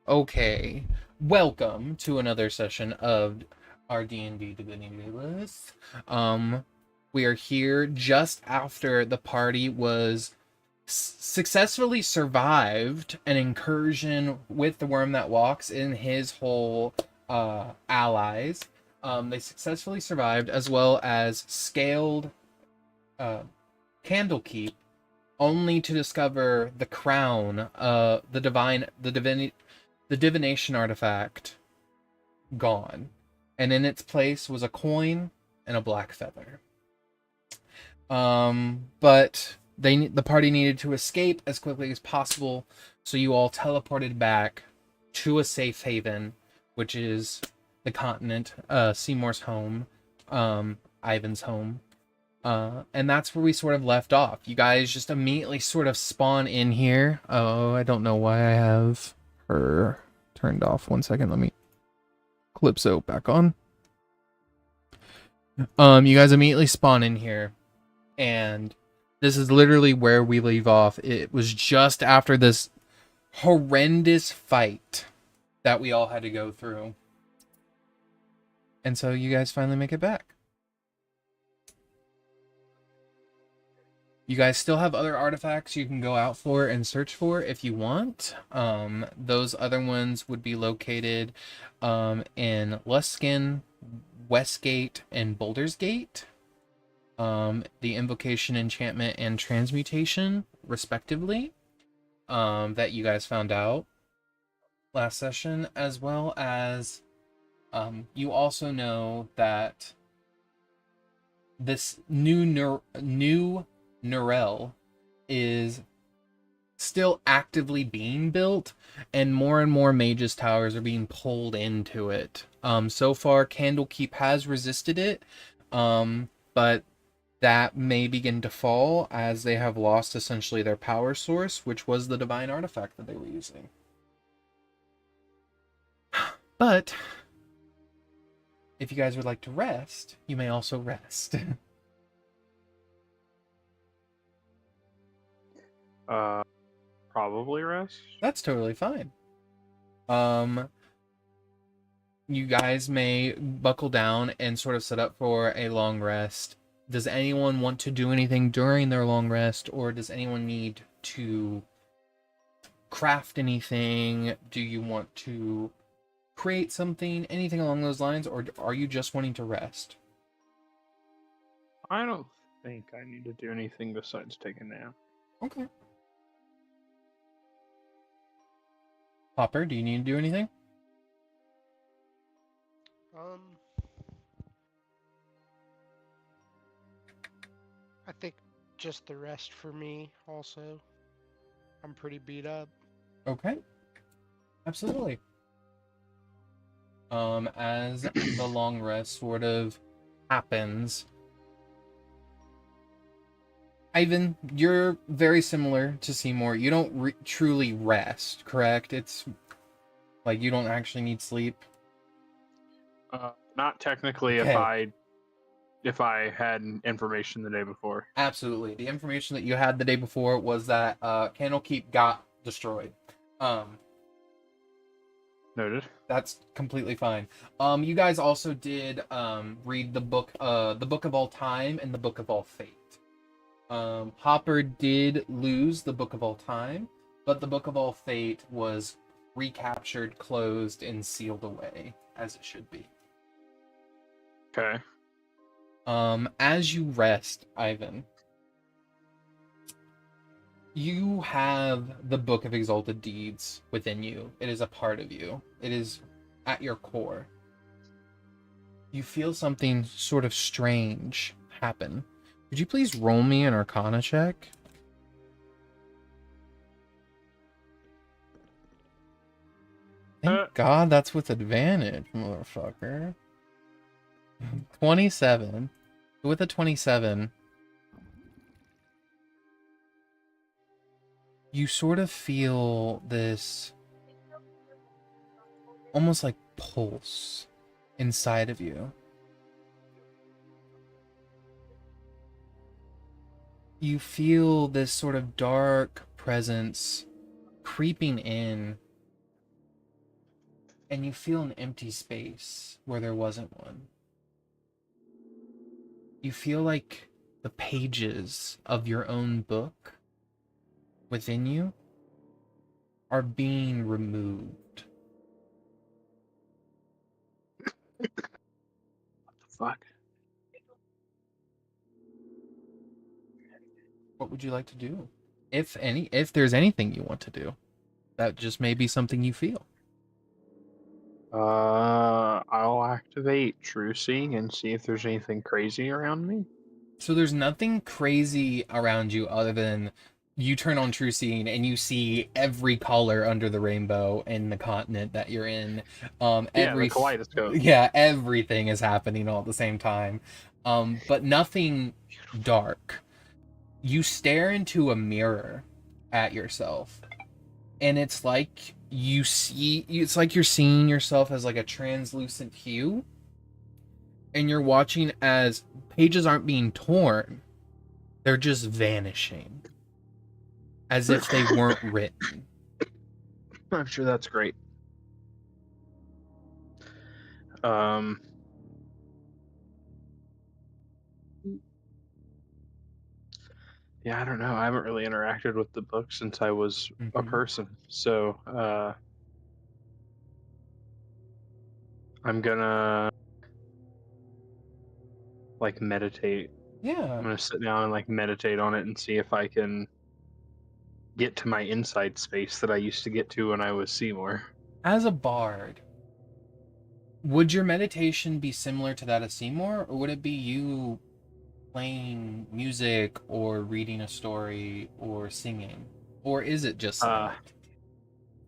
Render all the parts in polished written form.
Okay, welcome to another session of our D&D Divinityless. We are here just after the party was successfully survived an incursion with the Worm That Walks and his whole allies. They successfully survived, as well as scaled uh, Candlekeep, only to discover the crown, the divination artifact gone, and in its place was a coin and a black feather. But the party needed to escape as quickly as possible, so you all teleported back to a safe haven, which is the continent, Seymour's home, Ivan's home. And that's where we sort of left off. You guys just immediately sort of spawn in here. Oh, I don't know why I have her turned off. 1 second, let me Calypso back on. You guys immediately spawn in here, and this is literally where we leave off. It was just after this horrendous fight that we all had to go through. And so you guys finally make it back. You guys still have other artifacts you can go out for and search for if you want. Those other ones would be located in Luskin, Westgate, and Boulder's Gate. The Invocation, Enchantment, and Transmutation, respectively, that you guys found out last session, as well as you also know that this new Narelle is still actively being built, and more mages towers are being pulled into it. So far, Candlekeep has resisted it, but that may begin to fall as they have lost essentially their power source, which was the divine artifact that they were using. But if you guys would like to rest, you may also rest. Probably rest. That's totally fine. You guys may buckle down and sort of set up for a long rest. Does anyone want to do anything during their long rest, or does anyone need to craft anything? Do you want to create something, anything along those lines, or are you just wanting to rest? I don't think I need to do anything besides take a nap. Okay. Hopper, do you need to do anything? I think just the rest for me also. I'm pretty beat up. Okay. Absolutely. As the long rest sort of happens, Ivan, you're very similar to Seymour. You don't truly rest, correct? It's like you don't actually need sleep. Not technically Okay. if I had information the day before. Absolutely. The information that you had the day before was that Candlekeep got destroyed. Noted. That's completely fine. You guys also did read the book of All Time and the Book of All Fate. Hopper did lose the Book of All Time, but the Book of All Fate was recaptured, closed, and sealed away, as it should be. Okay. As you rest, Ivan, you have the Book of Exalted Deeds within you. It is a part of you. It is at your core. You feel something sort of strange happen. Could you please roll me an Arcana check? Thank God that's with advantage, motherfucker. 27. With a 27, you sort of feel this almost like pulse inside of you. You feel this sort of dark presence creeping in and you feel an empty space where there wasn't one. You feel like the pages of your own book within you are being removed. What the fuck? What would you like to do? If there's anything you want to do. That just may be something you feel. I'll activate True Seeing and see if there's anything crazy around me. So there's nothing crazy around you other than you turn on True Seeing and you see every color under the rainbow in the continent that you're in. The kaleidoscope. Yeah, everything is happening all at the same time. But nothing dark. You stare into a mirror at yourself, and it's like it's like you're seeing yourself as like a translucent hue, and you're watching as pages aren't being torn, they're just vanishing as if they weren't written. I'm sure that's great. Yeah, I don't know. I haven't really interacted with the book since I was a person. So, I'm gonna like meditate. Yeah. I'm gonna sit down and like meditate on it and see if I can get to my inside space that I used to get to when I was Seymour. As a bard, would your meditation be similar to that of Seymour, or would it be you playing music or reading a story or singing? Or is it just silent?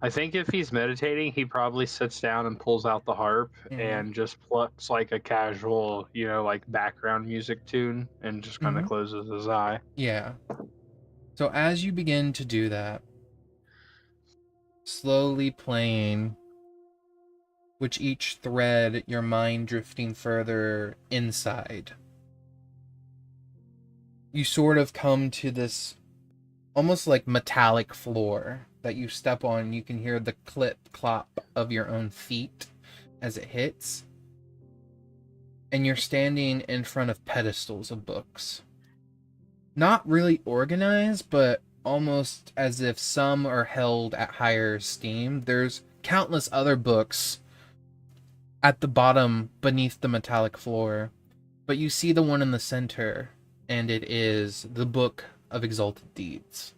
I think if he's meditating, he probably sits down and pulls out the harp and just plucks like a casual, like background music tune and just kind of closes his eye. Yeah. So as you begin to do that, slowly playing, with each thread, your mind drifting further inside, you sort of come to this almost like metallic floor that you step on. You can hear the clip-clop of your own feet as it hits. And you're standing in front of pedestals of books. Not really organized, but almost as if some are held at higher esteem. There's countless other books at the bottom beneath the metallic floor. But you see the one in the center, and it is the Book of Exalted Deeds.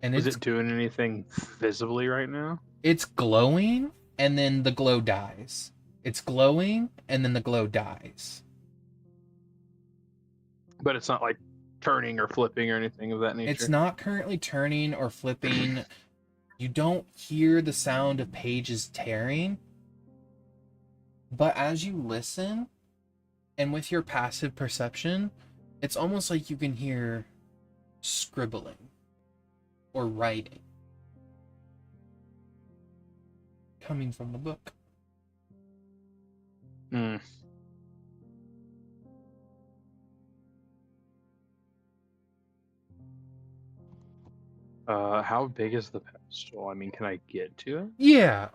And is it doing anything visibly right now? It's glowing, and then the glow dies. It's glowing, and then the glow dies. But it's not like turning or flipping or anything of that nature? It's not currently turning or flipping. You don't hear the sound of pages tearing. But as you listen, and with your passive perception, it's almost like you can hear scribbling or writing coming from the book. How big is the pedestal? I mean, can I get to it? Yeah,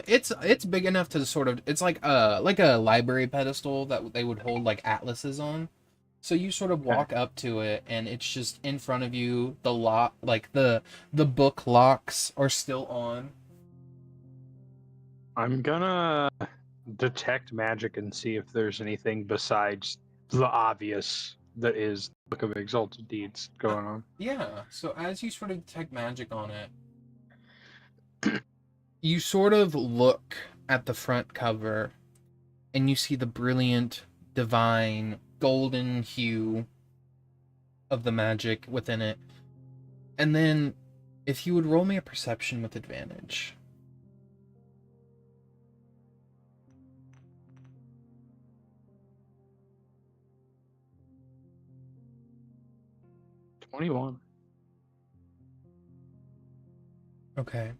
it's big enough to sort of, it's like a library pedestal that they would hold like atlases on. So you sort of walk up to it, and it's just in front of you. The lock, like the book locks are still on. I'm gonna detect magic and see if there's anything besides the obvious that is Book of Exalted Deeds going on. Yeah, so as you sort of detect magic on it, you sort of look at the front cover, and you see the brilliant, divine, golden hue of the magic within it. And then, if you would roll me a perception with advantage. $21. Okay.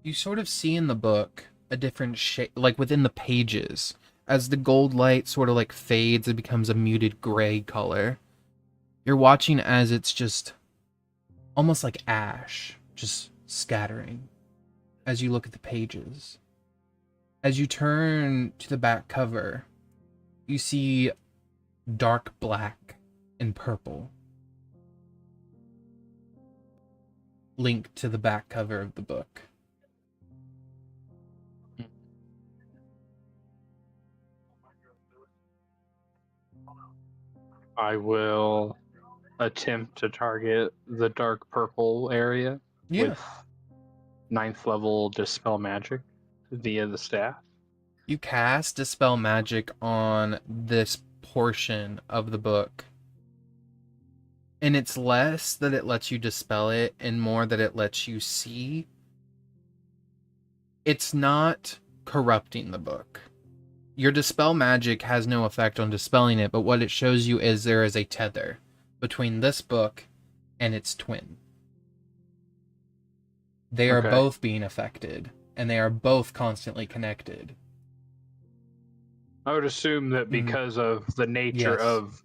You sort of see in the book a different shape, like within the pages, as the gold light sort of like fades, it becomes a muted gray color. You're watching as it's just almost like ash, just scattering as you look at the pages. As you turn to the back cover, you see dark black and purple linked to the back cover of the book. I will attempt to target the dark purple area with 9th level Dispel Magic via the staff. You cast Dispel Magic on this portion of the book. And it's less that it lets you dispel it and more that it lets you see. It's not corrupting the book. Your Dispel Magic has no effect on dispelling it, but what it shows you is there is a tether between this book and its twin. They are both being affected, and they are both constantly connected. I would assume that because of the nature of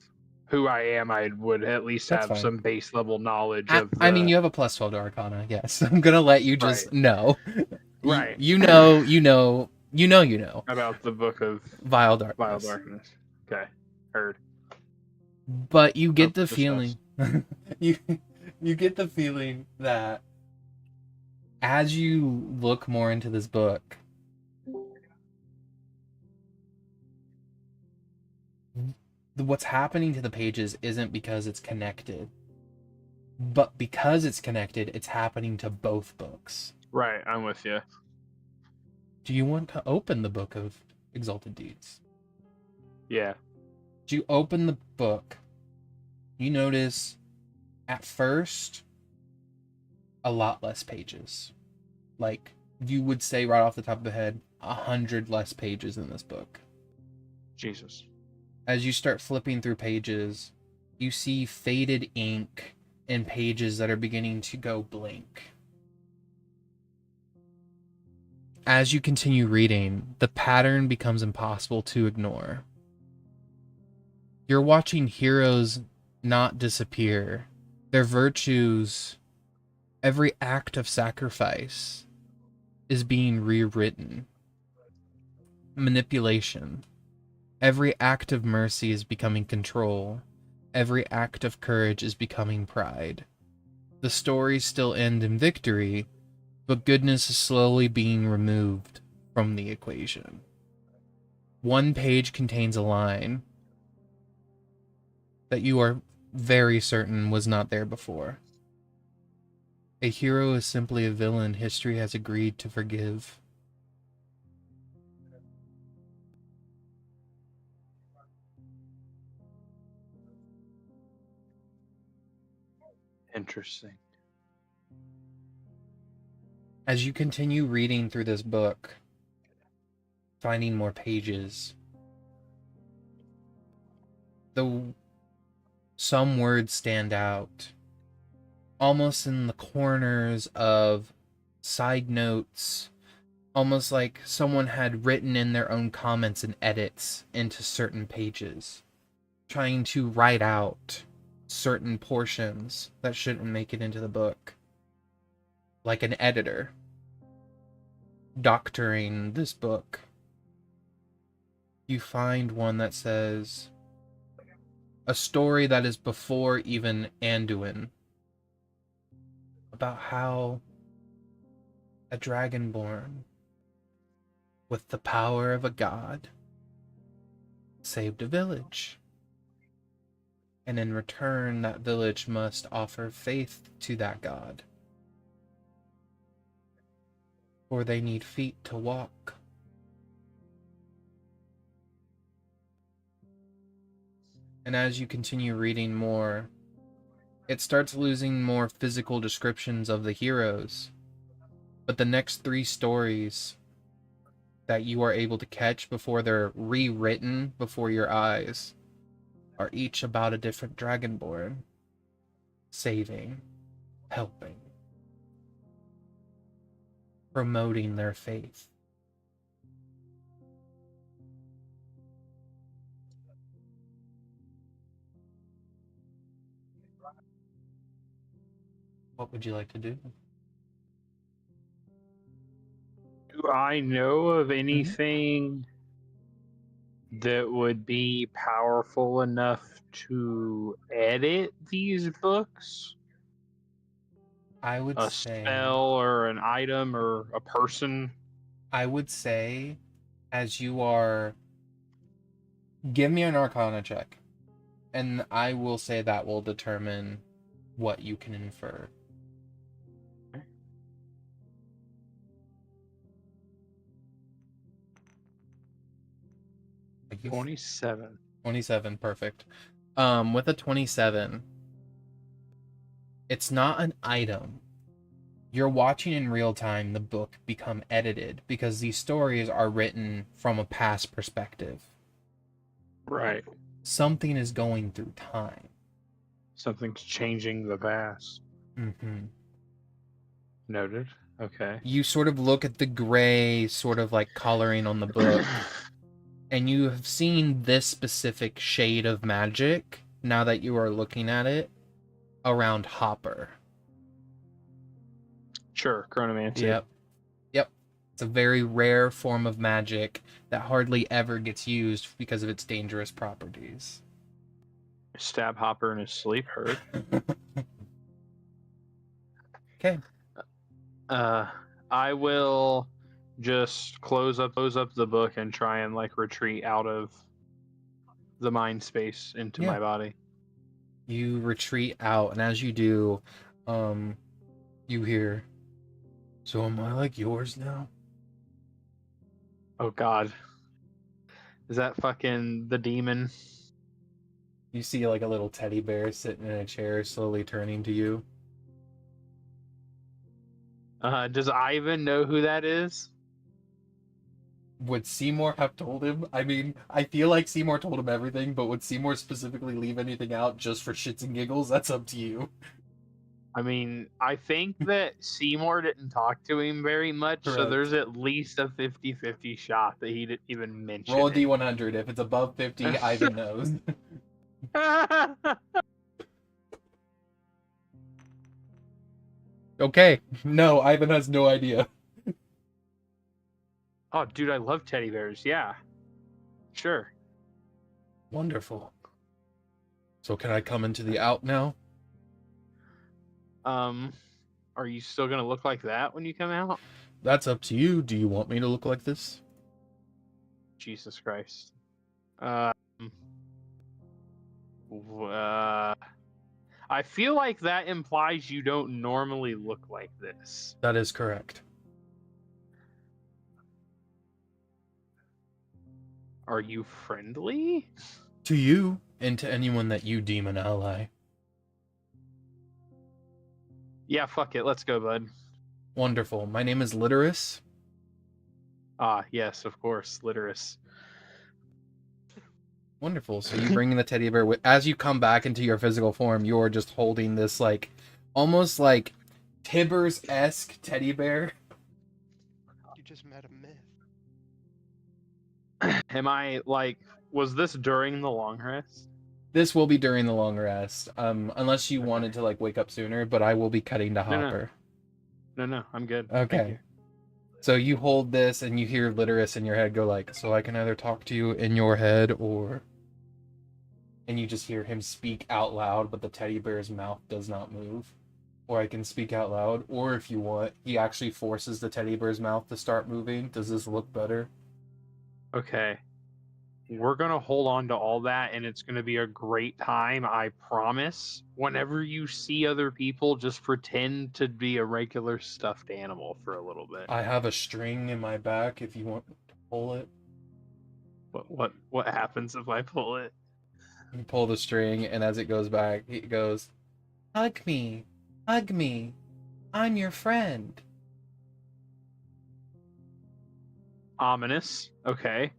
who I am, I would at least have some base level knowledge of the... I mean, you have a plus 12 to Arcana, yes. I'm gonna let you just know. Right. You know. About the Book of Vile Darkness. Vile Darkness. Okay. Heard. But you get the feeling... you get the feeling that as you look more into this book, what's happening to the pages isn't because it's connected, but because it's connected, it's happening to both books. Right, I'm with you. Do you want to open the Book of Exalted Deeds? Yeah. Do you open the book? You notice at first a lot less pages. Like, you would say right off the top of the head, 100 less pages in this book. Jesus. As you start flipping through pages, you see faded ink and pages that are beginning to go blank. As you continue reading, the pattern becomes impossible to ignore. You're watching heroes not disappear. Their virtues, every act of sacrifice, is being rewritten. Manipulation. Every act of mercy is becoming control. Every act of courage is becoming pride. The stories still end in victory, but goodness is slowly being removed from the equation. One page contains a line that you are very certain was not there before. A hero is simply a villain history has agreed to forgive. Interesting. As you continue reading through this book, finding more pages, some words stand out, almost in the corners of side notes, almost like someone had written in their own comments and edits into certain pages, trying to write out certain portions that shouldn't make it into the book. Like an editor doctoring this book. You find one that says, a story that is before even Anduin, about how a dragonborn with the power of a god saved a village. And in return, that village must offer faith to that god. For they need feet to walk. And as you continue reading more, it starts losing more physical descriptions of the heroes. But the next 3 stories that you are able to catch before they're rewritten before your eyes are each about a different dragonborn. Saving, helping, promoting their faith. What would you like to do? Do I know of anything that would be powerful enough to edit these books? I would A say... spell or an item or a person? I would say, as you are... Give me an Arcana check. And I will say that will determine what you can infer. Thank you. 27. 27, perfect. With a 27, it's not an item. You're watching in real time the book become edited because these stories are written from a past perspective. Right. Something is going through time. Something's changing the past. Mm-hmm. Noted. Okay. You sort of look at the gray sort of like coloring on the book, and you have seen this specific shade of magic, now that you are looking at it, around Hopper. Sure, chronomancy. Yep. It's a very rare form of magic that hardly ever gets used because of its dangerous properties. Stab Hopper in his sleep hurt. Okay. I will just close up the book and try and like retreat out of the mind space into my body. You retreat out, and as you do, you hear, "So am I like yours now?" Oh God. Is that fucking the demon? You see like a little teddy bear sitting in a chair, slowly turning to you. Does Ivan know who that is? Would Seymour have told him? I mean, I feel like Seymour told him everything, but would Seymour specifically leave anything out just for shits and giggles? That's up to you. I mean, I think that Seymour didn't talk to him very much, so Correct. there's at least a 50-50 shot that he didn't even mention Roll a it. D100. If it's above 50, Ivan knows. Okay. No, Ivan has no idea. Oh, dude, I love teddy bears. Yeah. Sure. Wonderful. So can I come into the out now? Are you still gonna look like that when you come out? That's up to you. Do you want me to look like this? Jesus Christ. I feel like that implies you don't normally look like this. That is correct. Are you friendly? To you, and to anyone that you deem an ally. Yeah, fuck it. Let's go, bud. Wonderful. My name is Literus. Ah, yes, of course. Literus. Wonderful. So you bring in the teddy bear. As you come back into your physical form, you're just holding this, like, almost like Tibbers-esque teddy bear. You just met a myth. Am I, like, was this during the long rest? This will be during the long rest, unless you wanted to, like, wake up sooner, but I will be cutting to Hopper. No, I'm good. Okay. So you hold this, and you hear Literus in your head go like, "So I can either talk to you in your head, or..." And you just hear him speak out loud, but the teddy bear's mouth does not move. Or I can speak out loud, or if you want, he actually forces the teddy bear's mouth to start moving. Does this look better? Okay. We're going to hold on to all that, and it's going to be a great time, I promise. Whenever you see other people, just pretend to be a regular stuffed animal for a little bit. I have a string in my back if you want to pull it. What happens if I pull it? You pull the string, and as it goes back, it goes, "Hug me. Hug me. I'm your friend." Ominous. Okay.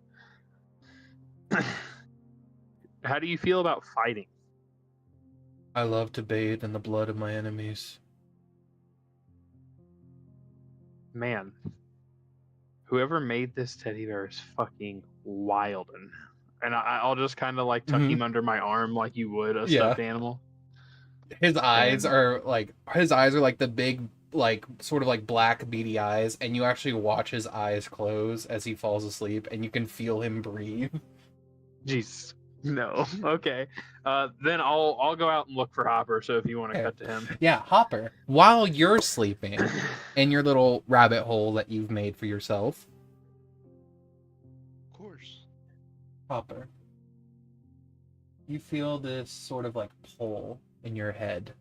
How do you feel about fighting? I love to bathe in the blood of my enemies. Man, whoever made this teddy bear is fucking wildin'. And I'll just kind of like tuck him under my arm like you would a stuffed animal. his eyes And are like the big like sort of like black beady eyes, and you actually watch his eyes close as he falls asleep, and you can feel him breathe. jeez, no. Okay. Then I'll go out and look for Hopper. So if you want to Okay. cut to him. Yeah, Hopper, while you're sleeping in your little rabbit hole that you've made for yourself, Of course. Hopper, you feel this sort of like pull in your head.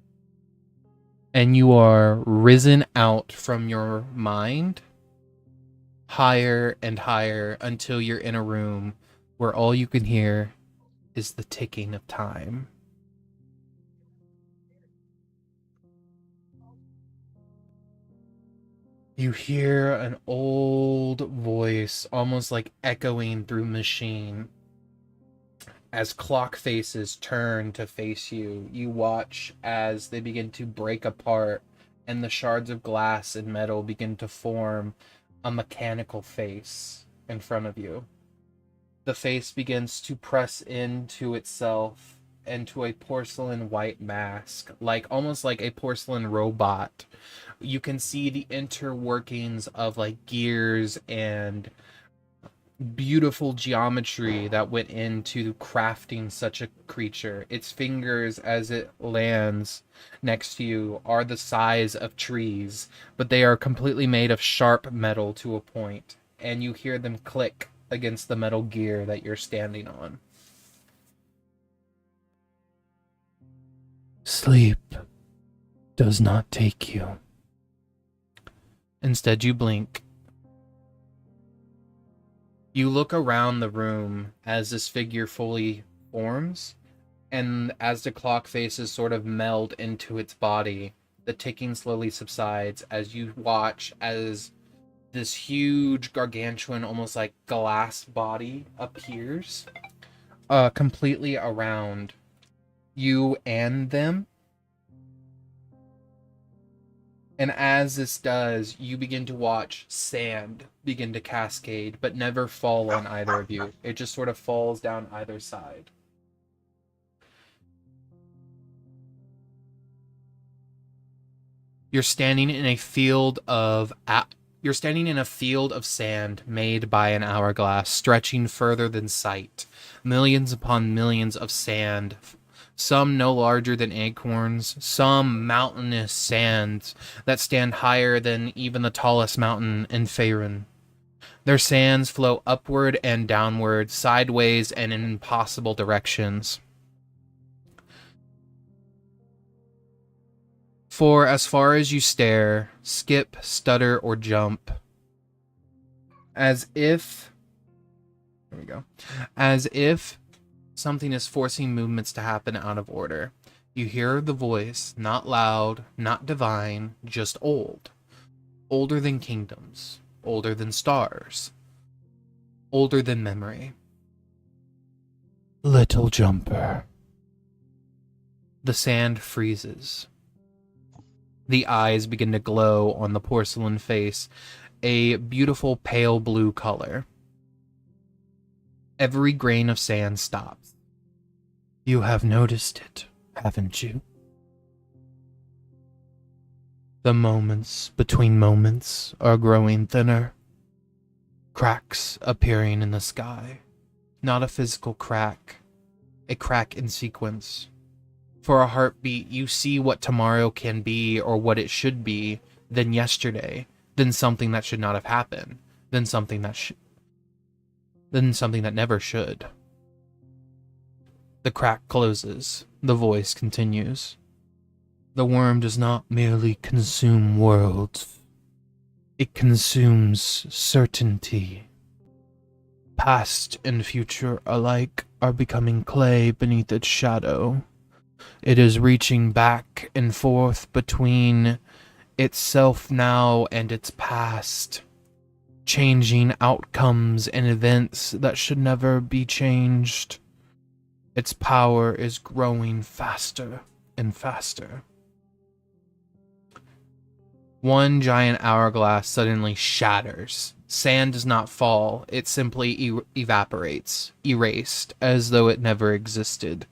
And you are risen out from your mind higher and higher until you're in a room where all you can hear is the ticking of time. You hear an old voice almost like echoing through machine. As clock faces turn to face you, you watch as they begin to break apart and the shards of glass and metal begin to form a mechanical face in front of you. The face begins to press into itself into a porcelain white mask, like almost like a porcelain robot. You can see the interworkings of like gears and beautiful geometry that went into crafting such a creature. Its fingers, as it lands next to you, are the size of trees, but they are completely made of sharp metal to a point, and you hear them click against the metal gear that you're standing on. Sleep does not take you. Instead, you blink. You look around the room as this figure fully forms, and as the clock faces sort of meld into its body, the ticking slowly subsides as you watch as this huge, gargantuan, almost like glass body appears, completely around you and them. And as this does, you begin to watch sand begin to cascade, but never fall on either of you. It just sort of falls down either side. You're standing in a field of sand made by an hourglass, stretching further than sight. Millions upon millions of sand, some no larger than acorns, some mountainous sands that stand higher than even the tallest mountain in Faerun. Their sands flow upward and downward, sideways and in impossible directions. For as far as you stare, skip, stutter, or jump, as if something is forcing movements to happen out of order. You hear the voice, not loud, not divine, just old. Older than kingdoms, older than stars, older than memory. Little jumper. The sand freezes. The eyes begin to glow on the porcelain face, a beautiful pale blue color. Every grain of sand stops. You have noticed it, haven't you? The moments between moments are growing thinner. Cracks appearing in the sky. Not a physical crack, a crack in sequence. For a heartbeat, you see what tomorrow can be or what it should be, then yesterday, then something that should not have happened, then something that never should. The crack closes. The voice continues. The worm does not merely consume worlds. It consumes certainty. Past and future alike are becoming clay beneath its shadow. It is reaching back and forth between itself now and its past, changing outcomes and events that should never be changed. Its power is growing faster and faster. One giant hourglass suddenly shatters. Sand does not fall, it simply evaporates, erased, as though it never existed.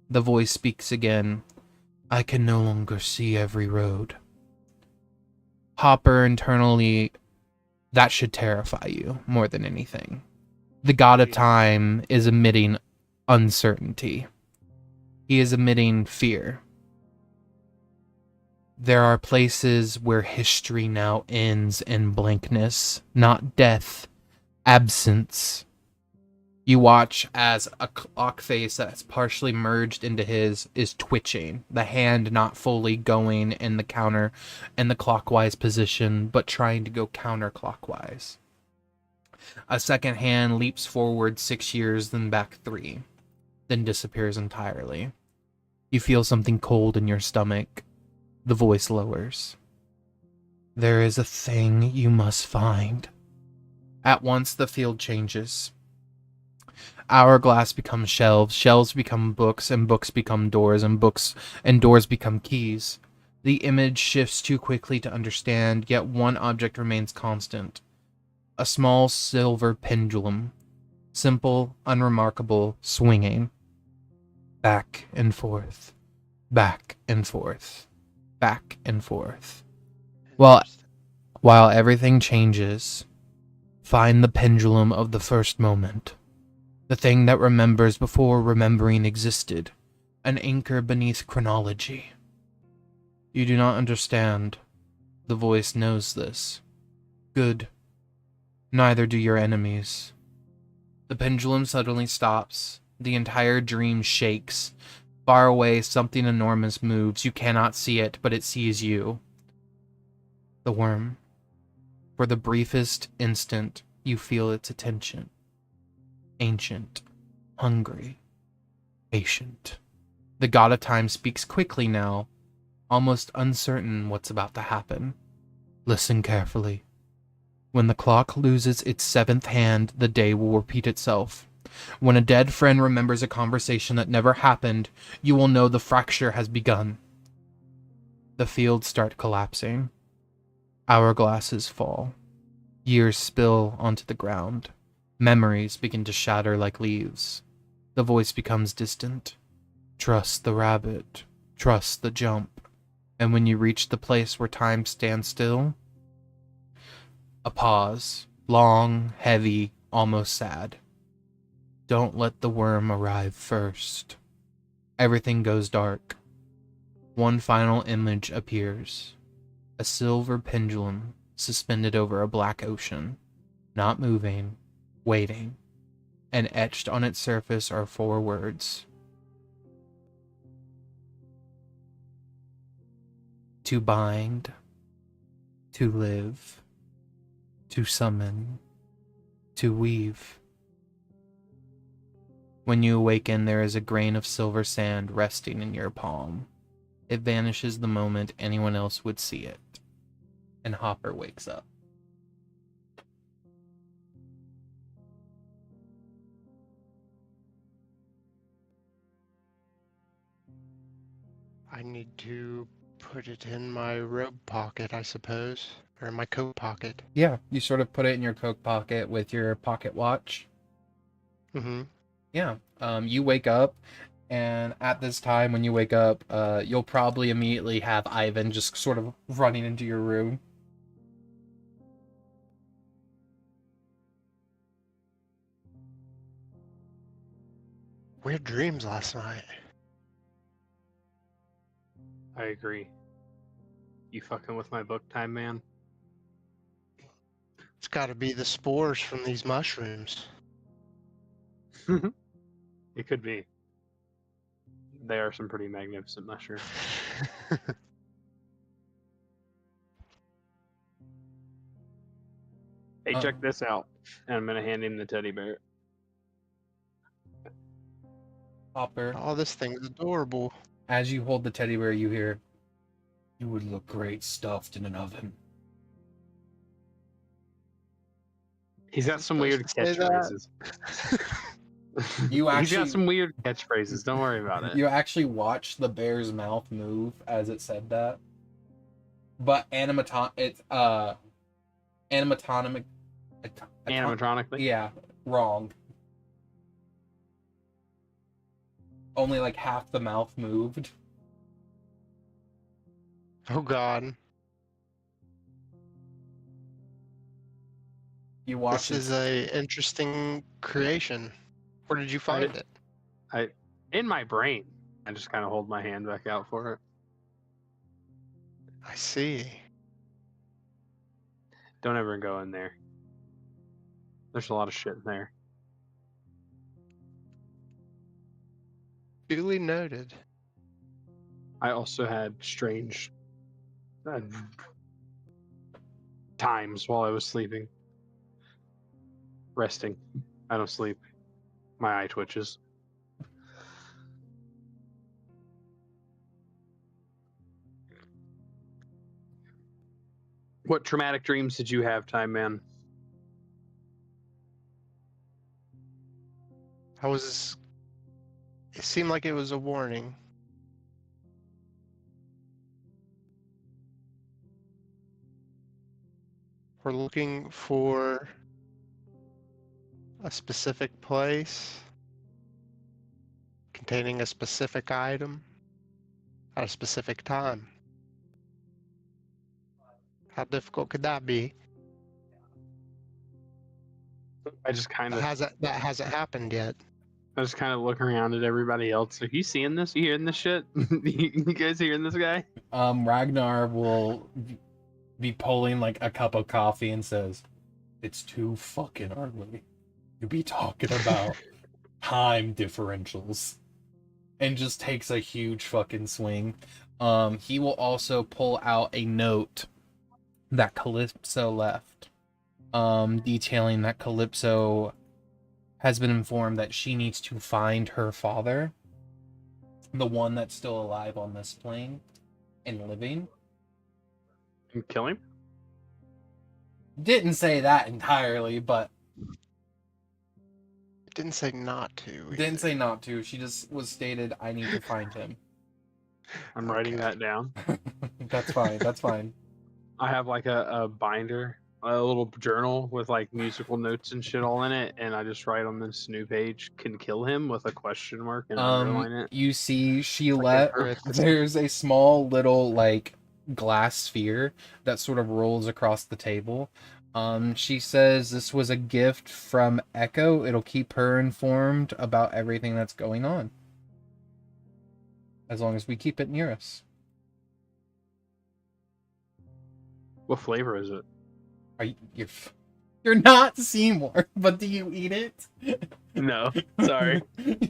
The voice speaks again. I can no longer see every road. Hopper, internally, that should terrify you more than anything. The god of Yeah. time is emitting uncertainty. He is emitting fear. There are places where history now ends in blankness, not death, absence. You watch as a clock face that's partially merged into his is twitching, the hand not fully going in the clockwise position, but trying to go counterclockwise. A second hand leaps forward 6 years, then back 3, then disappears entirely. You feel something cold in your stomach. The voice lowers. There is a thing you must find. At once the field changes. Hourglass becomes shelves, shelves become books, and books become doors, and doors become keys. The image shifts too quickly to understand, yet one object remains constant. A small silver pendulum. Simple, unremarkable, swinging. Back and forth. Back and forth. Back and forth. Well, Interesting. while everything changes, find the pendulum of the first moment. The thing that remembers before remembering existed. An anchor beneath chronology. You do not understand. The voice knows this. Good. Neither do your enemies. The pendulum suddenly stops. The entire dream shakes. Far away, something enormous moves. You cannot see it, but it sees you. The worm. For the briefest instant, you feel its attention. Ancient. Hungry. Patient. The god of time speaks quickly now, almost uncertain what's about to happen. Listen carefully. When the clock loses its 7th hand, the day will repeat itself. When a dead friend remembers a conversation that never happened, you will know the fracture has begun. The fields start collapsing. Hourglasses fall. Years spill onto the ground. Memories begin to shatter like leaves. The voice becomes distant. Trust the rabbit. Trust the jump. And when you reach the place where time stands still, a pause. Long, heavy, almost sad. Don't let the worm arrive first. Everything goes dark. One final image appears. A silver pendulum suspended over a black ocean, not moving, waiting, and etched on its surface are 4 words. To bind, to live, to summon, to weave. When you awaken, there is a grain of silver sand resting in your palm. It vanishes the moment anyone else would see it. And Hopper wakes up. I need to put it in my robe pocket, I suppose. Or my coat pocket. Yeah, you sort of put it in your coat pocket with your pocket watch. Mm-hmm. Yeah, you wake up, and at this time when you wake up, you'll probably immediately have Ivan just sort of running into your room. Weird dreams last night. I agree. You fucking with my book time, man? It's gotta be the spores from these mushrooms. It could be. They are some pretty magnificent mushrooms. Hey, check this out. And I'm gonna hand him the teddy bear. Hopper, Oh, this thing's adorable. as you hold the teddy bear, you hear, "You would look great stuffed in an oven." He's got some weird Supposed to say that? catchphrases. You He's actually- got some weird catchphrases. Don't worry about it. You actually watch the bear's mouth move as it said that. But animatronically. Yeah, wrong. Only like half the mouth moved. Oh God. You watch This is a interesting creation. Where did you find it? I in my brain, I just kind of hold my hand back out for it. I see. Don't ever go in there. There's a lot of shit in there. Duly noted. I also had strange times while I was sleeping. Resting. I don't sleep. My eye twitches. What traumatic dreams did you have, Time Man? It seemed like it was a warning. We're looking for a specific place containing a specific item at a specific time. How difficult could that be? I just kind of That hasn't happened yet. look around at everybody else. Are you seeing this? You hearing this shit? You guys hearing this guy? Ragnar will be pulling like a cup of coffee and says, "It's too fucking early to be talking about time differentials," and just takes a huge fucking swing. He will also pull out a note that Calypso left, detailing that Calypso has been informed that she needs to find her father, the one that's still alive on this plane and living. And kill him? Didn't say that entirely, but It didn't say not to. didn't say not to. She just was stated, I need to find him. I'm writing Okay. that down. That's fine. That's fine. I have like a binder, a little journal with like musical notes and shit all in it, and I just write on this new page, "Can kill him" with a question mark and underline it. You see, she Like let in parentheses. there's a small little like glass sphere that sort of rolls across the table. She says this was a gift from Echo. It'll keep her informed about everything that's going on, as long as we keep it near us. What flavor is it? You're not Seymour, but do you eat it? No, sorry.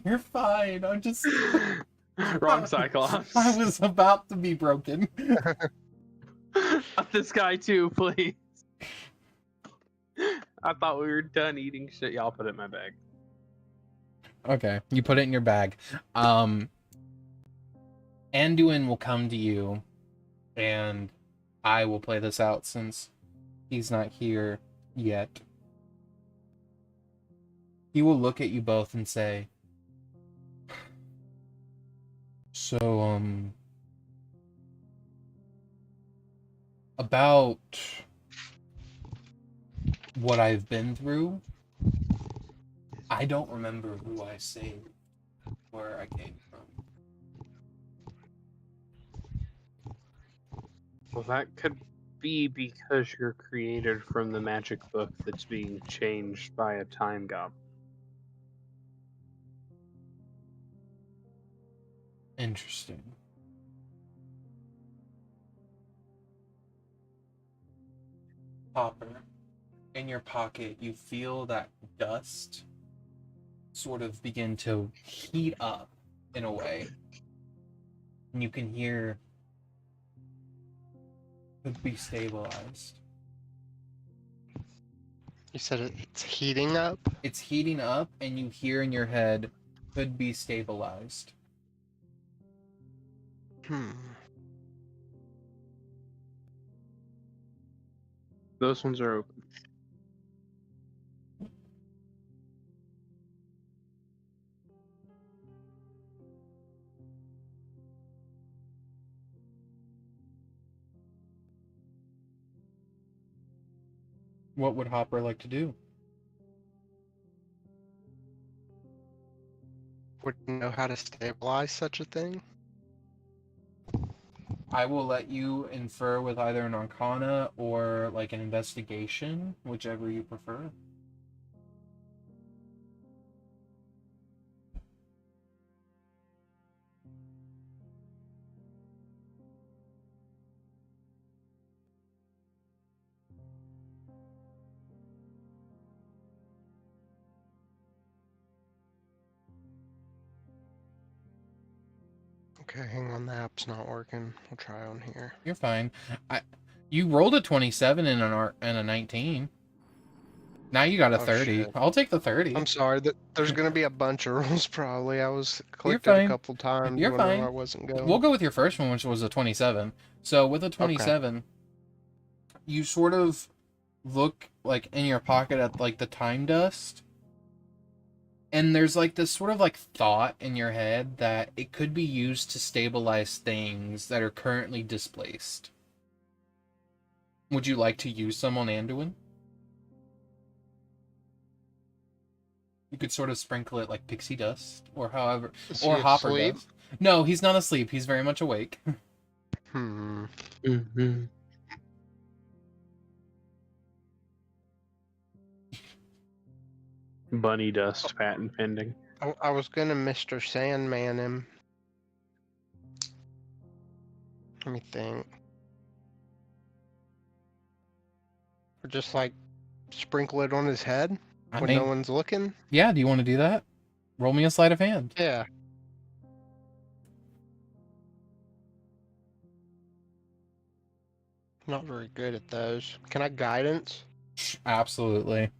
You're fine. I'm just. Wrong Cyclops. I was about to be broken. Not this guy too, please. I thought we were done eating shit. Y'all put it in my bag. Okay, you put it in your bag. Anduin will come to you, and I will play this out since he's not here yet. He will look at you both and say, "So, about what I've been through, I don't remember who I saved, where I came from." Well, that could be because you're created from the magic book that's being changed by a time goblin. Interesting. Hopper, in your pocket, you feel that dust sort of begin to heat up in a way. And you can hear it be stabilized. You said it's heating up? It's heating up, and you hear in your head, could be stabilized. Those ones are open. What would Hopper like to do? Wouldn't know how to stabilize such a thing? I will let you infer with either an arcana or like an investigation, whichever you prefer. Okay, hang on, the app's not working. I'll try on here. You're fine. You rolled a 27 and a 19. Now you got a Oh, 30. shit. I'll take the 30. I'm sorry, there's gonna be a bunch of rules probably. I was You're clicked it a fine. couple times You're when I fine. wasn't We'll going. go with your first one, which was a 27. So with a Okay. 27, you sort of look like in your pocket at like the time dust, and there's like this sort of like thought in your head that it could be used to stabilize things that are currently displaced. Would you like to use some on Anduin? You could sort of sprinkle it like pixie dust, or however, Is or he Hopper asleep? does. No, he's not asleep. He's very much awake. Mm-hmm. Bunny dust patent pending. I was gonna Mr. Sandman him. Let me think. Or just like sprinkle it on his head I when no mean, one's looking. yeah, do you want to do that? Roll me a sleight of hand. Yeah. Not very good at those. Can I guidance? Absolutely.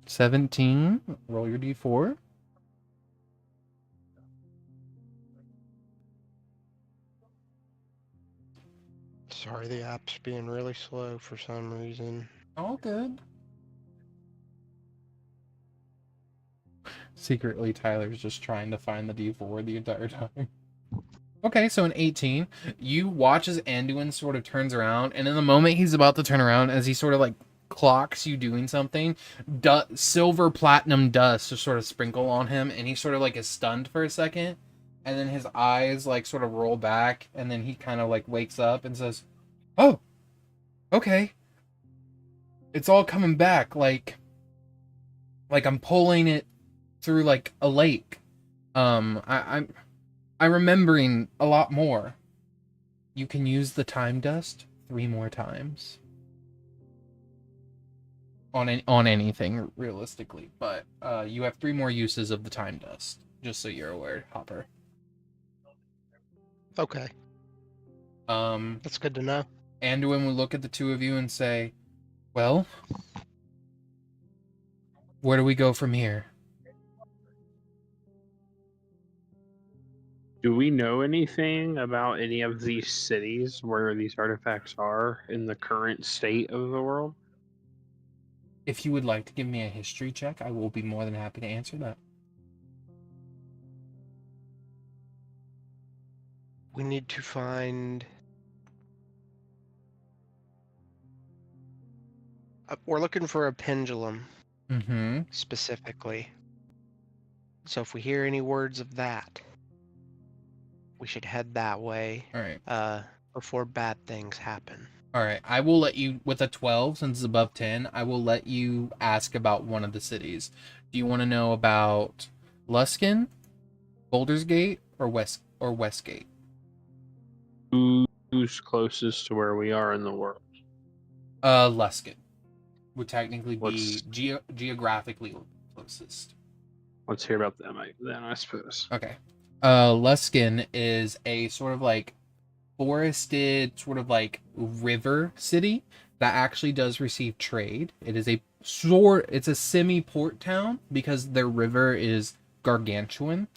17. Roll your d4. Sorry, the app's being really slow for some reason. All good. Secretly, Tyler's just trying to find the d4 the entire time. Okay, so an 18. You watch as Anduin sort of turns around, and in the moment he's about to turn around, as he sort of like clocks you doing something, silver platinum dust just sort of sprinkle on him, and he sort of like is stunned for a second, and then his eyes like sort of roll back, and then he kind of like wakes up and says, "Oh, okay. It's all coming back, like I'm pulling it through like a lake. I'm remembering a lot more. You can use the time dust 3 more times on anything realistically, but you have 3 more uses of the time dust. Just so you're aware, Hopper. Okay, that's good to know. Anduin will look at the two of you and say, "Well, where do we go from here?" Do we know anything about any of these cities where these artifacts are in the current state of the world? If you would like to give me a history check, I will be more than happy to answer that. We need to find... we're looking for a pendulum, Mm-hmm. specifically. So if we hear any words of that, we should head that way All right. before bad things happen. All right. I will let you, with a 12, since it's above 10, I will let you ask about one of the cities. Do you want to know about Luskin, Boulder's Gate, or Westgate? Who's closest to where we are in the world? Luskin would technically be Let's- geographically closest. Let's hear about them then, I suppose. Okay. Luskin is a sort of like forested, sort of like river city that actually does receive trade. It is it's a semi-port town because their river is gargantuan.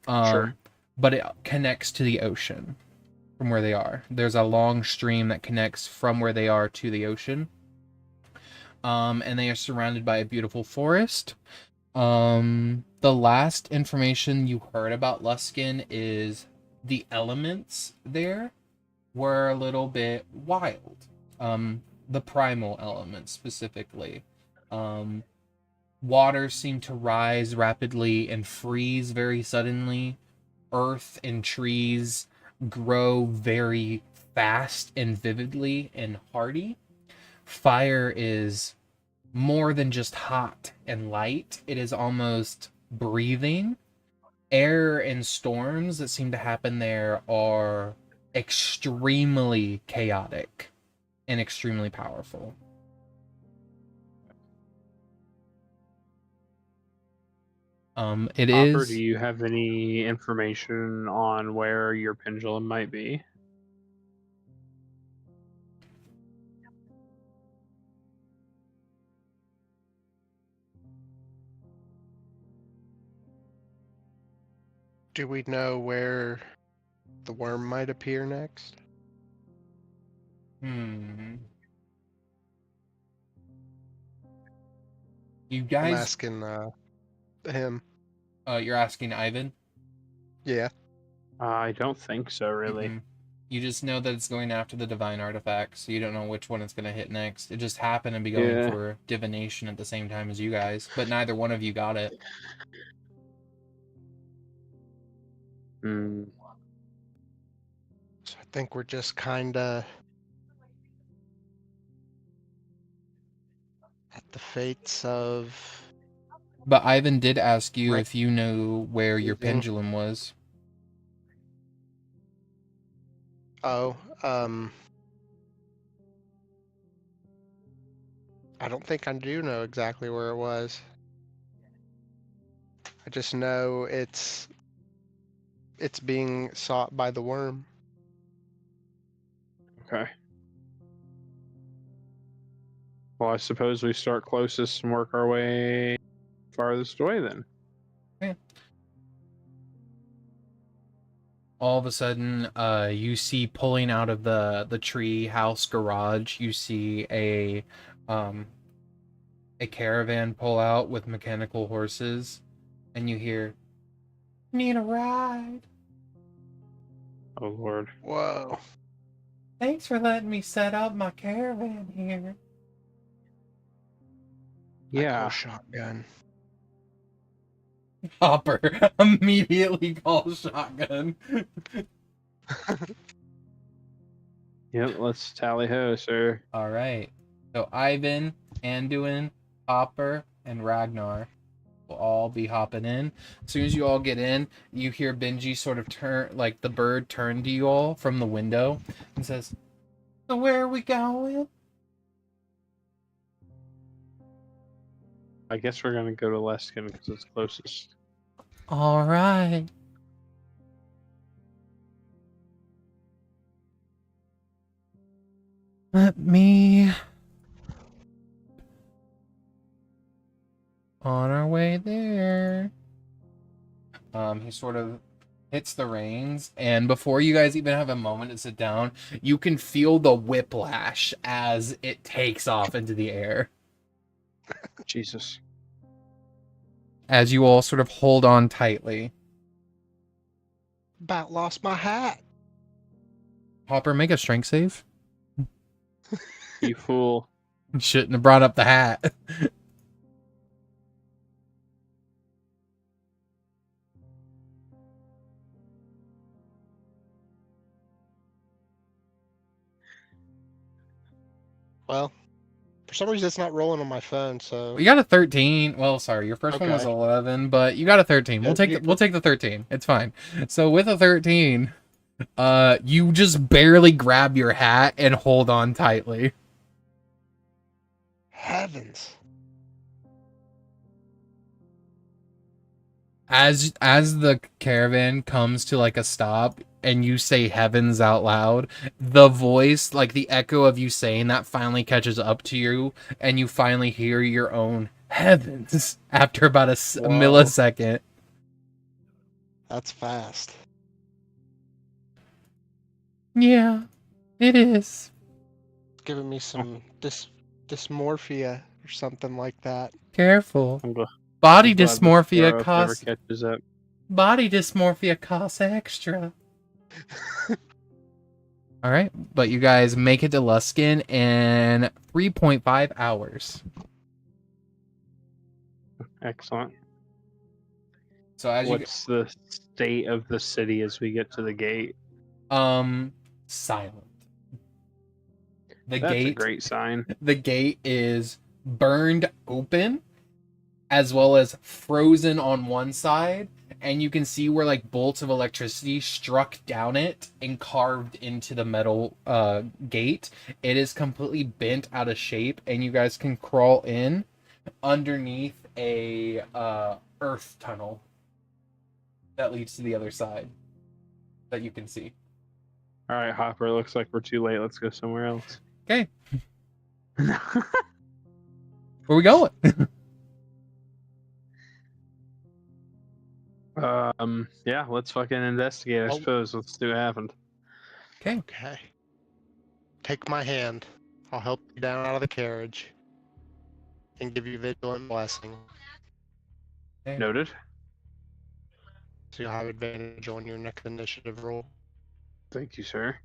Sure. But it connects to the ocean from where they are. There's a long stream that connects from where they are to the ocean. And they are surrounded by a beautiful forest. The last information you heard about Luskin is the elements there were a little bit wild. The primal elements specifically. Waters seem to rise rapidly and freeze very suddenly. Earth and trees grow very fast and vividly and hardy. Fire is more than just hot and light, it is almost breathing. Air and storms that seem to happen there are extremely chaotic and extremely powerful. It Hopper, is. do you have any information on where your pendulum might be? Do we know where the worm might appear next? You I'm guys, asking him. you're asking Ivan? Yeah. I don't think so, really. Mm-mm. You just know that it's going after the divine artifact, so you don't know which one it's going to hit next. It just happened to be going Yeah. for divination at the same time as you guys, but neither one of you got it. Hmm. So I think we're just kind of at the fates of But Ivan did ask you Right. if you know where your Leaving. pendulum was. Oh, I don't think I do know exactly where it was. I just know it's being sought by the worm. Okay. Well, I suppose we start closest and work our way farthest away then. All of a sudden, you see pulling out of the tree house garage, you see a caravan pull out with mechanical horses, and you hear, "Need a ride? Oh, Lord. Whoa. Thanks for letting me set up my caravan here." I call Yeah. shotgun. Hopper immediately calls shotgun. Yep, let's tally ho, sir. All right. So Ivan, Anduin, Hopper, and Ragnar will all be hopping in. As soon as you all get in, you hear Benji sort of turn, like the bird turn to you all from the window and says, "So where are we going?" I guess we're gonna go to Leskin because it's closest. All right. Let me... On our way there. He sort of hits the reins, and before you guys even have a moment to sit down, you can feel the whiplash as it takes off into the air. Jesus. As you all sort of hold on tightly. About lost my hat. Hopper, make a strength save. You fool. You shouldn't have brought up the hat. Well, for some reason it's not rolling on my phone, so You got a 13. Well, sorry, your first one was Okay. 11, but you got a 13. We'll take the 13. It's fine. So with a 13, you just barely grab your hat and hold on tightly. heavens. As the caravan comes to like a stop and you say heavens out loud, the voice, like the echo of you saying that, finally catches up to you, and you finally hear your own heavens after about a Whoa. millisecond. That's fast. Yeah, it is. It's giving me some dysmorphia or something like that. Careful. I'm glad Body the dysmorphia Sparrow never costs catches up. extra. All right, but you guys make it to Luskin in 3.5 hours. Excellent. So as What's the state of the city as we get to the gate? silent. The That's a gate great sign. the gate is burned open as well as frozen on one side, and you can see where like bolts of electricity struck down it and carved into the metal gate. It is completely bent out of shape, and you guys can crawl in underneath a earth tunnel that leads to the other side that you can see. All right, Hopper. Looks like we're too late. Let's go somewhere else. Okay, where we going? Yeah. Let's fucking investigate. I Oh. suppose. Let's see what happened. Okay. Okay. Take my hand. I'll help you down out of the carriage and give you vigilant blessing. Noted. So you'll have advantage on your next initiative roll. Thank you, sir.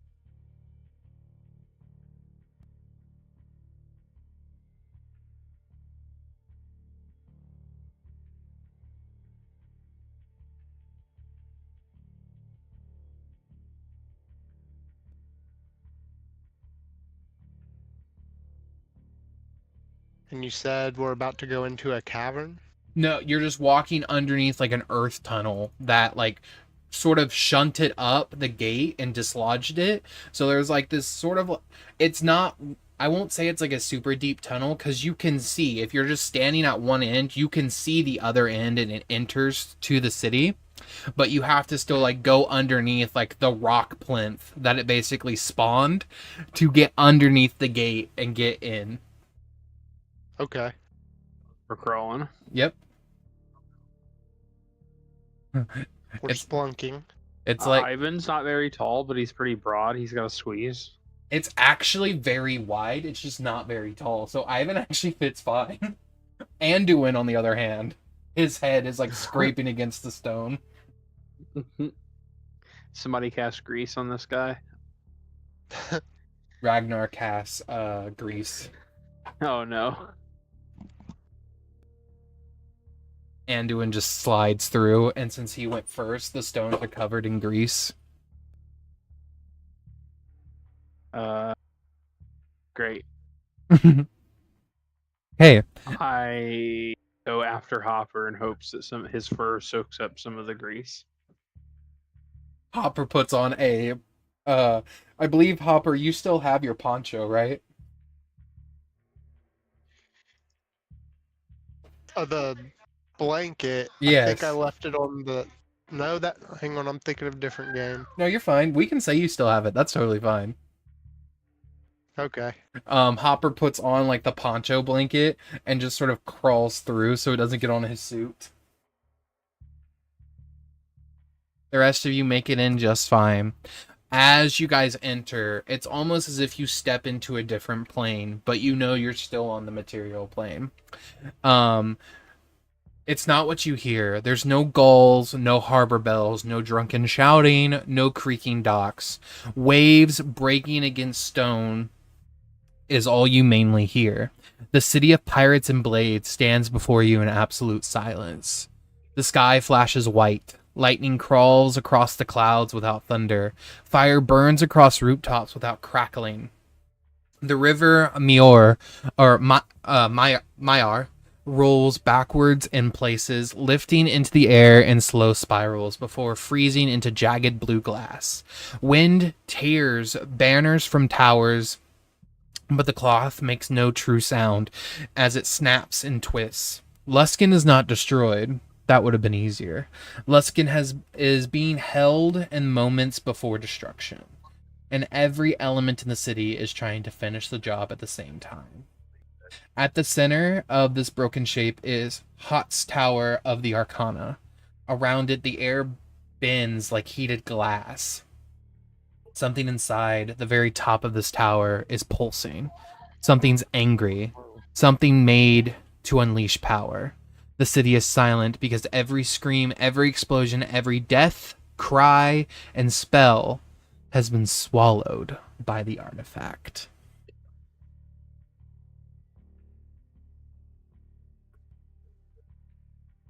And you said we're about to go into a cavern? No, you're just walking underneath like an earth tunnel that like sort of shunted up the gate and dislodged it. So there's like this sort of, it's not, I won't say it's like a super deep tunnel, because you can see, if you're just standing at one end, you can see the other end and it enters to the city. But you have to still like go underneath like the rock plinth that it basically spawned to get underneath the gate and get in. Okay. We're crawling. Yep. We're It's- splunking. It's like, Ivan's not very tall, but he's pretty broad. He's got a squeeze. it's actually very wide. It's just not very tall. So Ivan actually fits fine. Anduin, on the other hand, his head is like scraping against the stone. Somebody cast grease on this guy. Ragnar casts grease. Oh no. Anduin just slides through, and since he went first, the stones are covered in grease. Great. Hey, I go after Hopper in hopes that his fur soaks up some of the grease. Hopper puts on a I believe, Hopper, you still have your poncho, right? The blanket. I Yes. think I left it on the. No, that. Hang on, I'm thinking of a different game. No, you're fine. We can say you still have it. That's totally fine. Okay. Hopper puts on like the poncho blanket and just sort of crawls through so it doesn't get on his suit. The rest of you make it in just fine. As you guys enter, it's almost as if you step into a different plane, but you know you're still on the material plane. It's not what you hear. There's no gulls, no harbor bells, no drunken shouting, no creaking docks. Waves breaking against stone is all you mainly hear. The city of pirates and blades stands before you in absolute silence. The sky flashes white. Lightning crawls across the clouds without thunder. Fire burns across rooftops without crackling. The river Mior, or Myar, rolls backwards in places, lifting into the air in slow spirals before freezing into jagged blue glass. Wind tears banners from towers, but the cloth makes no true sound as it snaps and twists. Luskan is not destroyed. That would have been easier. Luskan is being held in moments before destruction, and every element in the city is trying to finish the job at the same time. At the center of this broken shape is Hot's Tower of the Arcana. Around it, the air bends like heated glass. Something inside the very top of this tower is pulsing. Something's angry. Something made to unleash power. The city is silent because every scream, every explosion, every death, cry, and spell has been swallowed by the artifact.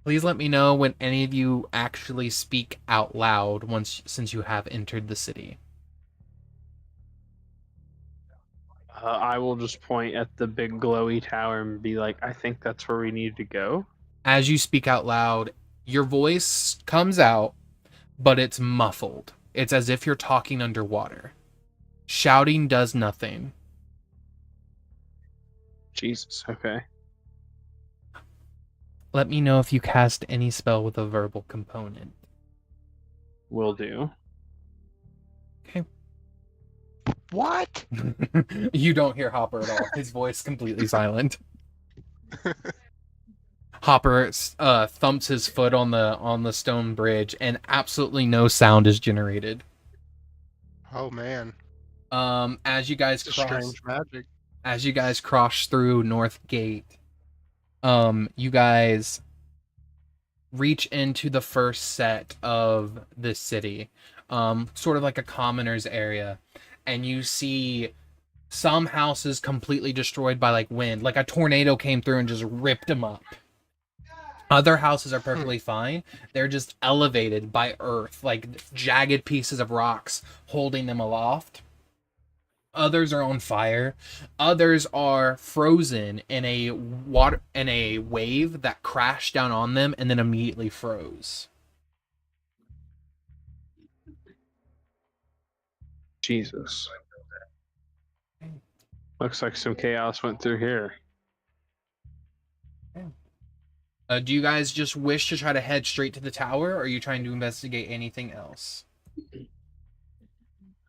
Please let me know when any of you actually speak out loud since you have entered the city. I will just point at the big glowy tower and be like, I think that's where we need to go. As you speak out loud, your voice comes out, but it's muffled. It's as if you're talking underwater. Shouting does nothing. Jesus, okay. Let me know if you cast any spell with a verbal component. Will do. Okay. What? You don't hear Hopper at all. His voice completely silent. Hopper thumps his foot on the stone bridge, and absolutely no sound is generated. Oh man. As you guys It's a cross, strange magic. as you guys cross through North Gate, you guys reach into the first set of this city, sort of like a commoner's area, and you see some houses completely destroyed by like wind, like a tornado came through and just ripped them up. Other houses are perfectly fine. They're just elevated by earth, like jagged pieces of rocks holding them aloft. Others are on fire. Others are frozen in a wave that crashed down on them and then immediately froze. Jesus. Looks like some chaos went through here. Do you guys just wish to try to head straight to the tower, or are you trying to investigate anything else?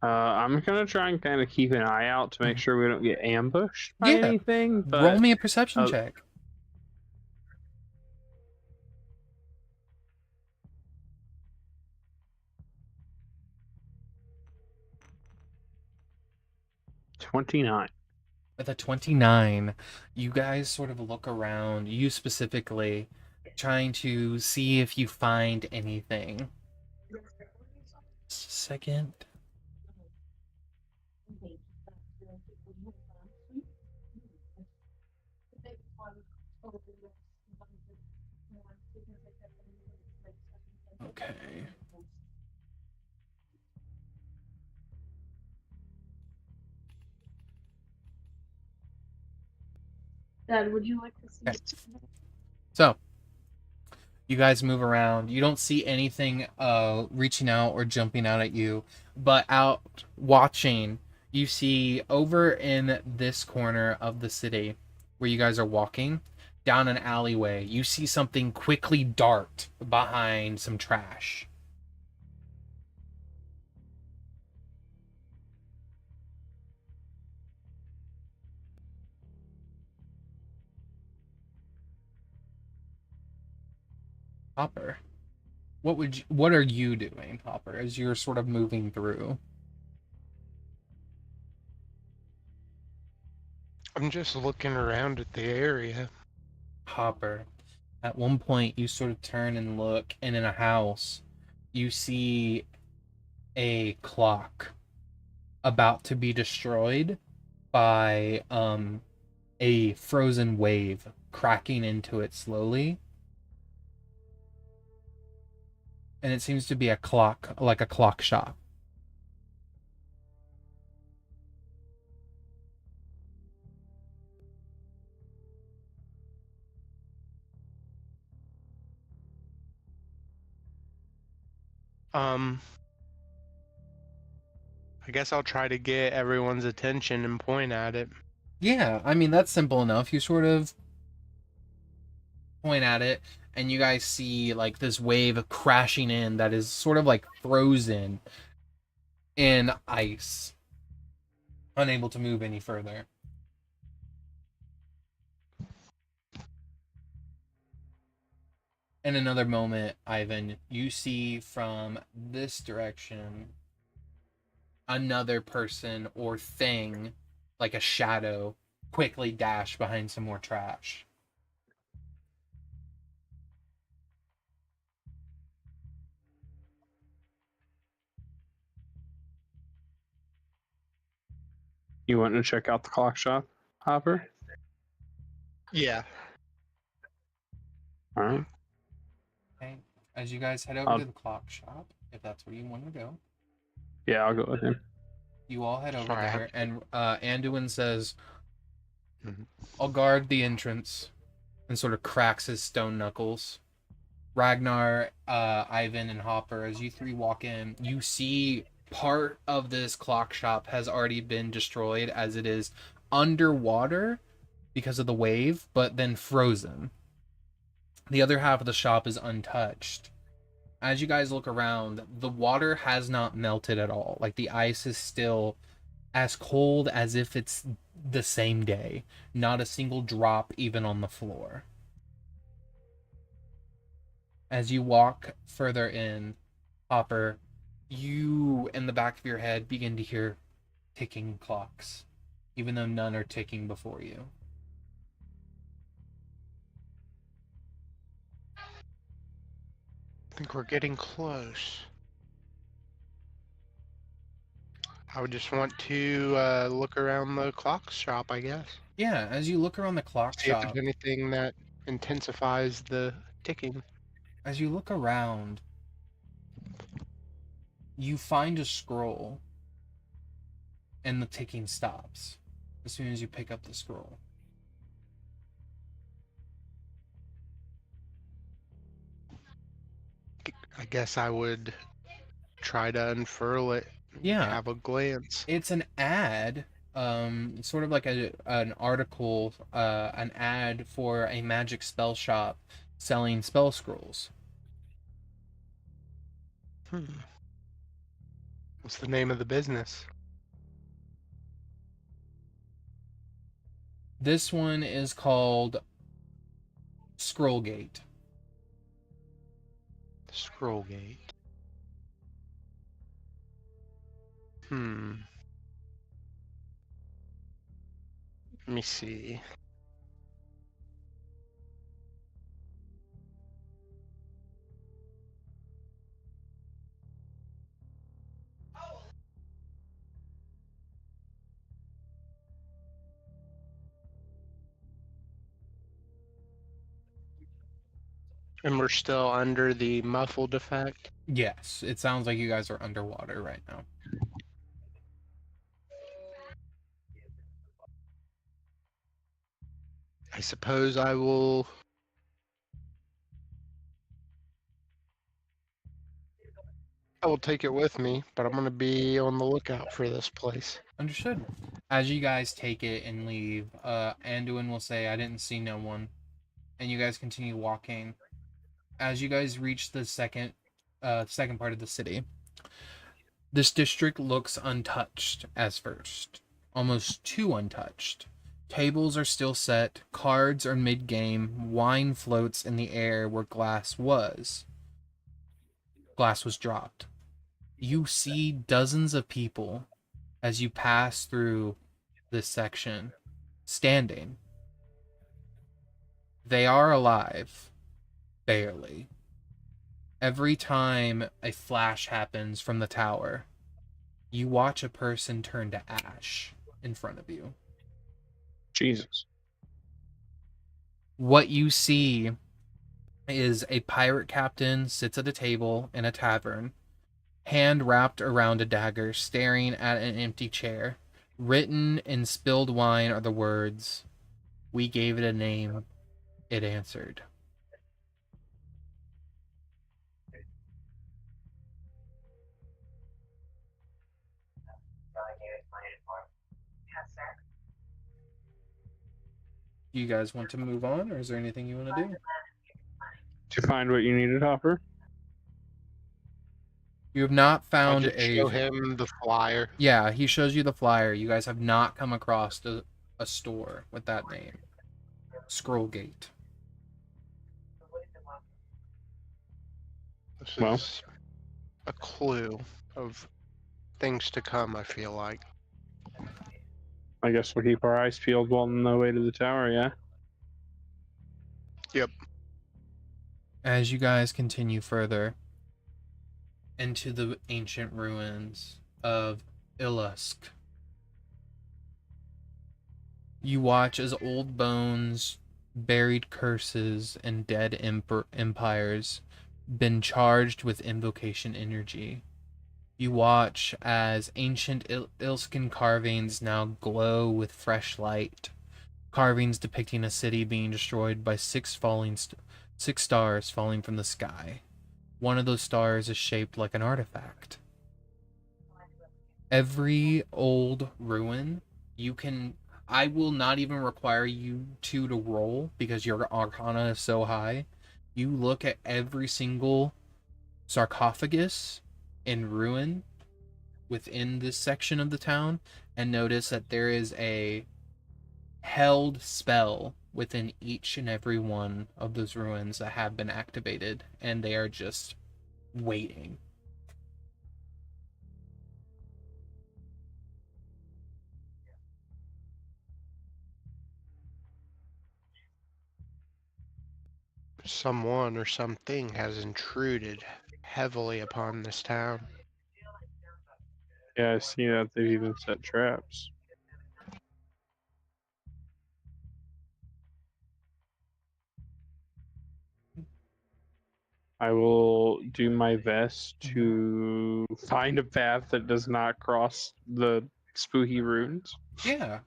I'm gonna try and kind of keep an eye out to make sure we don't get ambushed by Yeah. anything. But Roll me a perception check. 29. With a 29, you guys sort of look around, you specifically, trying to see if you find anything. Just a second. Okay. Dad, would you like to see? Okay. So, you guys move around. You don't see anything reaching out or jumping out at you, but out watching, you see over in this corner of the city where you guys are walking down an alleyway, you see something quickly dart behind some trash. Hopper, what are you doing, Hopper, as you're sort of moving through? I'm just looking around at the area. Hopper, at one point you sort of turn and look, and in a house you see a clock about to be destroyed by a frozen wave cracking into it slowly. And it seems to be a clock, like a clock shop. I guess I'll try to get everyone's attention and point at it. Yeah, I mean, that's simple enough. You sort of point at it, and you guys see like this wave crashing in that is sort of like frozen in ice, unable to move any further. In another moment, Ivan, you see from this direction another person or thing, like a shadow, quickly dash behind some more trash. You want to check out the clock shop, Hopper? Yeah. All right. As you guys head over to the clock shop, if that's where you want to go, Yeah, I'll go with him. you all head over Sorry, I have there, and Anduin says, Mhm. I'll guard the entrance, and sort of cracks his stone knuckles. Ragnar, Ivan, and Hopper, as you three walk in, you see part of this clock shop has already been destroyed as it is underwater because of the wave, but then frozen. The other half of the shop is untouched. As you guys look around, the water has not melted at all. Like, the ice is still as cold as if it's the same day. Not a single drop even on the floor. As you walk further in, Hopper, you, in the back of your head, begin to hear ticking clocks, even though none are ticking before you. I think we're getting close. I would just want to look around the clock shop, I guess. Yeah, as you look around the clock See if shop, there's anything that intensifies the ticking. as you look around, you find a scroll, and the ticking stops as soon as you pick up the scroll. I guess I would try to unfurl it. Yeah, Have a glance. it's an ad, sort of like an article, an ad for a magic spell shop selling spell scrolls. What's the name of the business? This one is called Scrollgate. Scrollgate. Let me see. And we're still under the muffled effect. Yes, it sounds like you guys are underwater right now. I suppose I will. I will take it with me, but I'm gonna be on the lookout for this place. Understood. As you guys take it and leave, Anduin will say, I didn't see no one. And you guys continue walking. As you guys reach the second part of the city, this district looks untouched as first. Almost too untouched. Tables are still set, cards are mid-game, wine floats in the air where glass was. Glass was dropped. You see dozens of people as you pass through this section, standing. They are alive, barely. Every time a flash happens from the tower, you watch a person turn to ash in front of you. Jesus. What you see is a pirate captain sits at a table in a tavern, hand wrapped around a dagger, staring at an empty chair. Written in spilled wine are the words, "We gave it a name, it answered." You guys want to move on, or is there anything you want to do? Did you find what you needed, Hopper? You have not I'll found just show him the flyer. Yeah, he shows you the flyer. You guys have not come across a store with that name. Scrollgate. This Well. is a clue of things to come, I feel like. I guess we'll keep our eyes peeled on the way to the tower, yeah? Yep. As you guys continue further into the ancient ruins of Ilusk, you watch as old bones, buried curses, and dead empires been charged with invocation energy. You watch as ancient Ilskin carvings now glow with fresh light. Carvings depicting a city being destroyed by six stars falling from the sky. One of those stars is shaped like an artifact. Every old ruin, I will not even require you to roll because your Arcana is so high. You look at every single sarcophagus in ruin within this section of the town and notice that there is a held spell within each and every one of those ruins that have been activated, and they are just waiting. Someone or something has intruded heavily upon this town. Yeah, I see that they've even set traps. I will do my best to find a path that does not cross the spooky ruins. Yeah.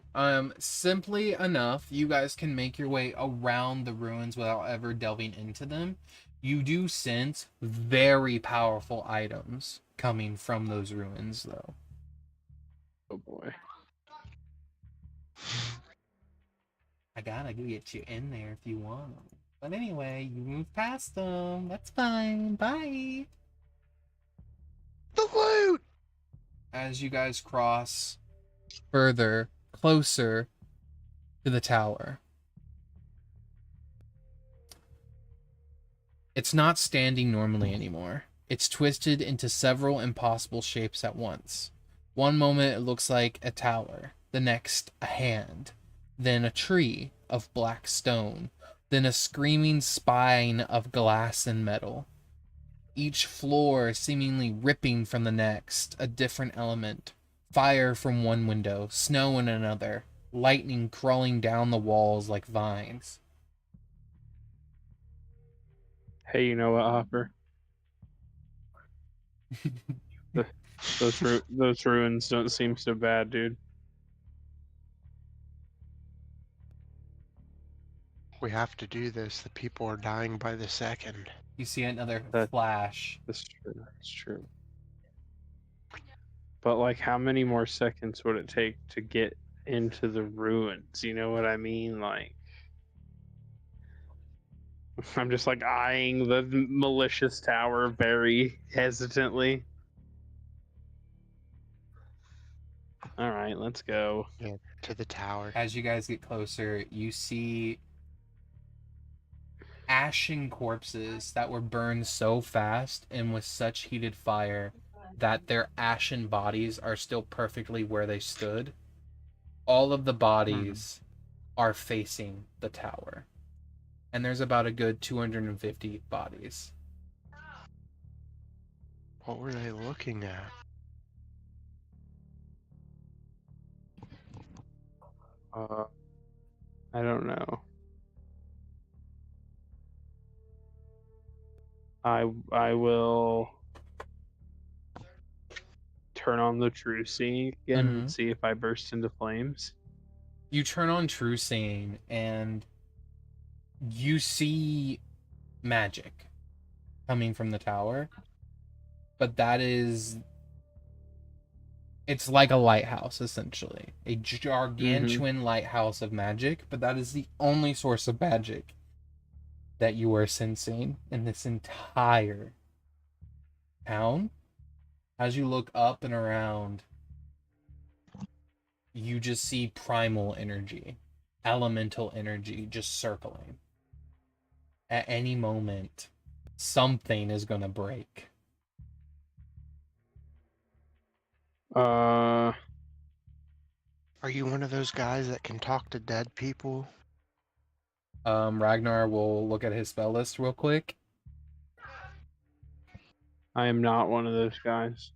Simply enough, you guys can make your way around the ruins without ever delving into them. You do sense very powerful items coming from those ruins, though. Oh boy. I gotta get you in there if you want. But anyway, you move past them. That's fine. Bye. The loot! As you guys cross further, closer to the tower, it's not standing normally anymore. It's twisted into several impossible shapes at once. One moment it looks like a tower, the next a hand, then a tree of black stone, then a screaming spine of glass and metal. Each floor seemingly ripping from the next, a different element. Fire from one window, snow in another, lightning crawling down the walls like vines. Hey, you know what, Hopper? Those ruins don't seem so bad, dude. We have to do this. The people are dying by the second. You see another That- flash. That's true. That's true. But like, how many more seconds would it take to get into the ruins? You know what I mean? Like, I'm just like eyeing the malicious tower very hesitantly. All right, let's go. Yeah, to the tower. As you guys get closer, you see ashen corpses that were burned so fast and with such heated fire that their ashen bodies are still perfectly where they stood. All of the bodies are facing the tower. And there's about a good 250 bodies. What were they looking at? I don't know. I will turn on the true seeing again and see if I burst into flames. You turn on true seeing and you see magic coming from the tower. But it's like a lighthouse, essentially. A gargantuan lighthouse of magic, but that is the only source of magic that you are sensing in this entire town. As you look up and around, you just see primal energy, elemental energy just circling. At any moment, something is going to break. Are you one of those guys that can talk to dead people? Ragnar will look at his spell list real quick. I am not one of those guys.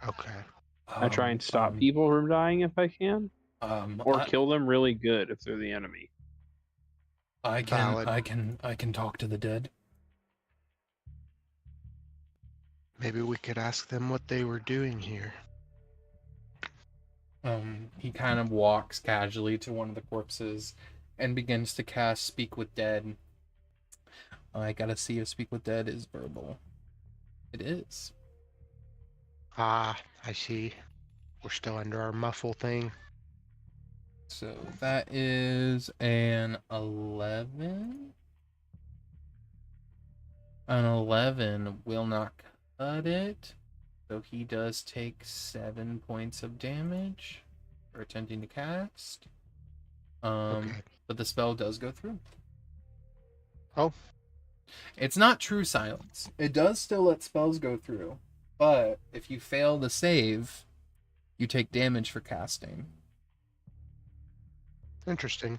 Okay. I try and stop people from dying if I can, or kill them really good if they're the enemy. I can talk to the dead. Maybe we could ask them what they were doing here. He kind of walks casually to one of the corpses and begins to cast Speak with Dead. I gotta see if Speak with Dead is verbal. It is. Ah, I see. We're still under our muffle thing. So that is an 11. An 11 will not cut it. So he does take 7 points of damage for attempting to cast. Okay. But the spell does go through. Oh. It's not true silence. It does still let spells go through. But if you fail the save, you take damage for casting. Interesting.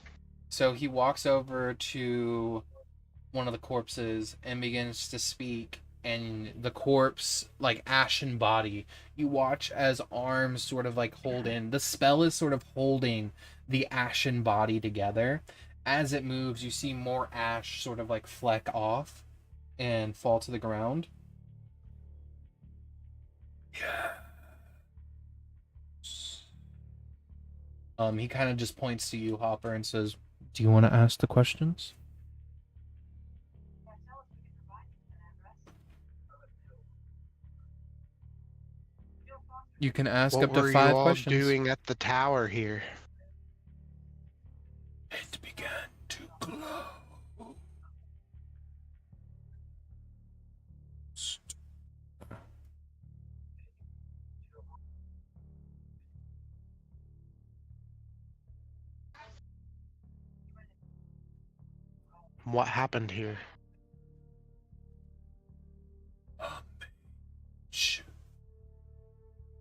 So he walks over to one of the corpses and begins to speak, and the corpse, like ashen body, you watch as arms sort of like hold in. The spell is sort of holding the ashen body together. As it moves, you see more ash sort of like fleck off and fall to the ground. Yeah. He kind of just points to you, Hopper, and says, "Do you want to ask the questions?" You can ask What up to were 5 you all questions. doing at the tower here? It began to glow. What happened here? A mage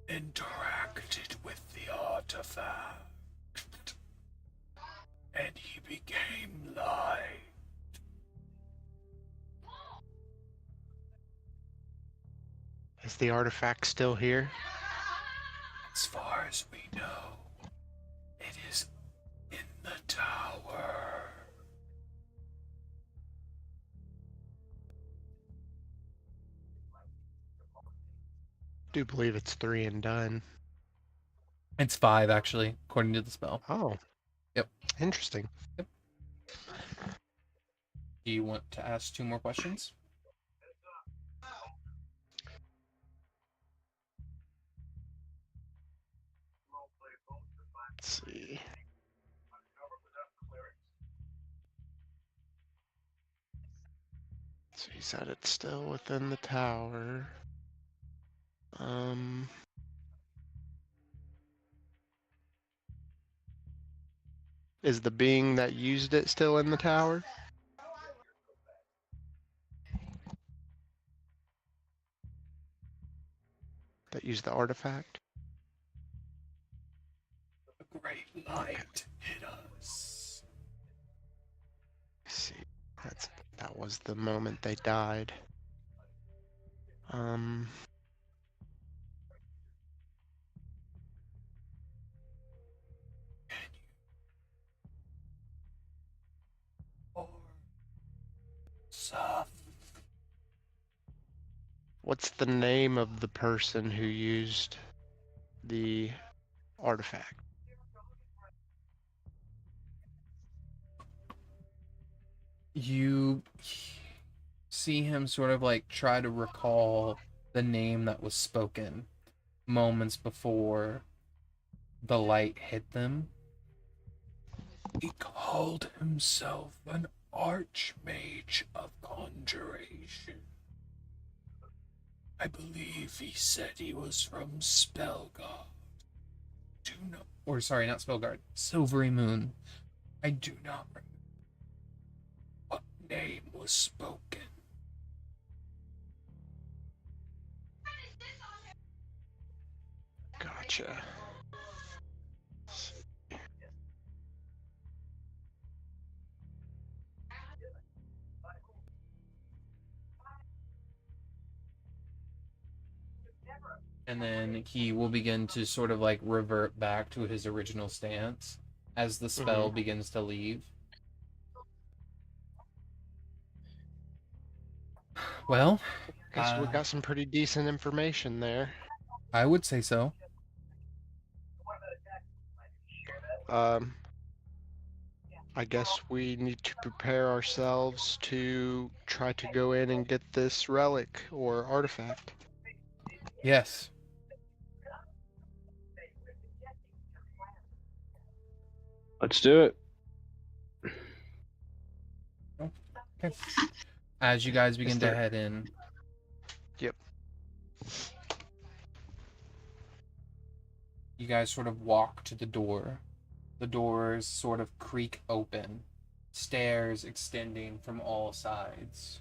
interacted with the artifact, and he became light. Is the artifact still here? As far as we know, it is in the tower. Do believe it's 3 and done. It's 5, actually, according to the spell. Oh. Yep. Interesting. Yep. Do you want to ask 2 more questions? Let's see. So he said it's still within the tower. Is the being that used it still in the tower? That used the artifact? A great light hit us. Let's see. That was the moment they died. Soft. What's the name of the person who used the artifact? You see him sort of like try to recall the name that was spoken moments before the light hit them. He called himself an archmage of conjuration. I believe he said he was from Spellguard. Not Spellguard, Silvery Moon. I do not remember what name was spoken. Gotcha. And then he will begin to sort of like revert back to his original stance as the spell begins to leave. Well, Guess we got some pretty decent information there. I would say so. I guess we need to prepare ourselves to try to go in and get this relic or artifact. Yes. Let's do it. Okay. As you guys begin to there- head in. Yep. You guys sort of walk to the door. The doors sort of creak open. Stairs extending from all sides.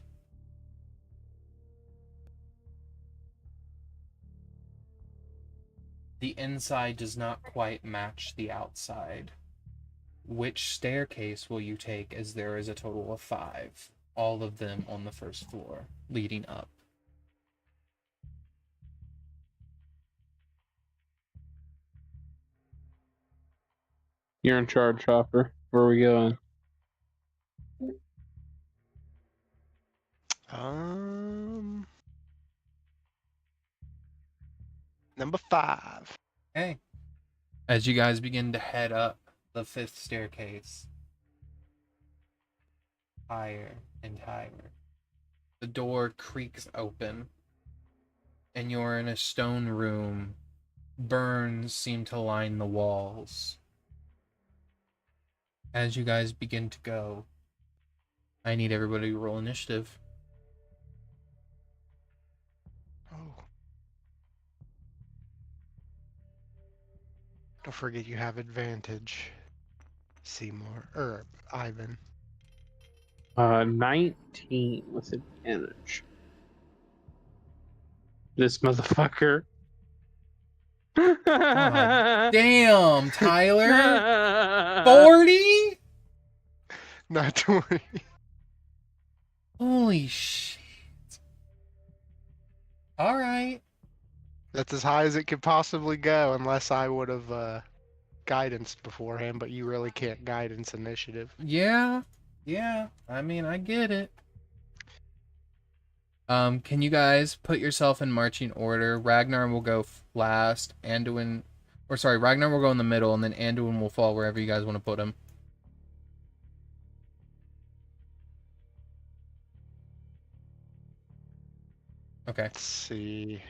The inside does not quite match the outside. Which staircase will you take, as there is a total of 5, all of them on the first floor, leading up? You're in charge, Hopper. Where are we going? Number 5. Okay. As you guys begin to head up the 5th staircase, higher and higher, the door creaks open, and you're in a stone room. Burns seem to line the walls. As you guys begin to go, I need everybody to roll initiative. Oh. Don't forget you have advantage, Seymour, or Ivan. 19 with advantage. This motherfucker. God damn, Tyler! 40? Not to worry. Holy shit. Alright. That's as high as it could possibly go, unless I would have guidance beforehand, but you really can't guidance initiative. Yeah. I mean, I get it. Can you guys put yourself in marching order? Ragnar will go last. Ragnar will go in the middle, and then Anduin will fall wherever you guys want to put him. Okay. Let's see.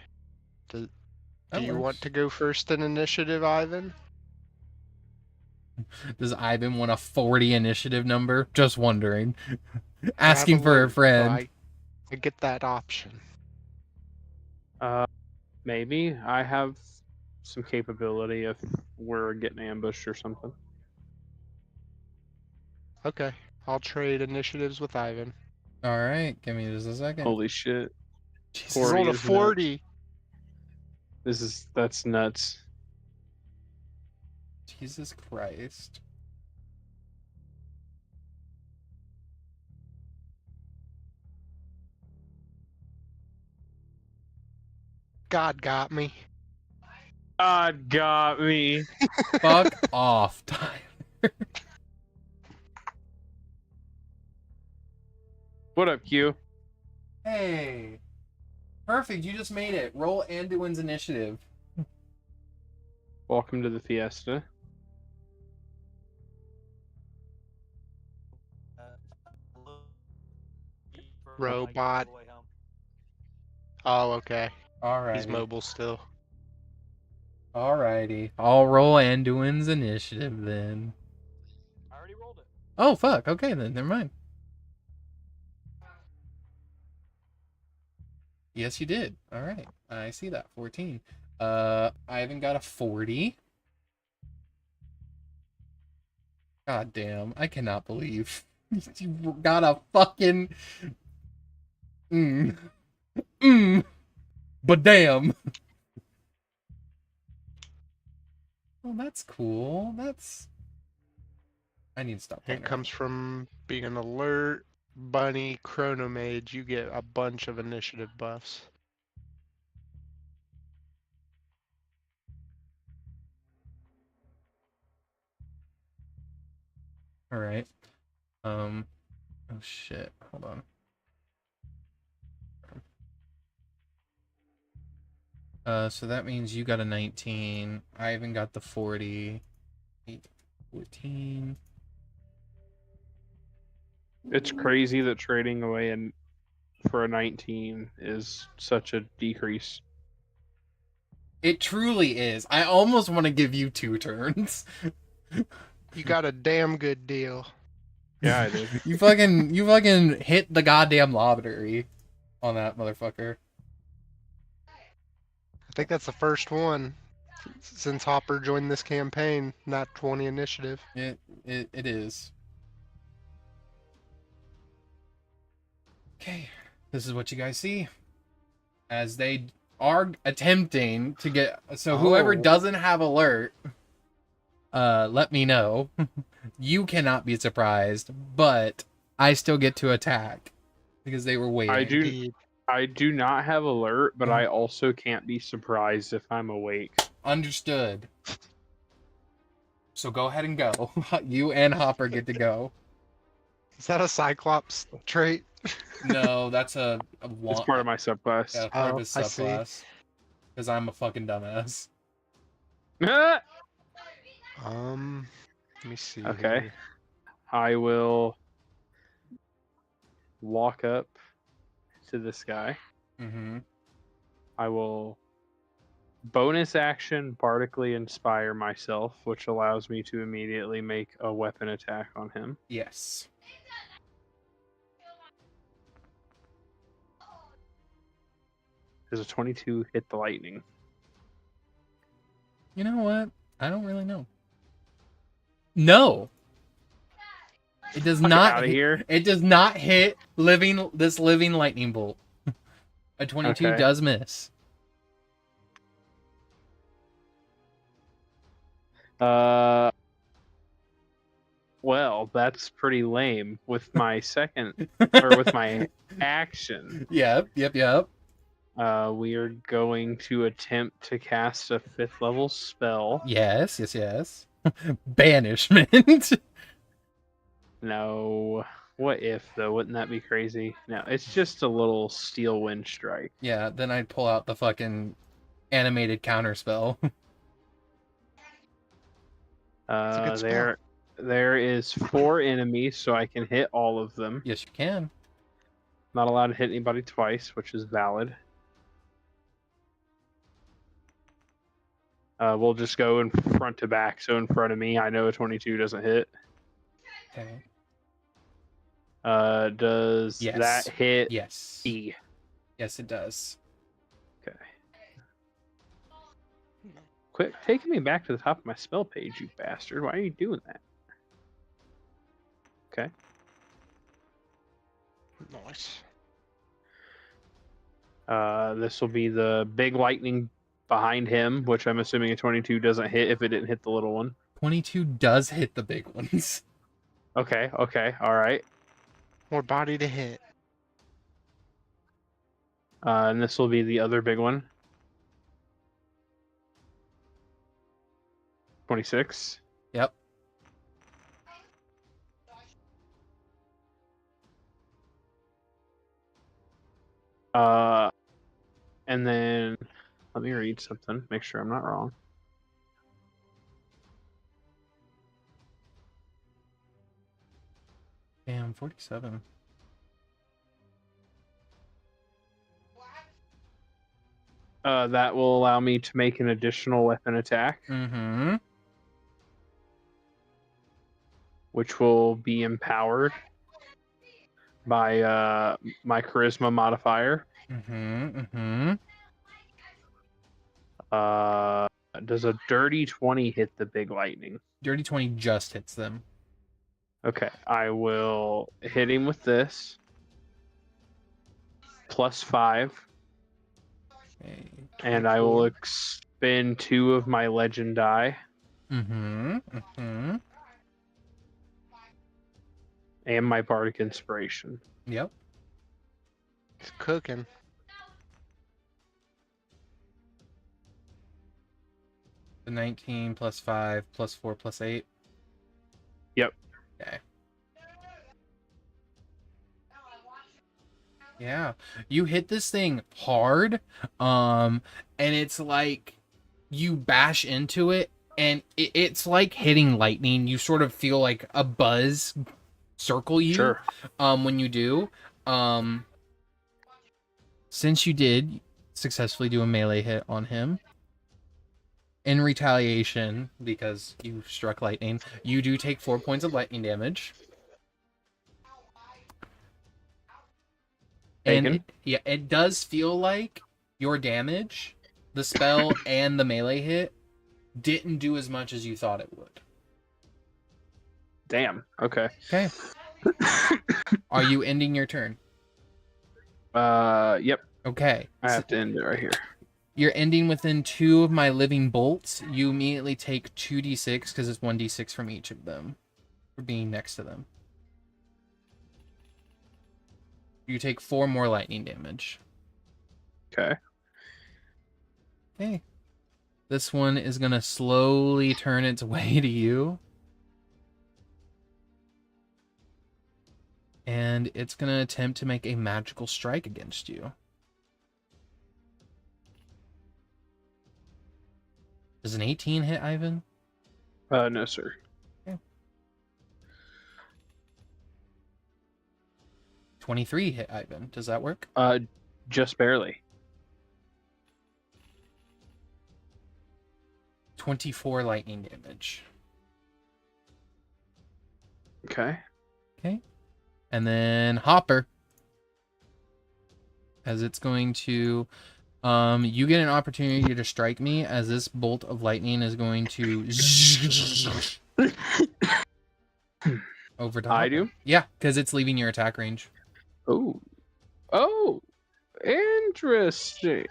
Do That you works. want to go first in initiative, Ivan? Does Ivan want a 40 initiative number? Just wondering. Asking for a Well, friend. I get that option. Maybe. I have some capability if we're getting ambushed or something. Okay, I'll trade initiatives with Ivan. Alright, give me just a second. Holy shit. Jesus. He's 40 rolled a is 40. That's nuts. Jesus Christ. God got me. God got me. Fuck off, Tyler. What up, Q? Hey. Perfect, you just made it. Roll Anduin's initiative. Welcome to the fiesta. Robot. Oh, okay. Alrighty. He's mobile still. Alrighty. I'll roll Anduin's initiative then. I already rolled it. Oh, fuck. Okay, then. Never mind. Yes, you did. Alright. I see that. 14. Ivan got a 40. God damn. I cannot believe you got a fucking... But damn. Oh, that's cool. I need to stop playing It comes from being an alert, bunny, chronomage. You get a bunch of initiative buffs. Alright. Oh shit. Hold on. So that means you got a 19. I even got the 40. 8, 14. It's crazy that trading away for a 19 is such a decrease. It truly is. I almost want to give you 2 turns. You got a damn good deal. Yeah, I did. You fucking hit the goddamn lottery on that motherfucker. I think that's the first one since Hopper joined this campaign, not 20 initiative. It is. Okay, this is what you guys see as they are attempting to get. So whoever Oh. doesn't have alert, let me know. You cannot be surprised, but I still get to attack because they were waiting. Indeed. I do not have alert, but I also can't be surprised if I'm awake. Understood. So go ahead and go. You and Hopper get to go. Is that a Cyclops trait? No, that's a It's part of my subclass. yeah, part of his I see. subclass. Because I'm a fucking dumbass. Ah! Let me see. Okay. here. I will walk up to this guy. Mm-hmm. I will bonus action bardically inspire myself, which allows me to immediately make a weapon attack on him. Yes. Does a 22 hit the lightning? You know what? I don't really know. No. It does Fuck not. out of here. It does not hit this living lightning bolt. A 22 Okay. does miss. Well, that's pretty lame with my second or with my action. Yep. We are going to attempt to cast a 5th level spell. Yes. Banishment. No. What if, though? Wouldn't that be crazy? No, it's just a little steel wind strike. Yeah, then I'd pull out the fucking animated counterspell. a good spell. There is 4 enemies, so I can hit all of them. Yes, you can. Not allowed to hit anybody twice, which is valid. We'll just go in front to back. So in front of me, I know a 22 doesn't hit. Okay. Does Yes. that hit Yes. E? Yes, it does. Okay. Quit taking me back to the top of my spell page, you bastard. Why are you doing that? Okay. Nice. This will be the big lightning behind him, which I'm assuming a 22 doesn't hit if it didn't hit the little one. 22 does hit the big ones. Okay, all right. More body to hit. And this will be the other big one. 26. Yep. And then let me read something, make sure I'm not wrong. Damn, 47. That will allow me to make an additional weapon attack, Mm-hmm. which will be empowered by my charisma modifier. Mm-hmm. Does a dirty 20 hit the big lightning? Dirty 20 just hits them. Okay, I will hit him with this. +5. Okay. And I will expend 2 of my legend die. Mm-hmm. And my bardic inspiration. Yep. It's cooking. The 19 plus 5 plus 4 plus 8. Yep. Okay. Yeah, you hit this thing hard, and it's like you bash into it, and it's like hitting lightning. You sort of feel like a buzz circle you, Sure. when you do. Since you did successfully do a melee hit on him, in retaliation, because you struck lightning, you do take 4 points of lightning damage. And it does feel like your damage, the spell, and the melee hit didn't do as much as you thought it would. Damn. Okay. Okay. Are you ending your turn? Yep. Okay. I have to end it right here. You're ending within 2 of my living bolts. You immediately take 2d6 because it's 1d6 from each of them for being next to them. You take 4 more lightning damage. Okay. Okay. This one is going to slowly turn its way to you. And it's going to attempt to make a magical strike against you. Does an 18 hit, Ivan? No, sir. Okay. 23 hit, Ivan. Does that work? Just barely. 24 lightning damage. Okay. Okay. And then Hopper. As it's going to... you get an opportunity to strike me as this bolt of lightning is going to... over to Hopper. I do? Yeah, because it's leaving your attack range. Oh. Oh. Interesting.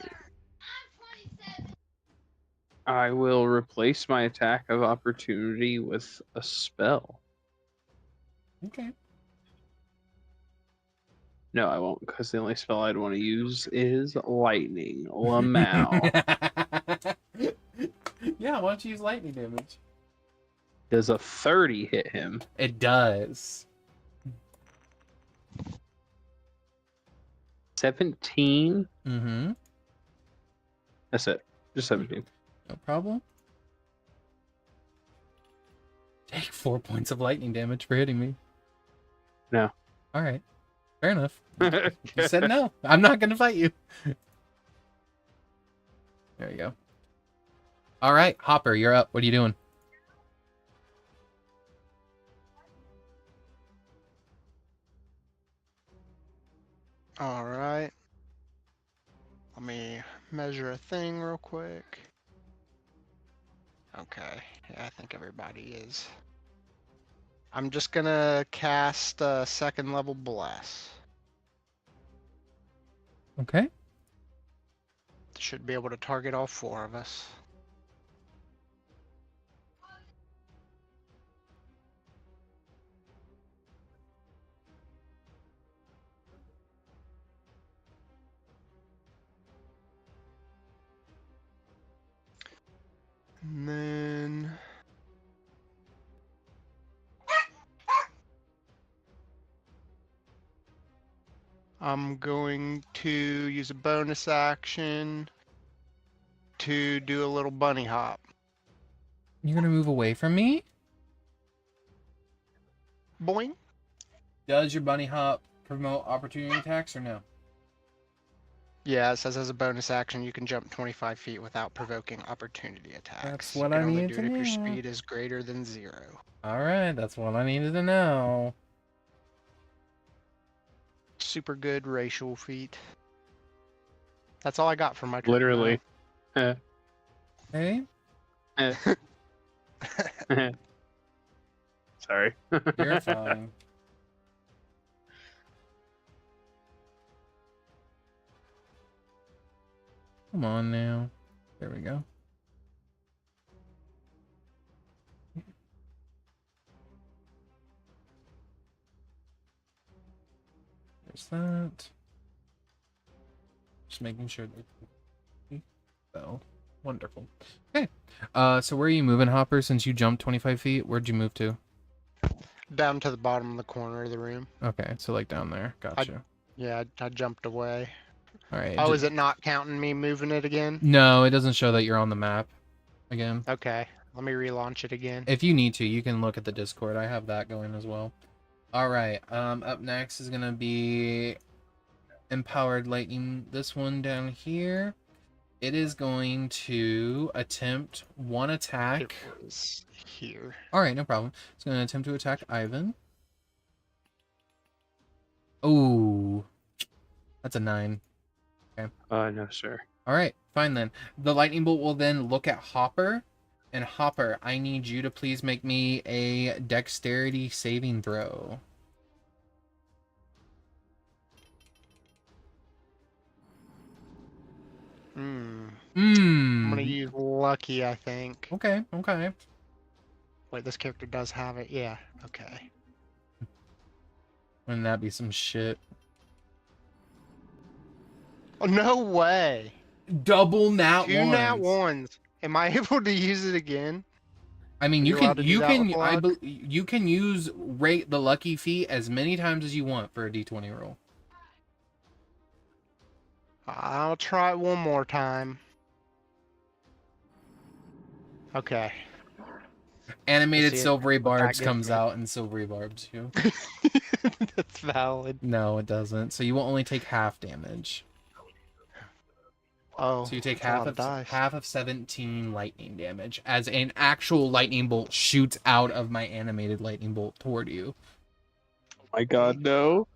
I will replace my attack of opportunity with a spell. Okay. No, I won't, because the only spell I'd want to use is lightning. Lamau. Yeah, why don't you use lightning damage? Does a 30 hit him? It does. 17? Mm-hmm. That's it. Just 17. No problem. Take 4 points of lightning damage for hitting me. No. All right. Fair enough. You said no. I'm not going to fight you. There you go. All right, Hopper, you're up. What are you doing? All right. Let me measure a thing real quick. Okay. Yeah, I think everybody is. I'm just gonna cast a 2nd level bless. Okay. Should be able to target all 4 of us. And then I'm going to use a bonus action to do a little bunny hop. You're going to move away from me? Boing. Does your bunny hop promote opportunity attacks or no? Yeah, it says as a bonus action you can jump 25 feet without provoking opportunity attacks. That's what you can I only needed do to it if your know. speed is greater than 0. All right, that's what I needed to know. Super good racial feat. That's all I got for my turn. Literally. Hey, Sorry. you're fine. Come on now. There we go. There's that. Just making sure that. Oh, wonderful. Okay. So where are you moving, Hopper? Since you jumped 25 feet, where'd you move to? Down to the bottom of the corner of the room. Okay, so like down there. Gotcha. Yeah, I jumped away. All right. Oh, is it not counting me moving it again? No, it doesn't show that you're on the map again. Okay, let me relaunch it again. If you need to, you can look at the Discord. I have that going as well. All right. Up next is gonna be Empowered Lightning. This one down here. It is going to attempt one attack. It was here. All right, no problem. It's going to attempt to attack Ivan. Oh, that's a 9. No, sir. All right, fine then. The lightning bolt will then look at Hopper, and Hopper, I need you to please make me a dexterity saving throw. I'm gonna use lucky, I think. Okay, okay. Wait, this character does have it. Yeah. Okay. Wouldn't that be some shit? Oh, no way. Double nat Two ones. nat ones. Am I able to use it again? I mean, Are you you allowed can to do that with luck? you can use rate the lucky feat as many times as you want for a d20 roll. I'll try it one more time. Okay. Animated See it- silvery what that barbs gives comes me. out and silvery barbs you. That's valid. No, it doesn't. So you will only take half damage. Oh. So you take that's a lot of dice. half of 17 lightning damage as an actual lightning bolt shoots out of my animated lightning bolt toward you. Oh my god, no.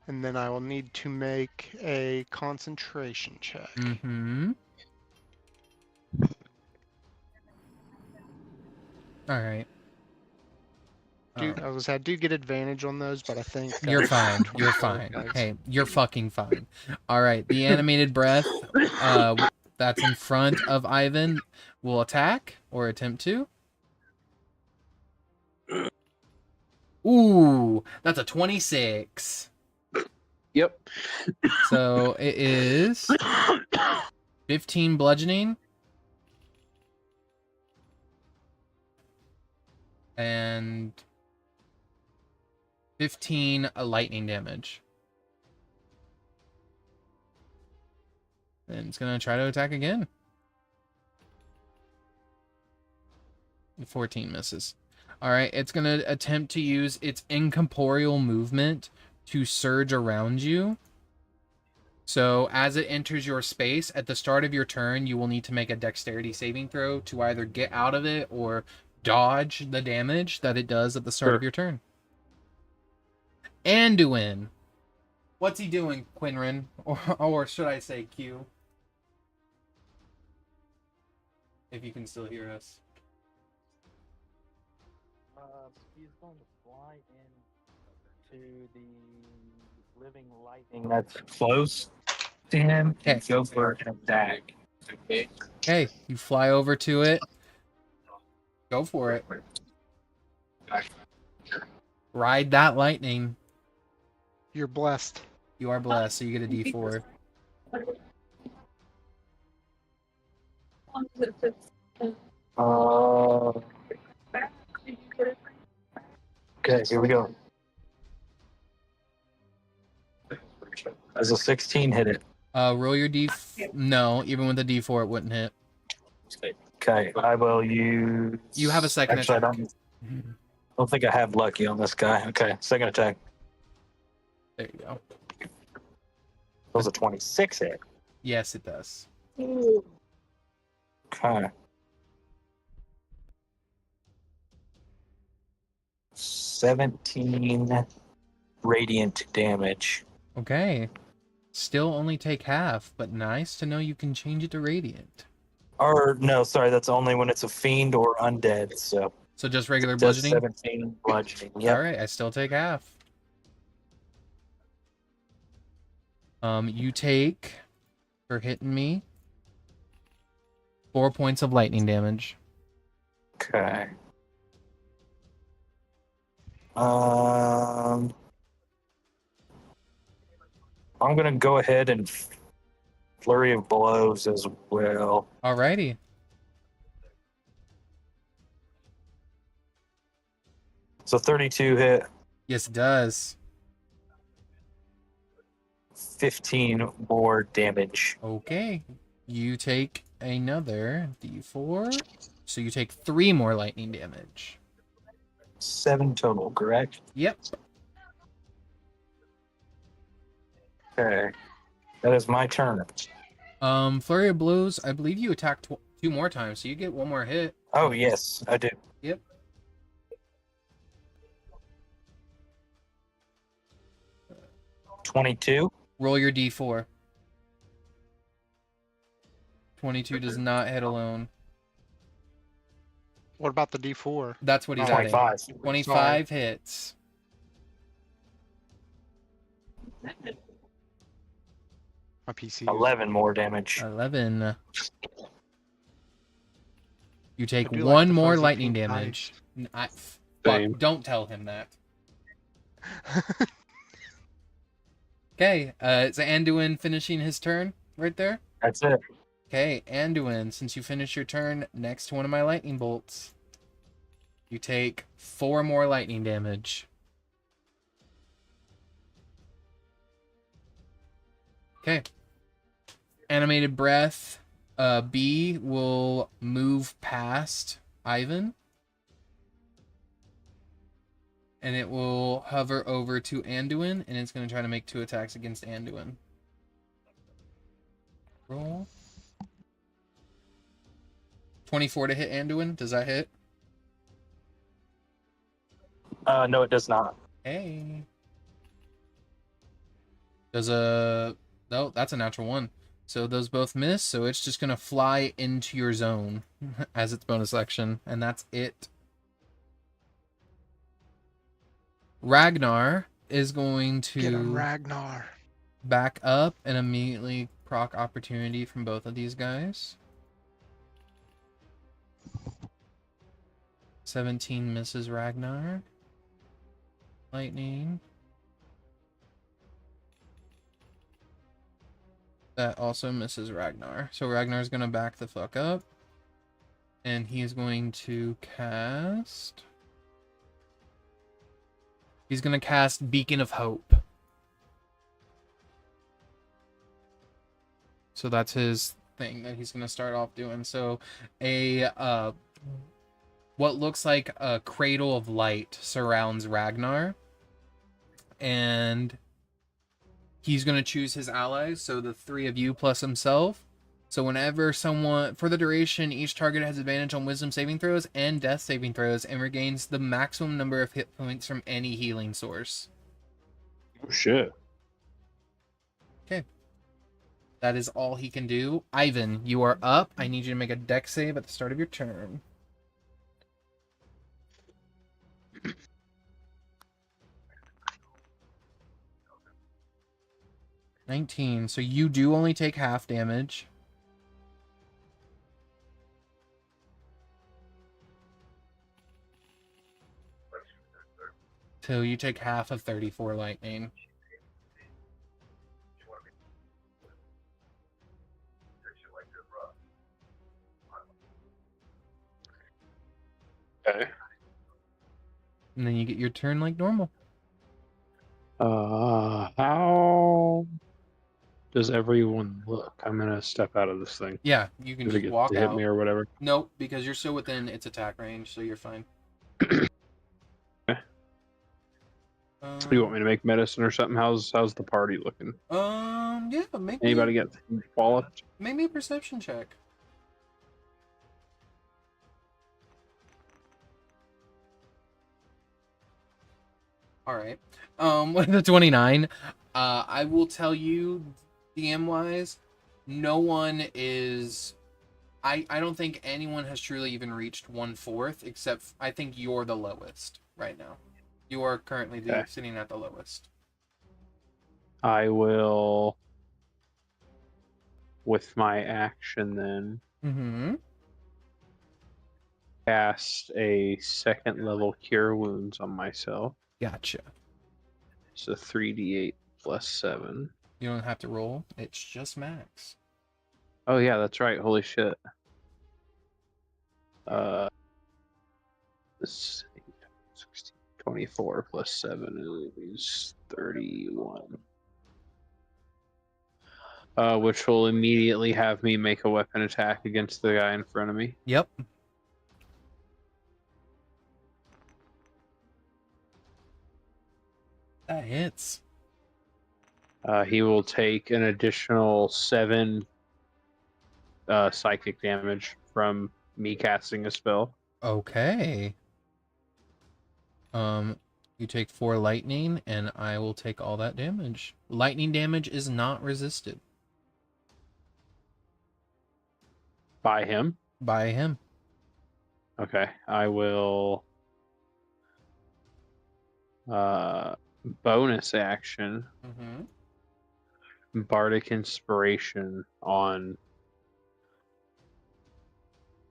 And then I will need to make a concentration check. Mm-hmm. All right. I was gonna say, I do get advantage on those, but I think You're fine. You're 24 fine. guys. Hey, you're fucking fine. All right. The animated breath that's in front of Ivan will attack or attempt to. Ooh, that's a 26. Yep. So it is 15 bludgeoning and 15 lightning damage. And it's going to try to attack again. 14 misses. All right, it's going to attempt to use its incorporeal movement to surge around you. So as it enters your space, at the start of your turn, you will need to make a dexterity saving throw to either get out of it or dodge the damage that it does at the start of your turn. Anduin. What's he doing, Quinrin? Or should I say Q? If you can still hear us. He's going to fly in to the living lightning that's close to him and go for an attack. Okay. Okay, you fly over to it. Go for it. Ride that lightning. You're blessed. You are blessed, so you get a d4. Okay, here we go. As a 16 hit it. Roll your d. No, even with a d4, it wouldn't hit. Okay, I will use. You have a second Actually, attack. I don't think I have lucky on this guy. Okay, second attack. There you go. That was a 26 hit. Yes, it does. Okay. 17 radiant damage. Okay. Still only take half, but nice to know you can change it to radiant. Or no, sorry, that's only when it's a fiend or undead. So just regular just bludgeoning? 17 bludgeoning. Yep. All right, I still take half. You take, for hitting me, 4 points of lightning damage. Okay. I'm gonna go ahead and flurry of blows as well. Alrighty. So 32 hit. Yes, it does. 15 more damage. Okay. You take another d4. So you take 3 more lightning damage. 7 total, correct? Yep. Okay. That is my turn. Flurry of blows. I believe you attack 2 more times, so you get 1 more hit. Oh, yes, I do. Yep. $22. Roll your d4. 22 does not hit alone. What about the D4? That's what he's Oh, adding. 25. 25 hits. My PC. 11 more damage. 11. You take do like 1 the more fuzzy lightning pink damage. Same. Fuck, don't tell him that. Okay, is Anduin finishing his turn right there? That's it. Okay, Anduin, since you finished your turn next to one of my lightning bolts, you take 4 more lightning damage. Okay. Animated breath. B will move past Ivan. And it will hover over to Anduin, and it's going to try to make 2 attacks against Anduin. Roll. 24 to hit Anduin. Does that hit? No, it does not. Hey. Does a... No, that's a natural 1. So those both miss, so it's just going to fly into your zone as its bonus action, and that's it. Ragnar is going Get him, to Ragnar. back up and immediately proc opportunity from both of these guys. 17 misses Ragnar. Lightning. That also misses Ragnar. So Ragnar's going to back the fuck up. And he's going to cast... He's going to cast Beacon of Hope. So that's his thing that he's going to start off doing. So what looks like a cradle of light surrounds Ragnar. And he's going to choose his allies. So the 3 of you plus himself. So whenever someone, for the duration, each target has advantage on wisdom saving throws and death saving throws and regains the maximum number of hit points from any healing source. Oh, shit. Okay. That is all he can do. Ivan, you are up. I need you to make a dex save at the start of your turn. $19. So you do only take half damage. So you take half of 34 lightning. Okay. And then you get your turn like normal. How does everyone look? I'm gonna step out of this thing. Yeah, you can Does it just get walk to hit out. me or whatever? Nope, because you're still within its attack range, so you're fine. Okay. Do you want me to make medicine or something? How's the party looking? Yeah, maybe. Anybody get walloped? Maybe a perception check. All right. With the 29, I will tell you, DM wise, no one is. I don't think anyone has truly even reached 1/4, except I think you're the lowest right now. You are currently sitting at the lowest. I will, with my action then, Mm-hmm. cast a 2nd level Cure Wounds on myself. Gotcha. So 3d8 plus 7. You don't have to roll. It's just max. Oh yeah, that's right. Holy shit. This 16, 24 plus 7 is 31. which will immediately have me make a weapon attack against the guy in front of me. Yep. That hits. He will take an additional 7 psychic damage from me casting a spell. Okay. You take 4 lightning, and I will take all that damage. Lightning damage is not resisted By him? by him. Okay, I will bonus action Bardic Inspiration on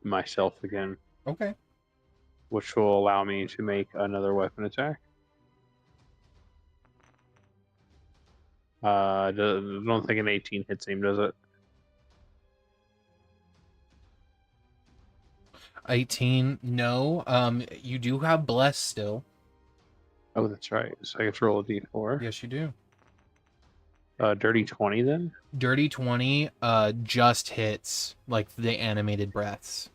myself again, Okay. which will allow me to make another weapon attack. I don't think an 18 hits him, does it? 18, no. You do have bless still. Oh, that's right. So I get to roll a d4. Yes, you do. Dirty 20 then? Dirty 20 just hits like the animated breaths.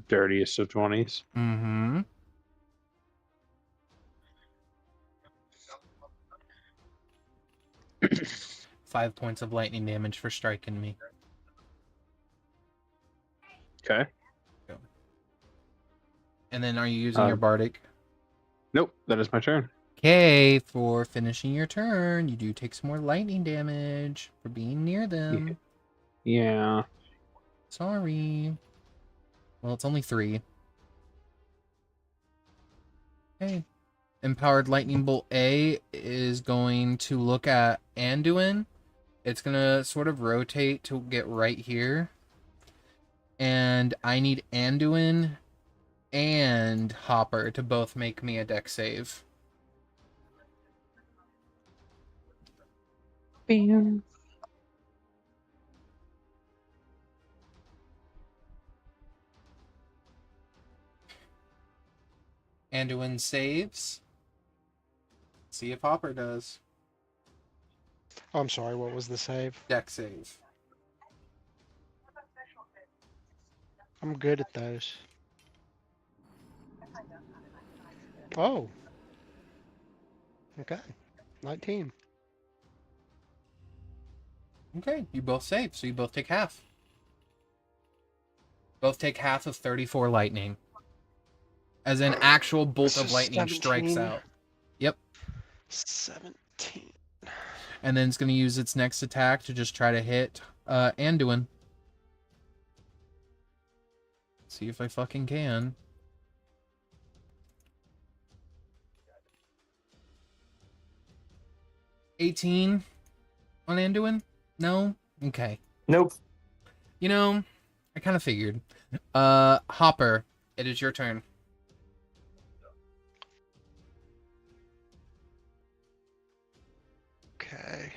Dirtiest of 20s. Mm-hmm. Five points of lightning damage for striking me. Okay. And then are you using your bardic? Nope, that is my turn. Okay, for finishing your turn, you do take some more lightning damage for being near them. Yeah. Sorry. Well, it's only 3. Okay. Empowered Lightning Bolt A is going to look at Anduin. It's going to sort of rotate to get right here. And I need Anduin and Hopper to both make me a dex save. Bam. Anduin saves. See if Hopper does. I'm sorry, what was the save? Dex save. I'm good at those. Oh. Okay. 19. Okay, you both save, so you both take half. Both take half of 34 lightning. As an actual bolt So of lightning strikes 17. out. Yep. 17. And then it's going to use its next attack to just try to hit Anduin. See if I fucking can. $18 on Anduin? No? Okay. Nope. You know, I kind of figured. Hopper, it is your turn. Okay.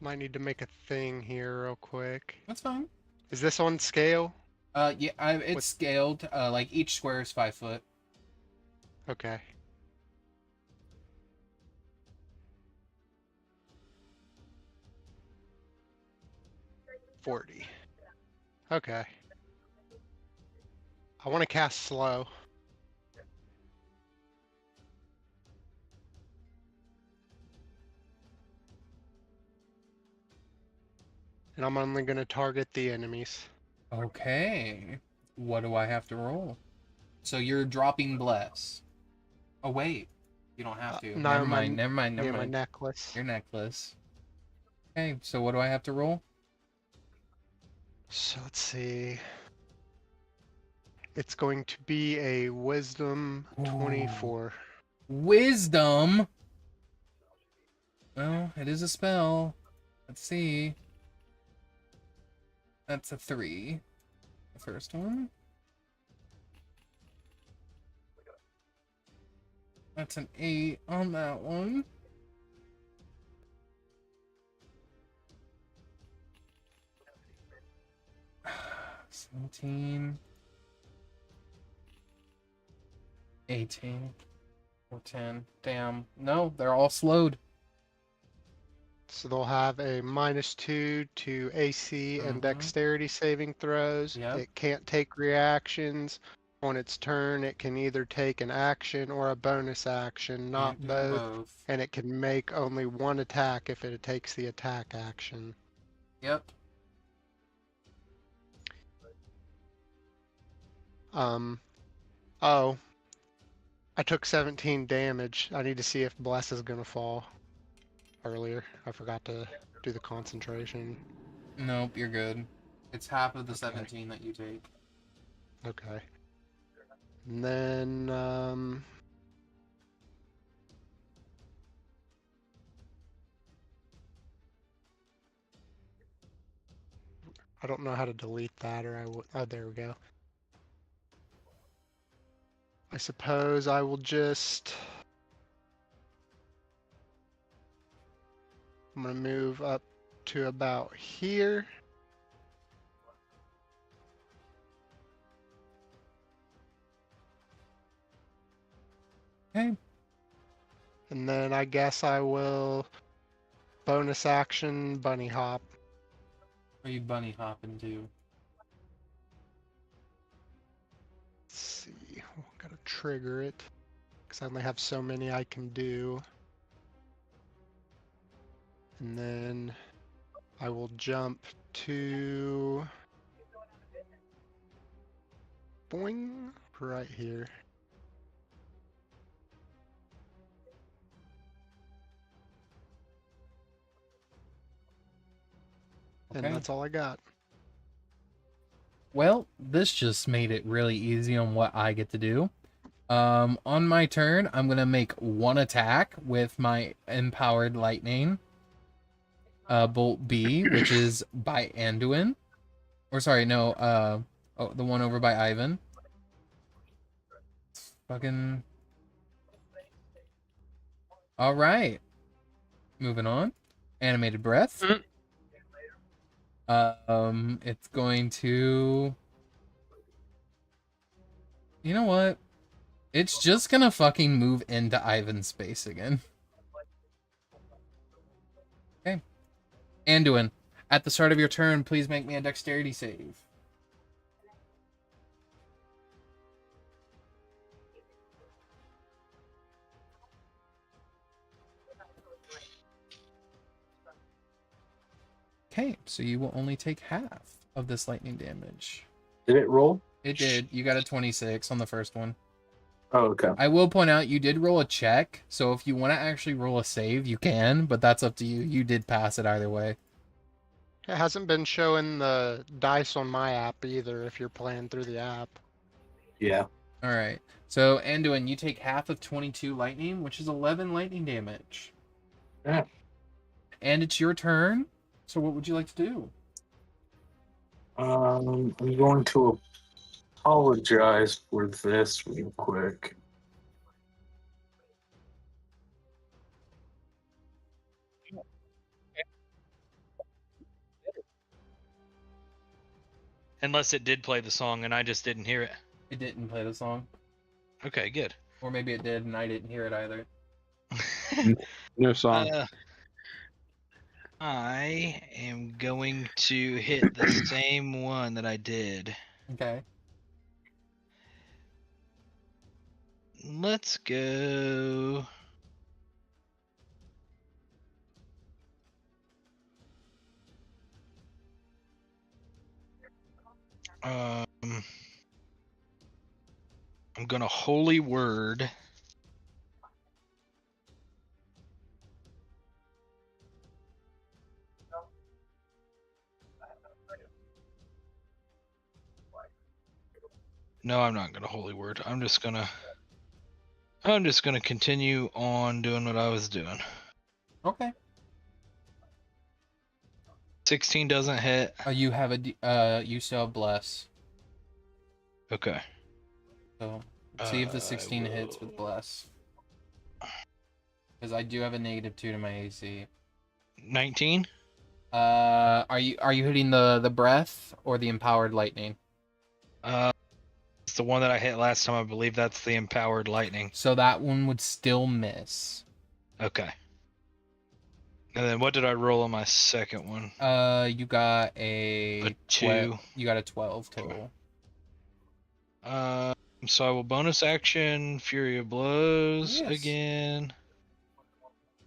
Might need to make a thing here real quick. That's fine. Is this on scale? Yeah, it's scaled. Like each square is 5 foot. Okay. $40. Okay. I want to cast slow. And I'm only going to target the enemies. Okay. What do I have to roll? So you're dropping bless. Oh wait, you don't have to. No, Never mind. Yeah, my necklace. Your necklace. Okay, so what do I have to roll? So let's see. It's going to be a wisdom 24. Wisdom. Well, it is a spell. Let's see. That's a 3. The first one. That's an 8 on that one. 17, 18, or 10. Damn. No, they're all slowed. So they'll have a -2 to AC and Mhm. dexterity saving throws. Yep. It can't take reactions. On its turn, it can either take an action or a bonus action, not Can't do both. both. And it can make only one attack if it takes the attack action. Yep. Oh, I took 17 damage. I need to see if Bless is gonna fall earlier. I forgot to do the concentration. Nope, you're good. It's half of the Okay. 17 that you take. Okay. And then, I don't know how to delete that, or oh, there we go. I suppose I will just, I'm gonna move up to about here. Okay. And then I guess I will bonus action bunny hop. Are you bunny hopping too? Let's see, gotta trigger it because I only have so many I can do. And then I will jump to boing right here. Okay. And that's all I got. Well, this just made it really easy on what I get to do. On my turn, I'm gonna make one attack with my empowered lightning. Bolt B, which is by Anduin. Or sorry, no, oh, the one over by Ivan. Fucking. Alright. Moving on. Animated breath. It's going to. You know what? It's just gonna fucking move into Ivan's space again. Okay. Anduin, at the start of your turn, please make me a dexterity save. Okay, so you will only take half of this lightning damage. Did it roll? It did. You got a 26 on the first one. Oh, okay. I will point out you did roll a check, so if you want to actually roll a save, you can, but that's up to you. You did pass it either way. It hasn't been showing the dice on my app either if you're playing through the app. Yeah. All right. So, Anduin, you take half of 22 lightning, which is 11 lightning damage. Yeah. And it's your turn. So, what would you like to do? I'm going to apologize for this real quick. Unless it did play the song and I just didn't hear it. It didn't play the song. Okay, good. Or maybe it did and I didn't hear it either. No song. I am going to hit the same one that I did. Okay. Let's go. I'm gonna holy word. No, I'm not gonna holy word. I'm just gonna continue on doing what I was doing. Okay. 16 doesn't hit. You have you still have bless. Okay. So see if the 16 hits with bless. Because I do have a -2 to my AC. 19? Are you hitting the breath or the empowered lightning? It's the one that I hit last time. I believe that's the empowered lightning. So that one would still miss. Okay. And then what did I roll on my second one? You got a 2. You got a 12 total. So I will bonus action Fury of Blows Yes. again.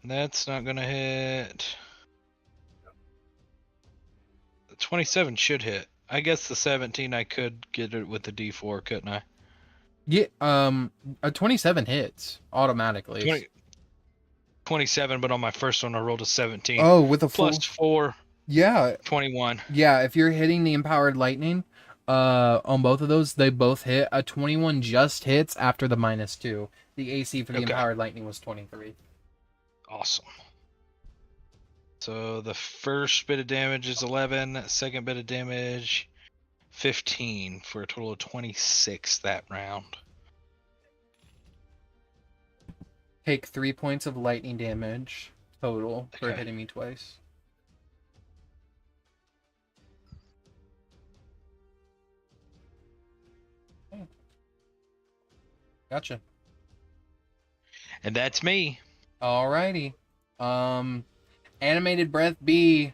That's not gonna hit. 27 should hit. I guess the 17 I could get it with the D4, couldn't I? Yeah, a 27 hits automatically. 27, but on my first one I rolled a 17. Oh, with a full... Plus 4, Yeah, 21. yeah, if you're hitting the empowered lightning, on both of those, they both hit. A 21 just hits after the -2. The AC for the Okay. empowered lightning was 23. Awesome. So the first bit of damage is 11, second bit of damage 15 for a total of 26 that round. Take 3 points of lightning damage total for Okay. hitting me twice. Okay. Gotcha. And that's me. Alrighty. Animated Breath B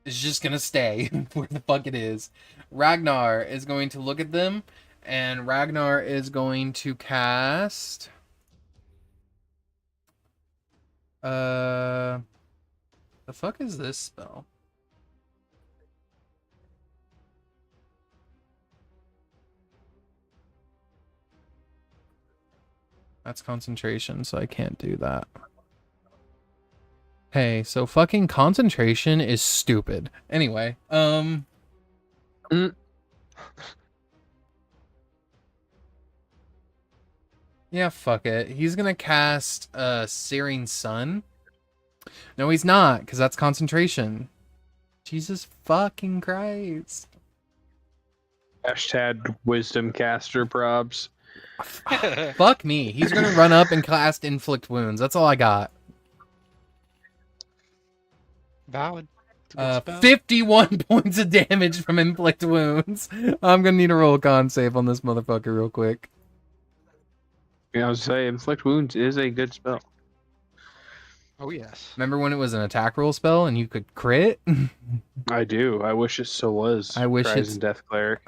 is just gonna stay where the fuck it is. Ragnar is going to look at them, and Ragnar is going to cast... The fuck is this spell? That's concentration, so I can't do that. Hey, so fucking concentration is stupid. Anyway, yeah, fuck it. He's gonna cast Searing Sun. No, he's not, because that's concentration. Jesus fucking Christ. Hashtag wisdom caster probs. Fuck me. He's gonna run up and cast Inflict Wounds. That's all I got. Valid. It's a good spell. 51 points of damage from Inflict Wounds. I'm gonna need a roll a con save on this motherfucker real quick. I was say inflict wounds is a good spell. Oh yes. Remember when it was an attack roll spell and you could crit? I do. I wish it still was. I wish Cries it's- and Death Cleric.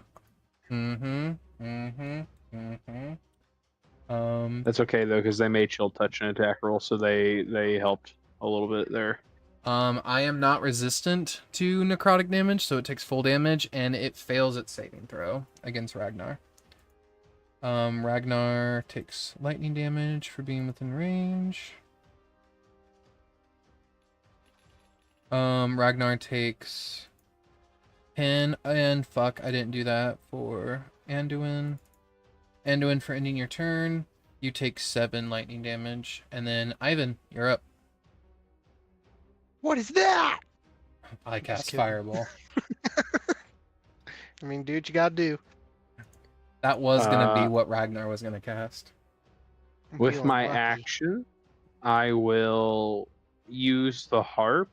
That's okay though, because they made chill touch an attack roll, so they helped a little bit there. I am not resistant to necrotic damage, so it takes full damage, and it fails its saving throw against Ragnar. Ragnar takes lightning damage for being within range. Ragnar takes 10, and fuck, I didn't do that for Anduin. Anduin, for ending your turn, you take 7 lightning damage, and then Ivan, you're up. What is that? I Just cast kidding. Fireball. I mean, do what you gotta do. That was gonna be Uh, what Ragnar was gonna cast. I'm With feeling my lucky. action, I will use the harp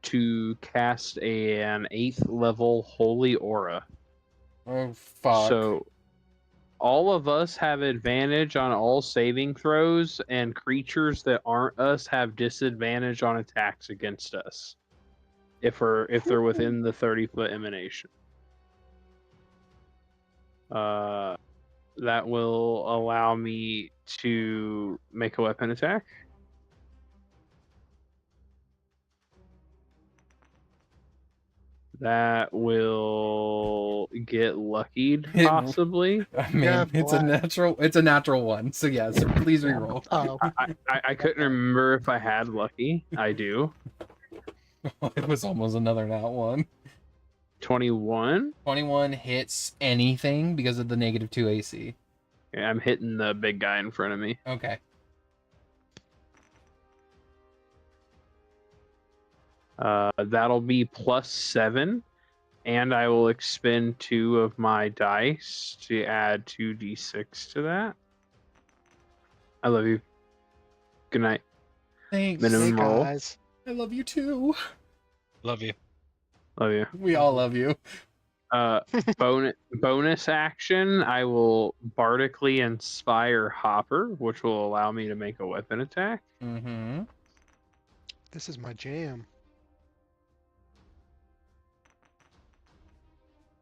to cast an 8th level holy aura. Oh fuck. So all of us have advantage on all saving throws, and creatures that aren't us have disadvantage on attacks against us. If they're within the 30-foot emanation. That will allow me to make a weapon attack. That will get luckied, It- possibly. I mean, Yeah, it's a black. natural one. So yes, please reroll. Oh, I couldn't remember if I had lucky. I do. It was almost another nat one. 21. 21 hits anything because of the -2 AC. Yeah, I'm hitting the big guy in front of me. Okay. That'll be +7, and I will expend 2 of my dice to add 2d6 to that. I love you. Good night. Thanks. Minimum hey roll. guys. I love you too. Love you. Love you. We all love you. Bonus action, I will bardically inspire Hopper, which will allow me to make a weapon attack. Mm-hmm. This is my jam.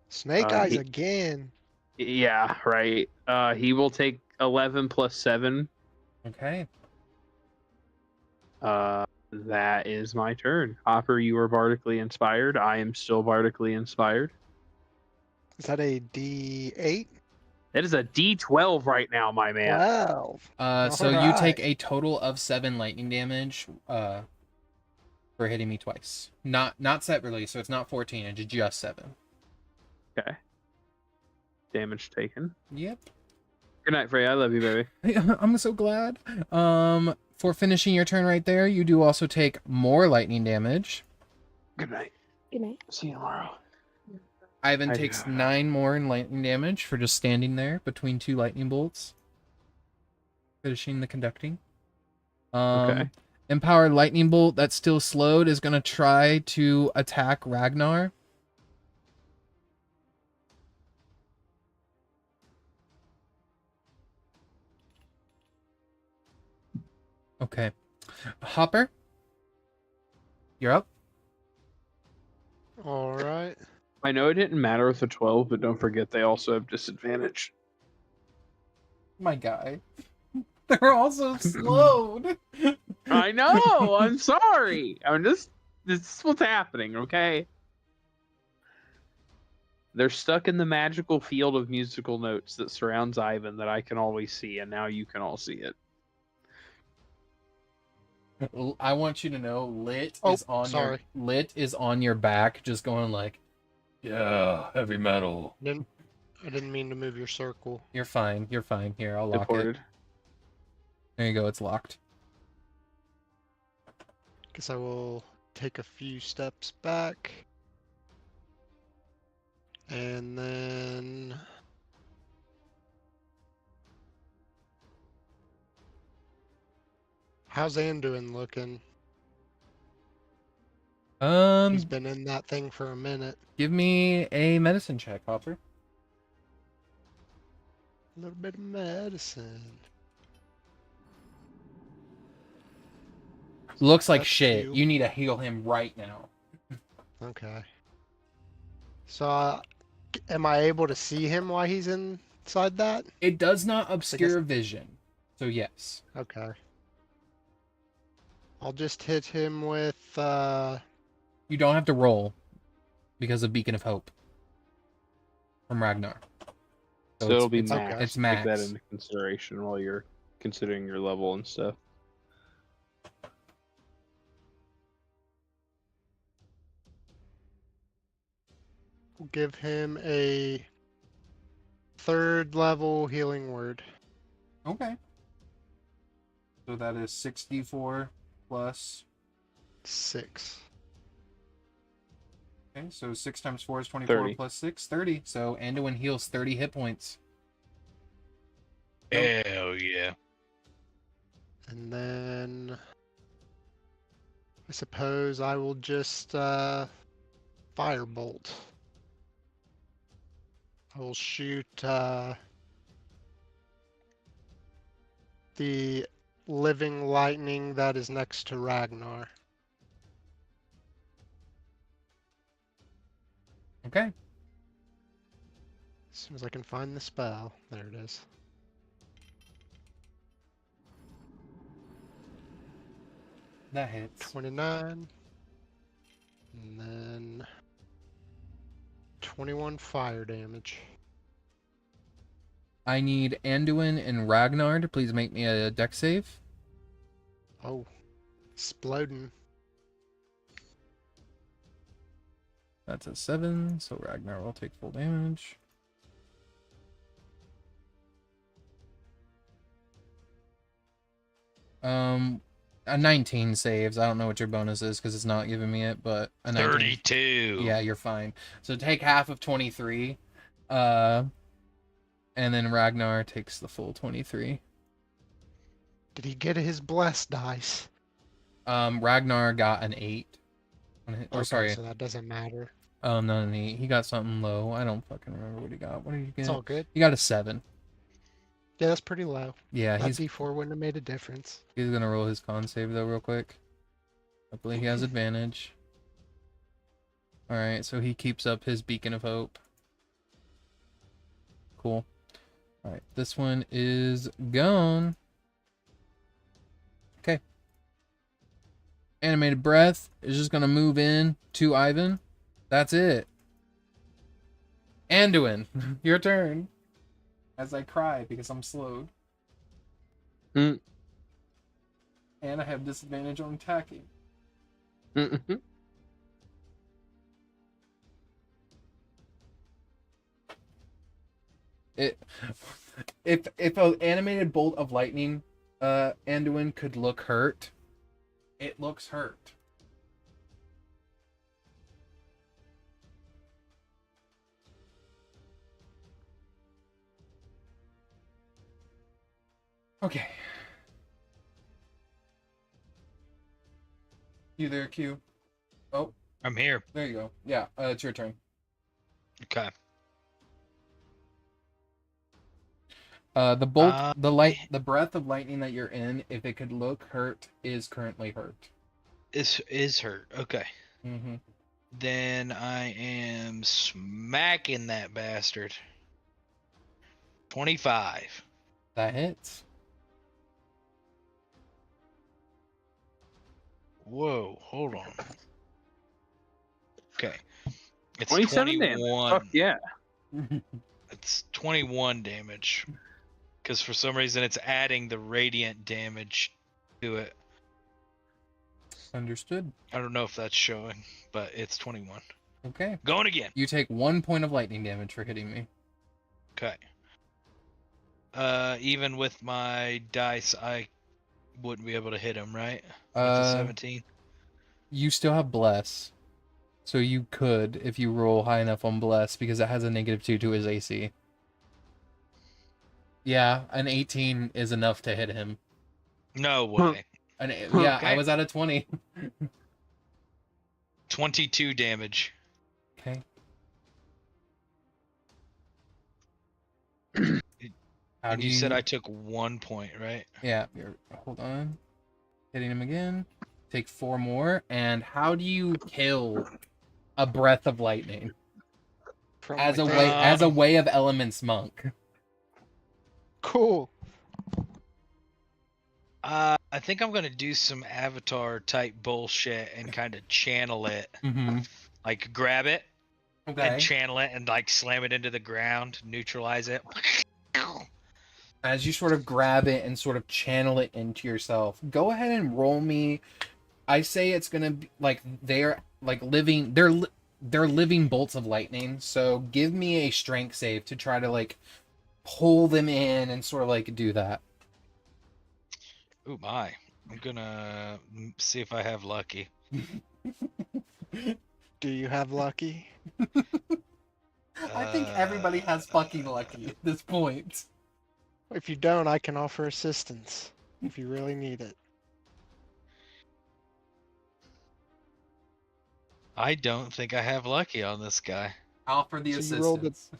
Snake Eyes he- again. Yeah, right. He will take 11 plus 7. Okay. That is my turn. Hopper, you are bardically inspired. I am still bardically inspired. Is that a D8? It is a D12 right now, my man. 12. So you take Alright. a total of 7 lightning damage for hitting me twice. Not separately, so it's not 14, it's just 7. Okay. Damage taken. Yep. Good night, Freya. I love you, baby. I'm so glad. For finishing your turn right there, you do also take more lightning damage. Good night. Good night. See you tomorrow. Ivan I takes do. 9 more in lightning damage for just standing there between 2 lightning bolts. Finishing the conducting. Okay. Empowered lightning bolt that's still slowed is going to try to attack Ragnar. Okay. Hopper, you're up. Alright. I know it didn't matter with the 12, but don't forget they also have disadvantage. My guy. They're also slowed. I know. I'm sorry. This is what's happening. Okay. They're stuck in the magical field of musical notes that surrounds Ivan that I can always see, and now you can all see it. I want you to know Lit Oh, is on sorry. Lit is on your back, just going like, Yeah, heavy metal. I didn't mean to move your circle. you're fine, you're fine. Here, I'll lock it. Deported. There you go, it's locked. Guess I will take a few steps back. And then... How's Anduin looking? He's been in that thing for a minute. Give me a medicine check, Hopper. A little bit of medicine. Looks like That's shit. two. You need to heal him right now. Okay. So, am I able to see him while he's inside that? It does not obscure vision, so yes. Okay. I'll just hit him with, You don't have to roll because of Beacon of Hope from Ragnar. So it'll be it's, max. it's Take max. that into consideration while you're considering your level and stuff. we'll give him a 3rd level healing word. Okay. So that is 64 plus. 6. Okay, so 6 times 4 is 24 30. plus 6, 30. So Anduin heals 30 hit points. Hell yeah. And then I suppose I will just firebolt. I will shoot the living lightning that is next to Ragnar. Okay. As soon as I can find the spell. There it is. That hits. 29. And then 21 fire damage. I need Anduin and Ragnar to please make me a deck save. Oh, exploding. That's a 7, so Ragnar will take full damage. A 19 saves. I don't know what your bonus is because it's not giving me it, but a 19. 32. Yeah, you're fine. So take half of 23. And then Ragnar takes the full 23. Did he get his blessed dice? Ragnar got an 8. Or Okay, sorry. so that doesn't matter. Oh no, he got something low. I don't fucking remember what he got. What did he It's get? all good. He got a 7. Yeah, that's pretty low. Yeah, That he's D4 wouldn't have made a difference. gonna roll his con save though real quick. Hopefully he has advantage. Alright, so he keeps up his beacon of hope. Cool. Alright, this one is gone. Okay. Animated breath is just gonna move in to Ivan. That's it. Anduin, your turn. As I cry because I'm slowed. Mm. And I have disadvantage on attacking. Mhm. If an animated bolt of lightning, Anduin could look hurt, it looks hurt. Okay. You there, Q? Oh, I'm here. there you go. Yeah, it's your turn. Okay. The bolt, the breath of lightning that you're in, if it could look hurt, is currently hurt. Is hurt. Okay. Mm-hmm. Then I am smacking that bastard. 25. That hits. Whoa, hold on. Okay. It's 27 damage. 21. Fuck yeah. It's 21 damage. Because for some reason it's adding the radiant damage to it. Understood. I don't know if that's showing, but it's 21. Okay. Going again. You take 1 point of lightning damage for hitting me. Okay. Even with my dice, I wouldn't be able to hit him, right? With the 17. You still have bless. So you could, if you roll high enough on bless, because it has a -2 to his AC. Yeah, an 18 is enough to hit him. No way. Yeah, Okay. I was at a 20. 22 damage. Okay. How And do you said I took 1 point, right? Yeah, hold on. Hitting him again. Take 4 more. And how do you kill a breath of lightning? From As a within. way of elements monk. Cool. I think I'm gonna do some Avatar type bullshit and kind of channel it. Mm-hmm. Like grab it Okay. and channel it and like slam it into the ground, neutralize it. As you sort of grab it and sort of channel it into yourself, go ahead and roll me. I say it's gonna be like they're like living. They're living bolts of lightning. So give me a strength save to try to like pull them in and sort of like do that. Ooh my! I'm gonna see if I have lucky. Do you have lucky? I think everybody has fucking lucky at this point. If you don't, I can offer assistance if you really need it. I don't think I have lucky on this guy. Offer the So you rolled assistance.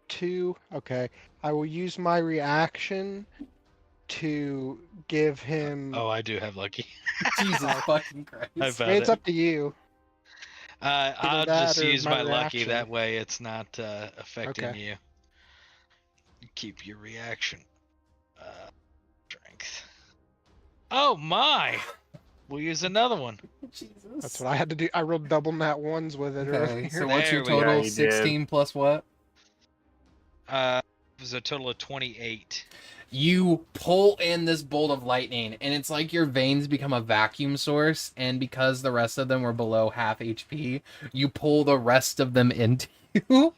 2. Okay. I will use my reaction to give him. Oh, I do have lucky. Jesus fucking Christ. I I found mean, it's it. up to you. I'll that just or use my my lucky. reaction? That way it's not affecting Okay. you. Keep your reaction. Strength. Oh my! We'll use another one. Jesus. That's what I had to do. I rolled double nat ones with it Okay, earlier. so what's your There we go. total? Yeah, you did. 16 plus what? It was a total of 28. You pull in this bolt of lightning, and it's like your veins become a vacuum source, and because the rest of them were below half HP, you pull the rest of them into you,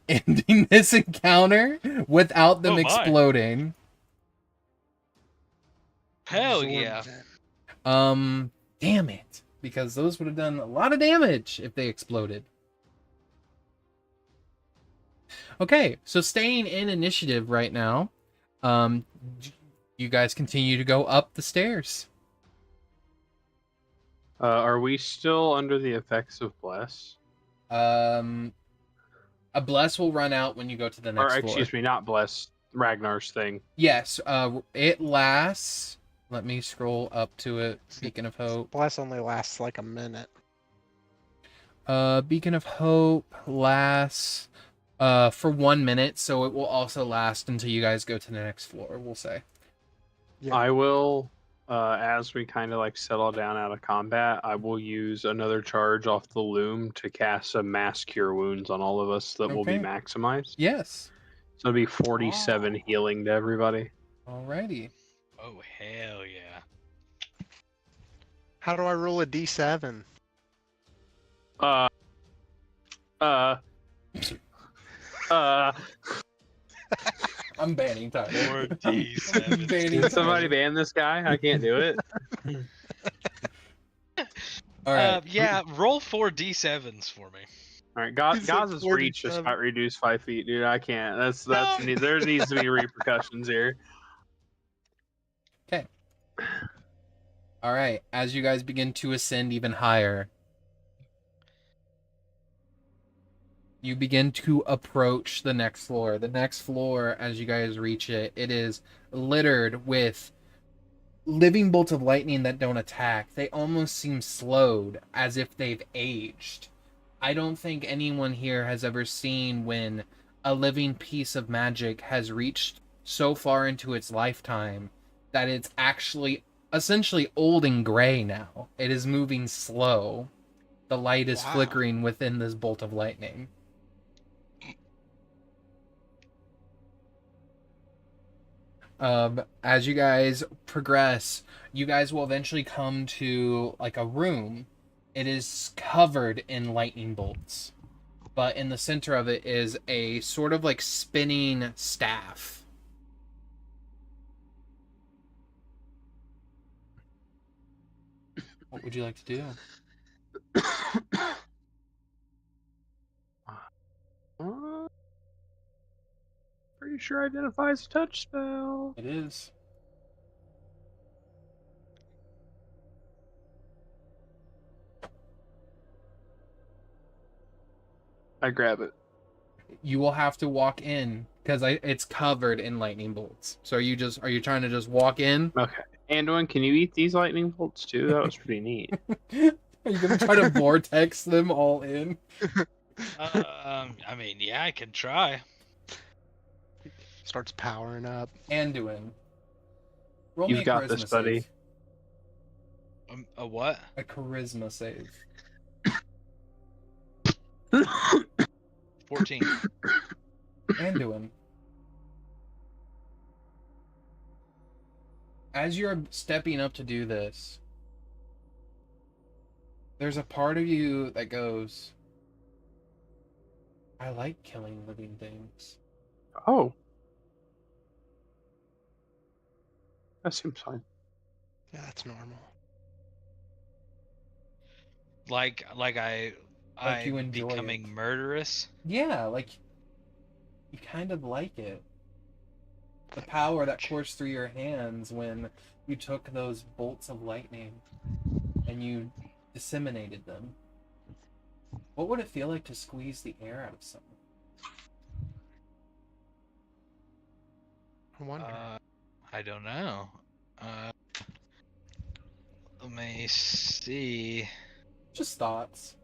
ending this encounter without them Oh my. exploding. Hell Absorb yeah. that. Damn it. Because those would have done a lot of damage if they exploded. Okay, so staying in initiative right now, you guys continue to go up the stairs. Are we still under the effects of bless? A bless will run out when you go to the next Or floor. excuse me, not bless. Ragnar's thing. Yes, it lasts. Let me scroll up to it. Beacon of Hope. Bless only lasts like a minute. Beacon of Hope lasts for 1 minute, so it will also last until you guys go to the next floor, we'll say. Yeah. I will, as we kind of like settle down out of combat, I will use another charge off the loom to cast a mass cure wounds on all of us that will be Okay. maximized. Yes. So it'll be 47 healing to everybody. Alrighty. Oh hell yeah! How do I roll a d7? Uh. I'm banning Tyler. 4d7. Banning Can somebody Tyler. ban this guy? I can't do it. Alright. Yeah, roll 4d7s for me. All right, He said Gaz's reach just 47. got reduced 5 feet, dude. I can't. That's No. there needs to be repercussions here. Alright. As you guys begin to ascend even higher, you begin to approach the next floor. The next floor, as you guys reach it, it is littered with living bolts of lightning that don't attack. They almost seem slowed, as if they've aged. I don't think anyone here has ever seen when a living piece of magic has reached so far into its lifetime that it's actually essentially old and gray now. It is moving slow. The light is Wow. flickering within this bolt of lightning. As you guys progress, you guys will eventually come to like a room. It is covered in lightning bolts, but in the center of it is a sort of like spinning staff. What would you like to do? Pretty sure identifies a touch spell. It is. I grab it. You will have to walk in because it's covered in lightning bolts. So are you trying to just walk in? Okay. Anduin, can you eat these lightning bolts too? That was pretty neat. Are you gonna try to vortex them all in? I mean, yeah, I can try. Starts powering up. Anduin. Roll me You've a got charisma this, buddy. save. A what? A charisma save. 14. Anduin. As you're stepping up to do this, there's a part of you that goes, I like killing living things. Oh. That seems fine. Yeah, that's normal. Like you I'm enjoy becoming it. murderous. Yeah, like, you kind of like it. The power that coursed through your hands when you took those bolts of lightning and you disseminated them. What would it feel like to squeeze the air out of someone? I wonder. I don't know. Let me see. Just thoughts.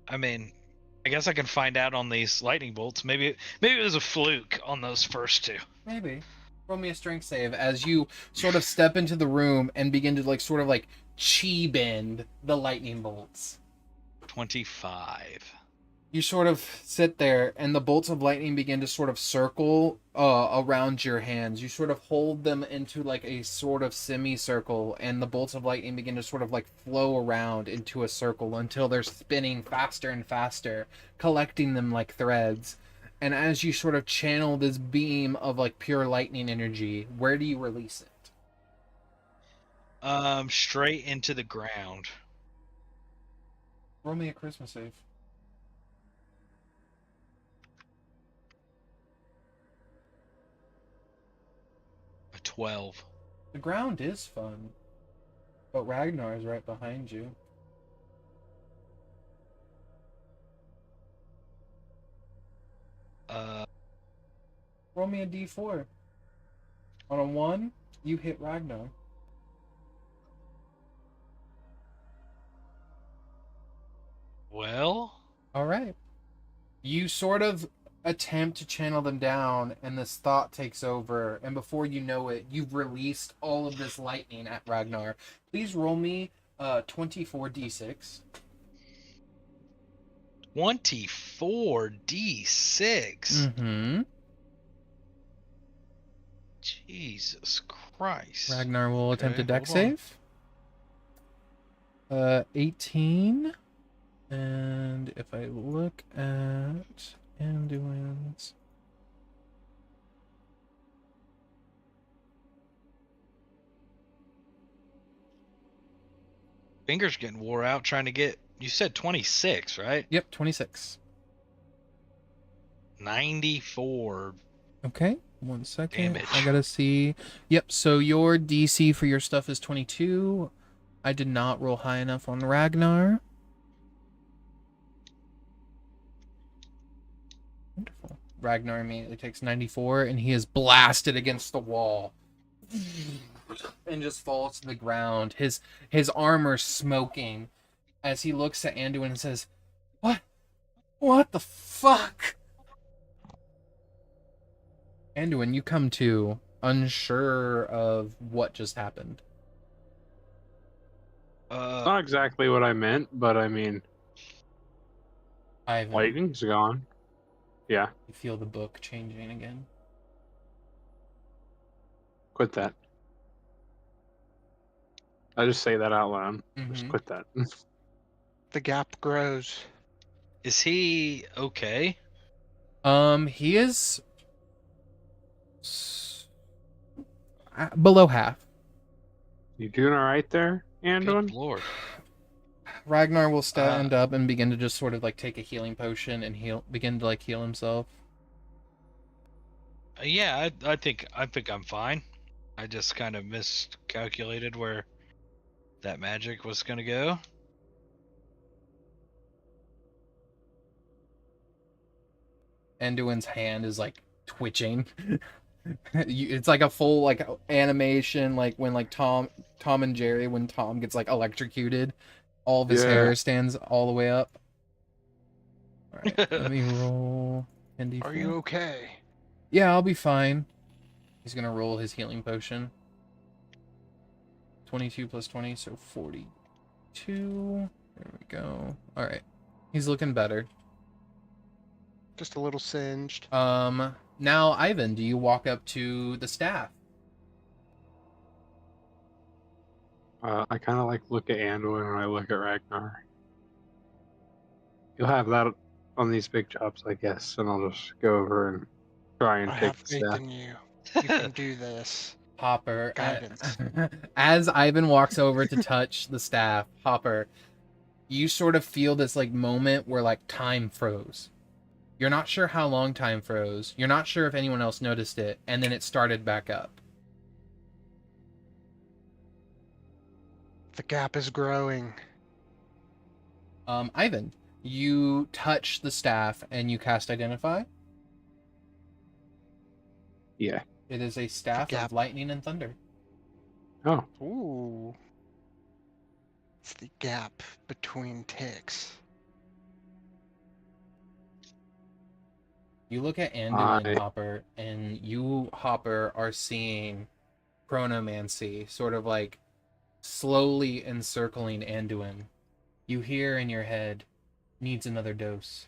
I mean, I guess I can find out on these lightning bolts. Maybe it was a fluke on those first two. Maybe. Roll me a strength save as you sort of step into the room and begin to like sort of like chi bend the lightning bolts. 25. You sort of sit there and the bolts of lightning begin to sort of circle around your hands. You sort of hold them into like a sort of semicircle and the bolts of lightning begin to sort of like flow around into a circle until they're spinning faster and faster, collecting them like threads. And as you sort of channel this beam of like pure lightning energy, where do you release it? Straight into the ground. Roll me a charisma save. A 12. The ground is fun, But Ragnar is right behind you. Roll me a d4. On a 1, you hit Ragnar. Well, All right. You sort of attempt to channel them down, and this thought takes over, and before you know it, you've released all of this lightning at Ragnar. Please roll me 24d6. 24d6. Mm-hmm. Jesus Christ. Ragnar will attempt a Okay, deck hold on. save. 18. And if I look at Anduin's... Fingers getting wore out trying to get. You said 26, right? Yep, 26. 94. Okay, 1 second. Damage. I gotta see. Yep, so your DC for your stuff is 22. I did not roll high enough on Ragnar. Wonderful. Ragnar immediately takes 94, and he is blasted against the wall. And just falls to the ground. His armor smoking as he looks at Anduin and says, What? What the fuck? Anduin, you come to, unsure of what just happened. Not exactly what I meant, but I mean, Ivan, lightning's gone. Yeah, you feel the book changing again. quit that. I just say that out loud. Just Mhm. quit that. The gap grows. Is he okay? He is below half. You doing all right there, Good Anduin? lord. Ragnar will stand up and begin to just sort of like take a healing potion and begin to like heal himself. Yeah, I think I'm fine. I just kind of miscalculated where that magic was gonna go. Anduin's hand is like twitching. It's like a full like animation, like when like Tom and Jerry, when Tom gets like electrocuted, all of his Yeah. hair stands all the way up. All right, let me roll. Are you okay? Yeah, I'll be fine. He's gonna roll his healing potion. 22 plus 20, so 42. There we go. All right, he's looking better. Just a little singed. Now Ivan, do you walk up to the staff? I kind of like look at Anduin and I look at Ragnar. You'll have that on these big jobs, I guess, and I'll just go over and try and I take have the faith staff. in you. You can do this. Hopper, Guidance. as Ivan walks over to touch the staff, Hopper, you sort of feel this like moment where like time froze. You're not sure how long time froze. You're not sure if anyone else noticed it, and then it started back up. The gap is growing. Ivan, you touch the staff and you cast Identify. Yeah. It is a staff gap. of lightning and thunder. Oh, Ooh. It's the gap between ticks. You look at Anduin, I- Hopper, and you, Hopper, are seeing chronomancy sort of like slowly encircling Anduin. You hear in your head, needs another dose.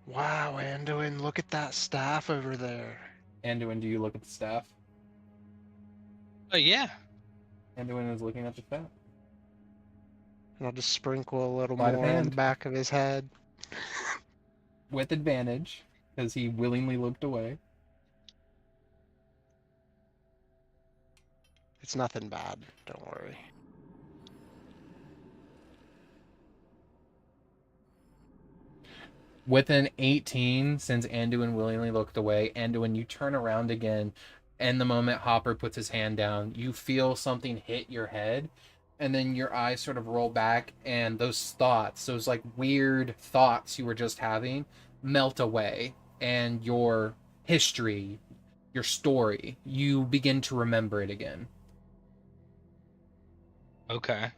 Wow, Anduin, look at that staff over there. Anduin, do you look at the staff? Oh yeah. Anduin is looking at the staff. And I'll just sprinkle a little Sleight of more on the hand. back of his head. With advantage, because he willingly looked away. It's nothing bad, don't worry. With an 18, since Anduin willingly looked away, Anduin, you turn around again, and the moment Hopper puts his hand down, you feel something hit your head, and then your eyes sort of roll back, and those thoughts, those like weird thoughts you were just having, melt away, and your history, your story, you begin to remember it again. Okay.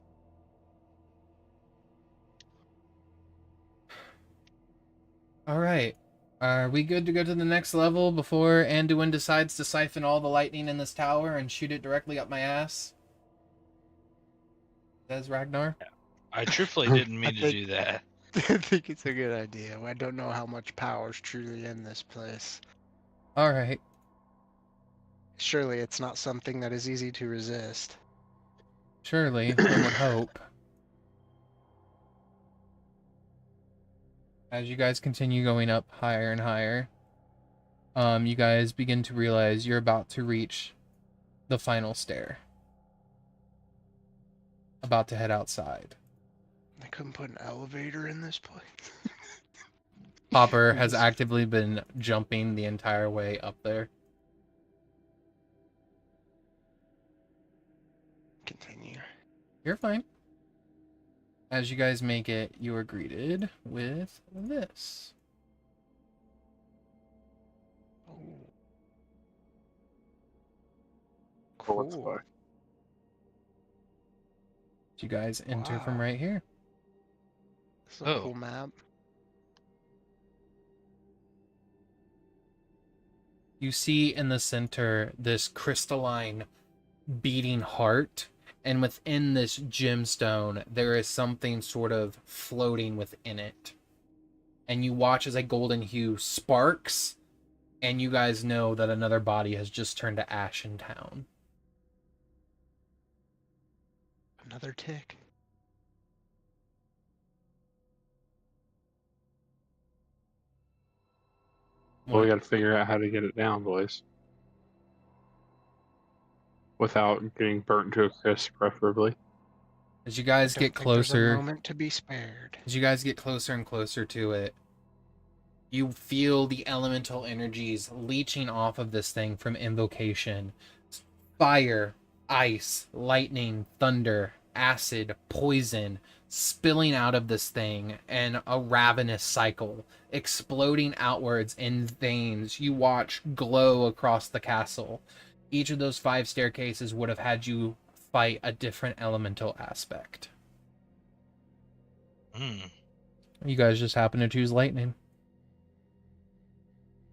All right. Are we good to go to the next level before Anduin decides to siphon all the lightning in this tower and shoot it directly up my ass? Says Ragnar. I truthfully didn't I mean to think- do that. I think it's a good idea. I don't know how much power is truly in this place. All right. Surely it's not something that is easy to resist. Surely, one would hope. As you guys continue going up higher and higher, you guys begin to realize you're about to reach the final stair. About to head outside. I couldn't put an elevator in this place. Hopper We has just- actively been jumping the entire way up there. Continue. You're fine. As you guys make it, you are greeted with this. Oh. Cool, what's Cool. that? You guys enter from Wow. right here. This is a Oh. cool map. You see in the center this crystalline beating heart, and within this gemstone there is something sort of floating within it. And you watch as a golden hue sparks, and you guys know that another body has just turned to ash in town. Another tick. Well, we got to figure out how to get it down, boys. Without getting burnt to a crisp, preferably. As you guys Don't get think there's a closer, moment to be spared. as you guys get closer and closer to it, you feel the elemental energies leeching off of this thing from invocation. Fire, ice, lightning, thunder, acid, poison, spilling out of this thing, and a ravenous cycle, exploding outwards in veins you watch glow across the castle. Each of those 5 staircases would have had you fight a different elemental aspect. Hmm. You guys just happen to choose lightning.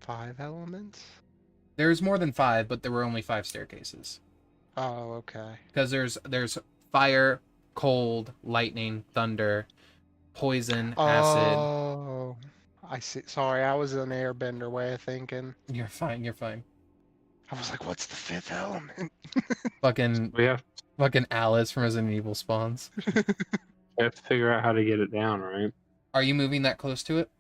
5 elements? There's more than 5, but there were only 5 staircases. Oh, okay. Because there's fire, cold, lightning, thunder, poison, acid. Oh, I see. Sorry, I was an airbender way of thinking. You're fine, you're fine. I was like, what's the 5th element? Fucking We have Alice from Resident Evil spawns. to figure out how to get it down, right? Are you moving that close to it?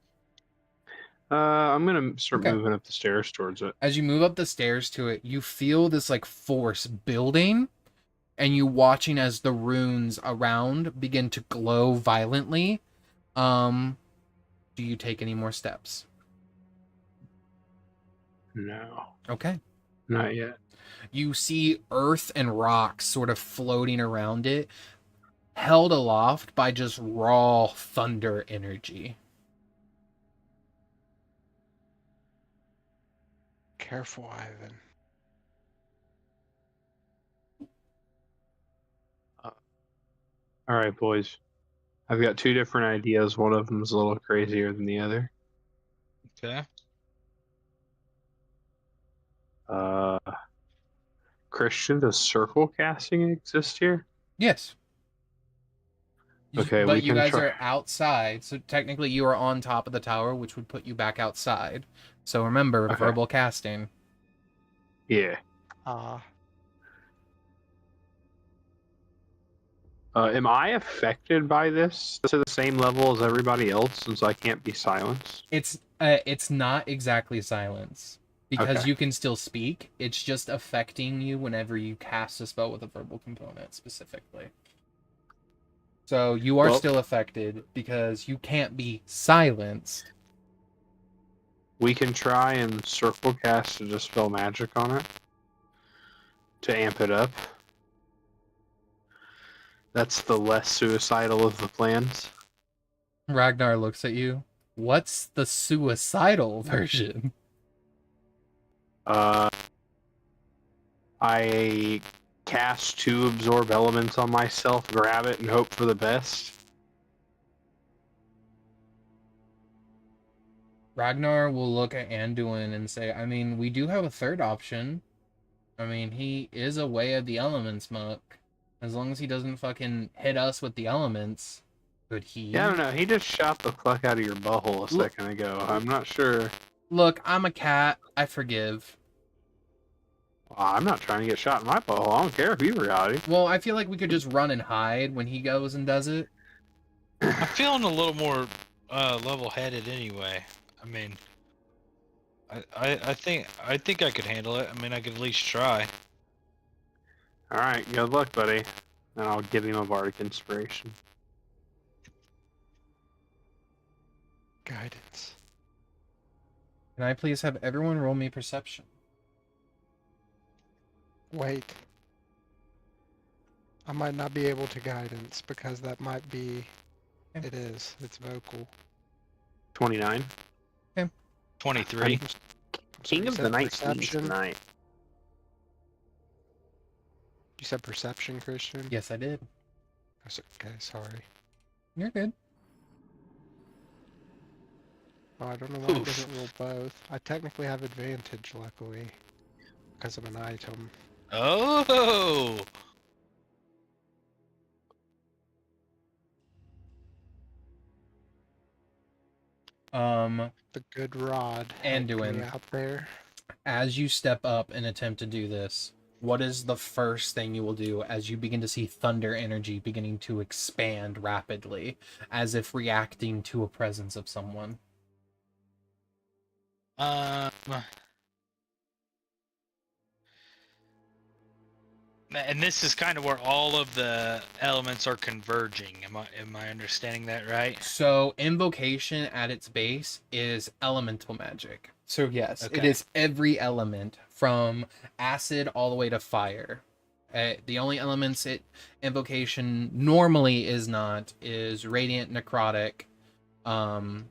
I'm gonna start Okay. moving up the stairs towards it. As you move up the stairs to it, you feel this like force building, and you watching as the runes around begin to glow violently. Do you take any more steps? No, Okay. not yet. You see earth and rocks sort of floating around it, held aloft by just raw thunder energy. Careful, Ivan. All right, boys. I've got 2 different ideas. One of them is a little crazier than the other. Okay. Christian, does circle casting exist here? Yes. Okay, but we you can guys try- are outside, so technically you are on top of the tower, which would put you back outside. So remember, Okay. verbal casting. Yeah. Am I affected by this to the same level as everybody else since I can't be silenced? It's not exactly silence because Okay. you can still speak. It's just affecting you whenever you cast a spell with a verbal component specifically. So you are Well- still affected because you can't be silenced, We can try and circle cast to dispel magic on it to amp it up. That's the less suicidal of the plans. Ragnar looks at you. What's the suicidal version? I cast 2 absorb elements on myself, grab it, and hope for the best. Ragnar will look at Anduin and say, I mean, we do have a third option. I mean, he is a way of the elements monk. As long as he doesn't fucking hit us with the elements, could he? Yeah, I don't know. He just shot the fuck out of your butthole a second ago. I'm not sure. Look, I'm a cat. I forgive. I'm not trying to get shot in my butthole. I don't care if he's reality. Well, I feel like we could just run and hide when he goes and does it. I'm feeling a little more level-headed anyway. I mean, I think I could handle it. I mean, I could at least try. All right, good luck, buddy. And I'll give him a bardic inspiration. Guidance. Can I please have everyone roll me perception? Wait. I might not be able to guidance because that might be. Okay. It is. It's vocal. 29. 23. King of the Night Seas Perception. tonight. You said perception, Christian? Yes, I did. Okay, sorry. You're good. Oh, I don't know why it Oof. doesn't roll both. I technically have advantage, luckily, because of an item. Oh! The good rod. Anduin. helped me out there. As you step up and attempt to do this, what is the first thing you will do as you begin to see thunder energy beginning to expand rapidly, as if reacting to a presence of someone? And this is kind of where all of the elements are converging. Am I understanding that right? So, invocation at its base is elemental magic. So, yes, it Okay. is every element from acid all the way to fire. The only elements invocation normally is not is radiant, necrotic, and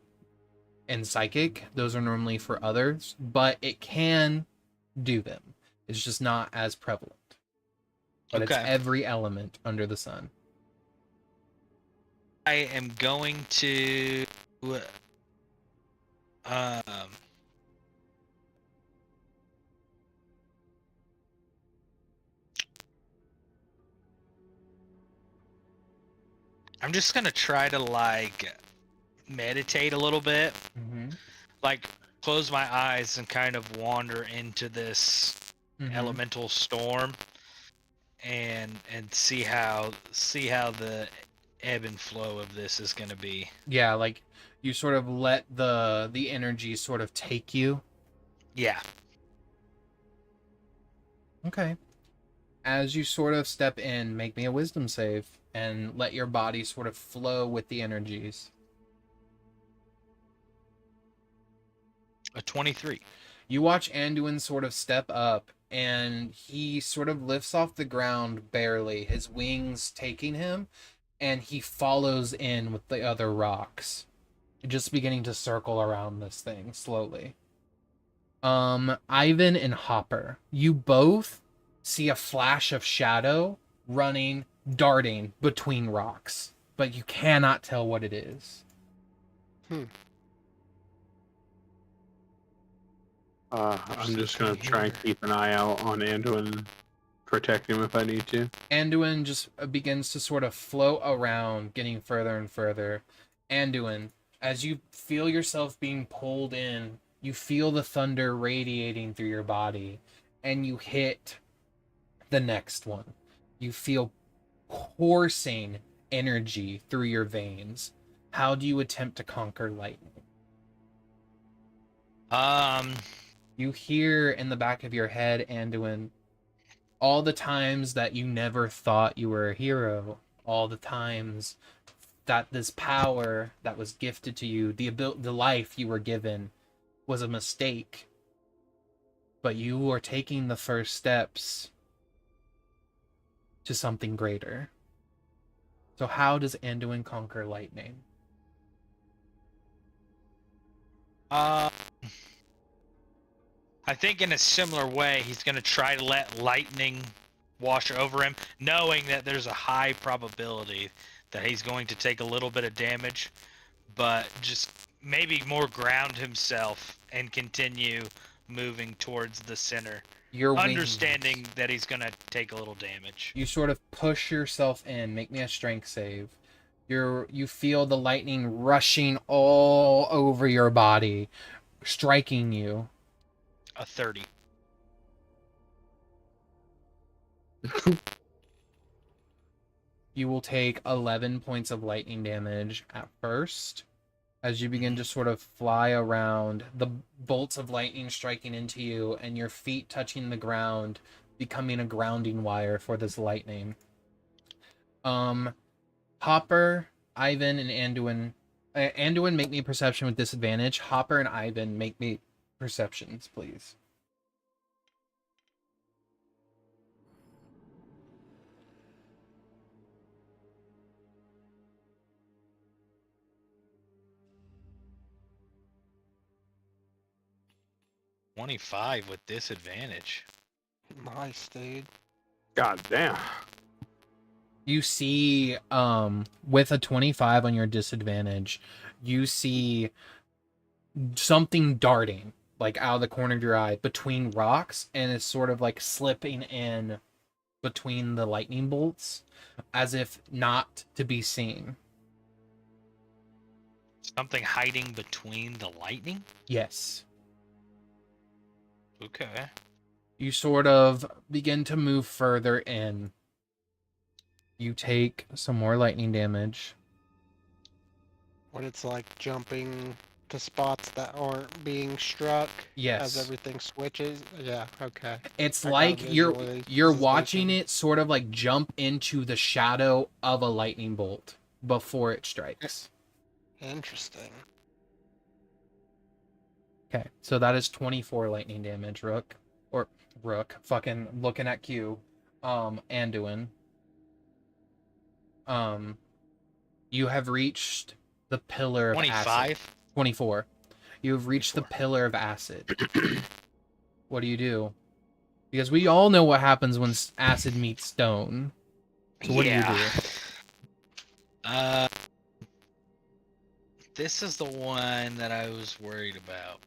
psychic. Those are normally for others, but it can do them. It's just not as prevalent. But it's Okay. every element under the sun. I am going to I'm just gonna try to like meditate a little bit, Mm-hmm. like close my eyes and kind of wander into this Mm-hmm. elemental storm and see how the ebb and flow of this is gonna be. Yeah, like you sort of let the energy sort of take you. Yeah. Okay. As you sort of step in, make me a wisdom save and let your body sort of flow with the energies. A 23. You watch Anduin sort of step up, and he sort of lifts off the ground barely, his wings taking him, and he follows in with the other rocks, just beginning to circle around this thing slowly. Ivan and Hopper, you both see a flash of shadow running, darting between rocks, but you cannot tell what it is. I'm just gonna try and keep an eye out on Anduin and protect him if I need to. Anduin just begins to sort of float around, getting further and further. Anduin, as you feel yourself being pulled in, you feel the thunder radiating through your body, and you hit the next one. You feel coursing energy through your veins. How do you attempt to conquer lightning? You hear in the back of your head, Anduin, all the times that you never thought you were a hero, all the times that this power that was gifted to you, the life you were given, was a mistake, but you are taking the first steps to something greater. So how does Anduin conquer lightning? I think in a similar way, he's going to try to let lightning wash over him, knowing that there's a high probability that he's going to take a little bit of damage, but just maybe more ground himself and continue moving towards the center. Your Understanding wings. that he's going to take a little damage. You sort of push yourself in. Make me a strength save. You feel the lightning rushing all over your body, striking you. A 30. You will take 11 points of lightning damage at first, as you begin to sort of fly around, the bolts of lightning striking into you, and your feet touching the ground, becoming a grounding wire for this lightning. Hopper, Ivan, and Anduin. Anduin, make me perception with disadvantage. Hopper and Ivan, make me perceptions, please. $25 with disadvantage. Nice, dude. God damn. You see, with a 25 on your disadvantage, you see something darting, like out of the corner of your eye, between rocks, and it's sort of like slipping in between the lightning bolts, as if not to be seen. Something hiding between the lightning? Yes. Okay. You sort of begin to move further in. You take some more lightning damage. What it's like jumping to spots that aren't being struck Yes. as everything switches. Yeah, okay. It's I got a like you're visualization. watching it sort of like jump into the shadow of a lightning bolt before it strikes. Interesting. Okay, so that is 24 lightning damage, Rook. Or Rook, fucking looking at Q. Anduin. You have reached the pillar of acid. 25? 24. You have reached the pillar of acid. What do you do? Because we all know what happens when acid meets stone. So what do you do? This is the one that I was worried about.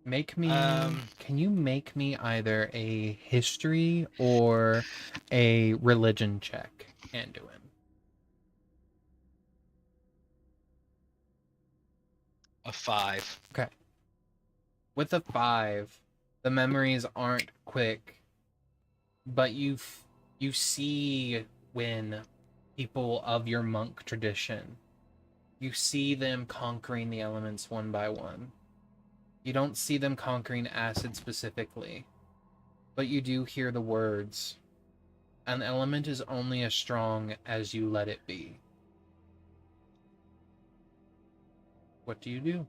Make me. Can you make me either a history or a religion check, Anduin? A 5. Okay. With a 5, the memories aren't quick, but you see when people of your monk tradition, you see them conquering the elements one by one. You don't see them conquering acid specifically, but you do hear the words, "An element is only as strong as you let it be." What do you do?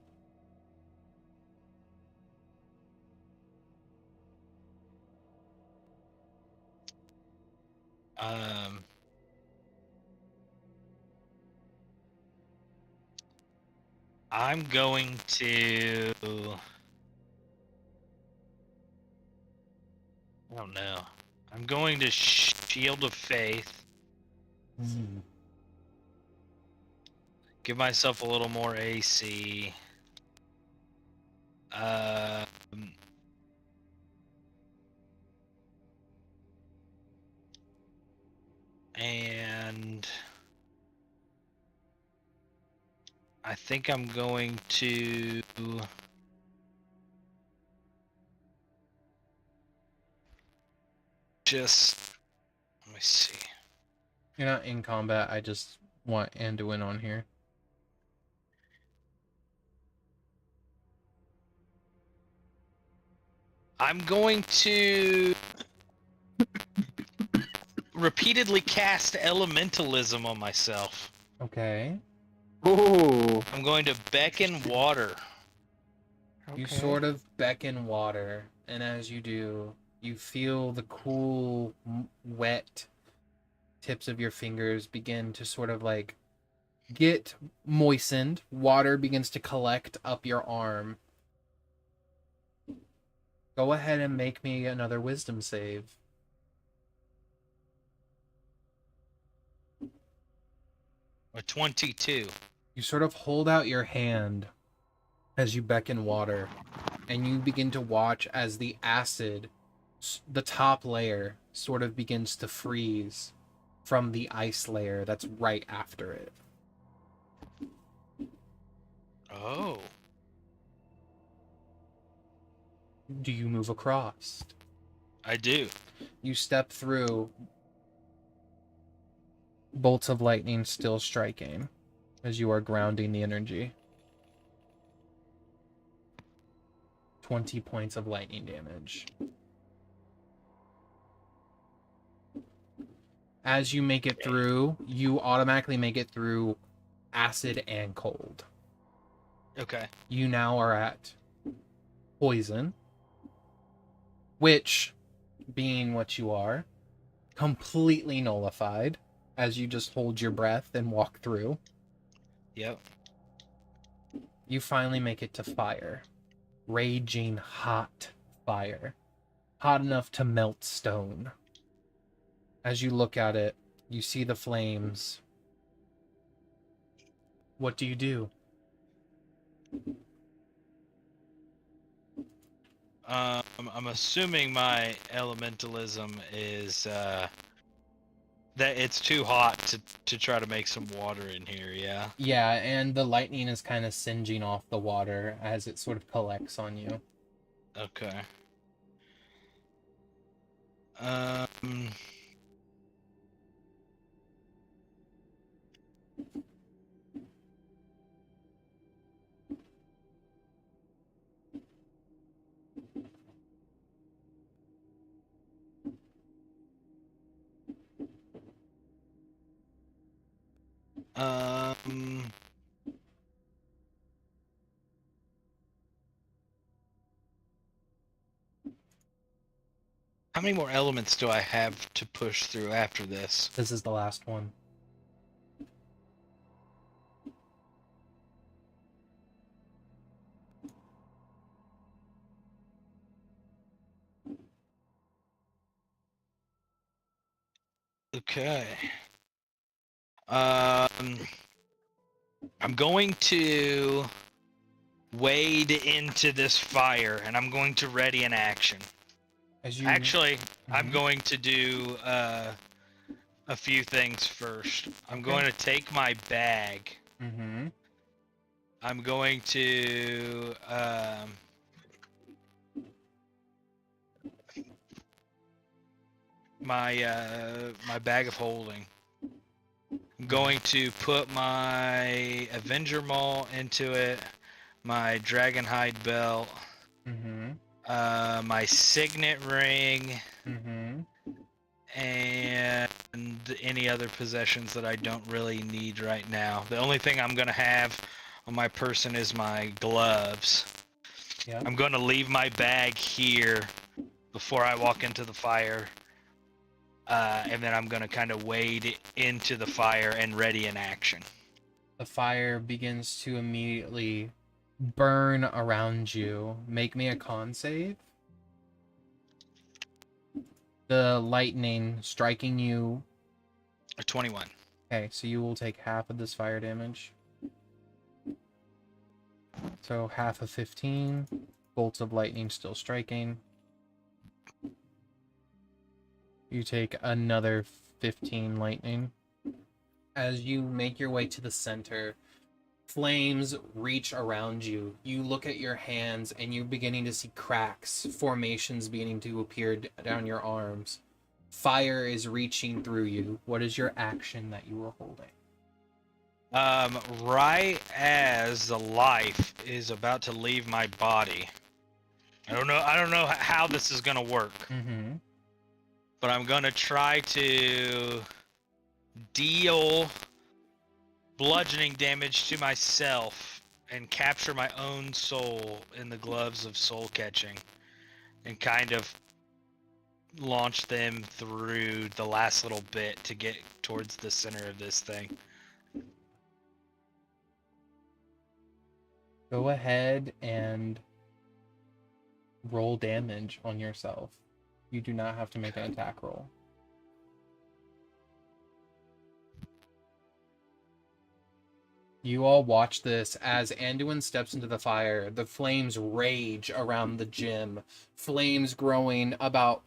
I'm going to... I don't know. I'm going to Shield of Faith. Give myself a little more AC. And I think I'm going to just, let me see. You're not in combat, I just want Anduin on here. I'm going to repeatedly cast elementalism on myself. Okay. Ooh. I'm going to beckon water. You Okay. sort of beckon water, and as you do, you feel the cool, wet tips of your fingers begin to sort of like get moistened. Water begins to collect up your arm. Go ahead and make me another wisdom save. A 22. You sort of hold out your hand as you beckon water, and you begin to watch as the acid, the top layer, sort of begins to freeze from the ice layer that's right after it. Oh. Do you move across? I do. You step through, bolts of lightning still striking as you are grounding the energy. 20 points of lightning damage. As you make it through, you automatically make it through acid and cold. Okay. You now are at poison, which, being what you are, completely nullified as you just hold your breath and walk through. Yep. You finally make it to fire. Raging hot fire. Hot enough to melt stone. As you look at it, you see the flames. What do you do? I'm assuming my elementalism is that it's too hot to try to make some water in here, yeah? Yeah, and the lightning is kind of singeing off the water as it sort of collects on you. Okay. Um Um, how many more elements do I have to push through after this? This is the last one. Okay. I'm going to wade into this fire, and I'm going to ready an action. As you Actually, I'm Mhm. going to do a few things first. I'm Okay. going to take my bag. Mm-hmm. I'm going to my bag of holding. I'm going to put my Avenger Maul into it, my Dragonhide belt, Mm-hmm. my Signet ring, Mm-hmm. and any other possessions that I don't really need right now. The only thing I'm going to have on my person is my gloves. Yeah. I'm going to leave my bag here before I walk into the fire. And then I'm going to kind of wade into the fire and ready in action. The fire begins to immediately burn around you. Make me a con save. The lightning striking you. A 21. Okay, so you will take half of this fire damage. So half of 15. Bolts of lightning still striking. You take another 15 lightning. As you make your way to the center, flames reach around you. You look at your hands and you're beginning to see cracks, formations beginning to appear down your arms. Fire is reaching through you. What is your action that you are holding? Right as the life is about to leave my body. I don't know how this is gonna work. Mm-hmm. but I'm gonna try to deal bludgeoning damage to myself and capture my own soul in the gloves of soul catching and kind of launch them through the last little bit to get towards the center of this thing. Go ahead and roll damage on yourself. You do not have to make an attack roll. You all watch this as Anduin steps into the fire. The flames rage around the gym. Flames growing about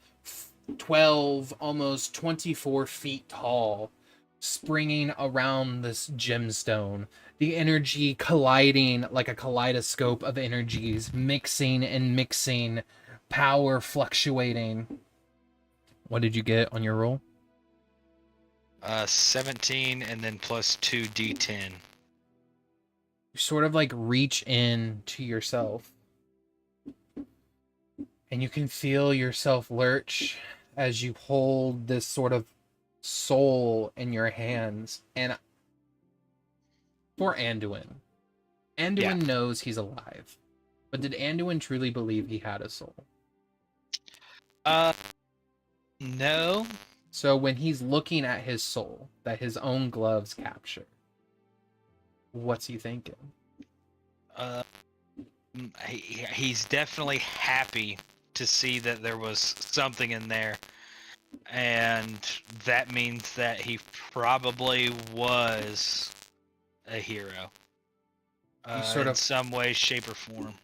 12, almost 24 feet tall, springing around this gemstone. The energy colliding like a kaleidoscope of energies, mixing and mixing, power fluctuating. What did you get on your roll? 17 and then plus 2d10. You sort of like reach in to yourself, and you can feel yourself lurch as you hold this sort of soul in your hands. And for Anduin knows he's alive, but did Anduin truly believe he had a soul? No. So when he's looking at his soul that his own gloves capture, what's he thinking? He's definitely happy to see that there was something in there, and that means that he probably was a hero. In some way, shape, or form.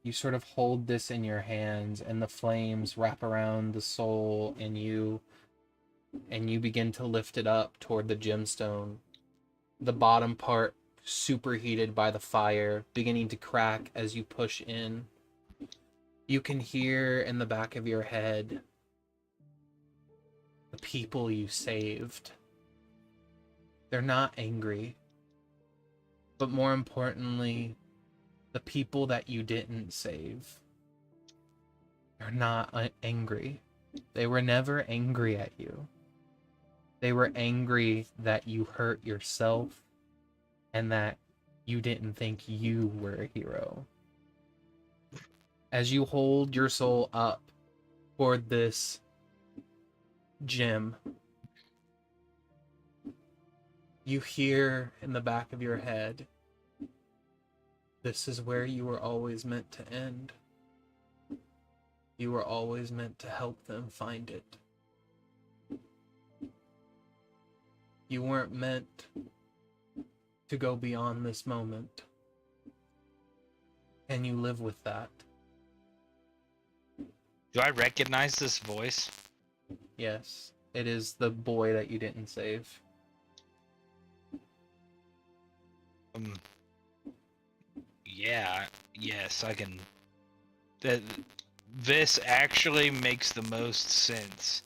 You sort of hold this in your hands, and the flames wrap around the soul in you, and you begin to lift it up toward the gemstone. The bottom part superheated by the fire, beginning to crack as you push in. You can hear in the back of your head the people you saved. They're not angry, but more importantly, the people that you didn't save are not angry. They were never angry at you. They were angry that you hurt yourself and that you didn't think you were a hero. As you hold your soul up toward this gem, you hear in the back of your head, this is where you were always meant to end. You were always meant to help them find it. You weren't meant to go beyond this moment. And you live with that. Do I recognize this voice? Yes, it is the boy that you didn't save. Yeah, yes, I can. This actually makes the most sense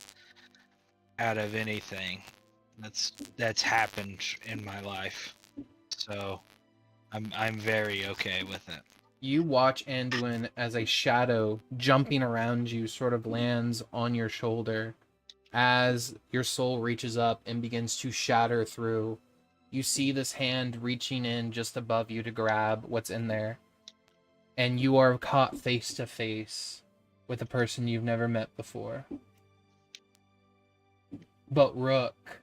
out of anything that's happened in my life. So I'm very okay with it. You watch Anduin as a shadow jumping around you sort of lands on your shoulder. As your soul reaches up and begins to shatter through, you see this hand reaching in just above you to grab what's in there. And you are caught face to face with a person you've never met before. But Rook,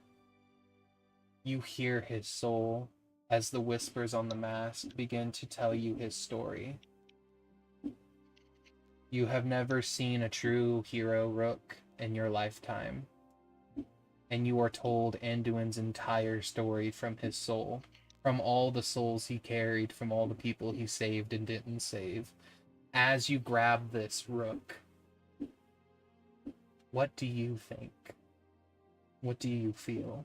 you hear his soul as the whispers on the mask begin to tell you his story. You have never seen a true hero, Rook, in your lifetime. And you are told Anduin's entire story from his soul. From all the souls he carried, from all the people he saved and didn't save. As you grab this, Rook, what do you think? What do you feel?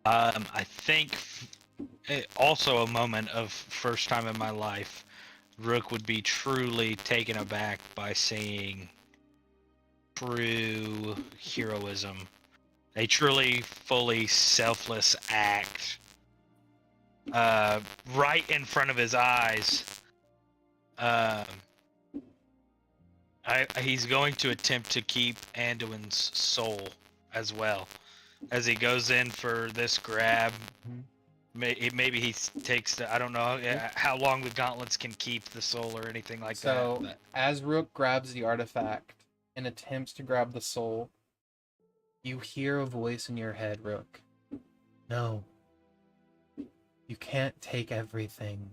I think also a moment of first time in my life, Rook would be truly taken aback by seeing true heroism, a truly fully selfless act right in front of his eyes. He's going to attempt to keep Anduin's soul as well. As he goes in for this grab, maybe he takes the, I don't know how long the gauntlets can keep the soul or anything like that. So, But as Rook grabs the artifact and attempts to grab the soul, you hear a voice in your head, Rook. No. You can't take everything.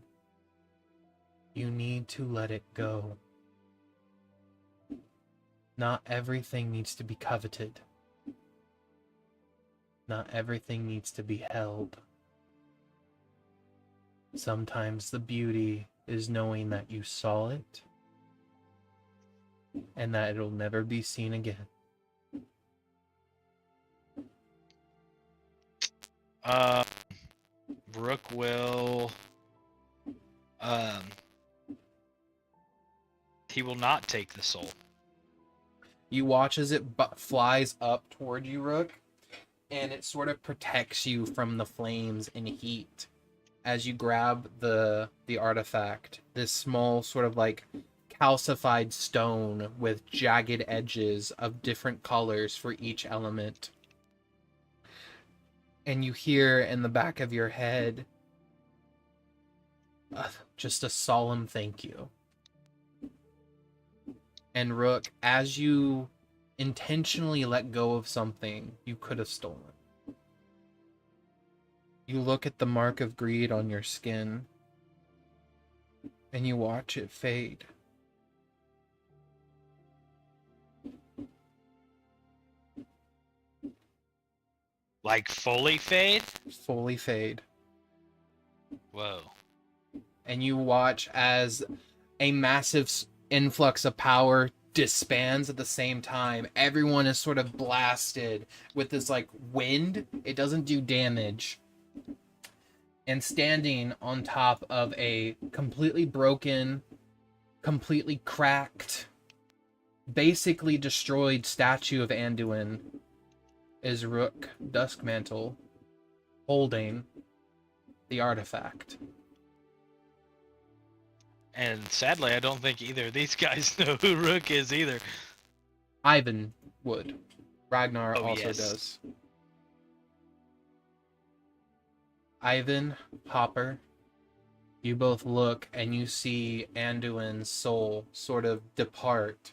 You need to let it go. Not everything needs to be coveted. Not everything needs to be held. Sometimes the beauty is knowing that you saw it and that it'll never be seen again. Rook will he will not take the soul. You watch as it flies up toward you, Rook, and it sort of protects you from the flames and heat as you grab the artifact. This small sort of like calcified stone with jagged edges of different colors for each element. And you hear in the back of your head just a solemn thank you. And Rook, as you intentionally let go of something you could have stolen, you look at the mark of greed on your skin and you watch it fade. Like fully fade? Fully fade. Whoa. And you watch as a massive influx of power disbands at the same time. Everyone is sort of blasted with this like wind. It doesn't do damage. And standing on top of a completely broken, completely cracked, basically destroyed statue of Anduin is Rook Duskmantle holding the artifact. And sadly, I don't think either of these guys know who Rook is either. Ivan would. Ragnar Oh, also yes. does. Ivan, Hopper, you both look and you see Anduin's soul sort of depart.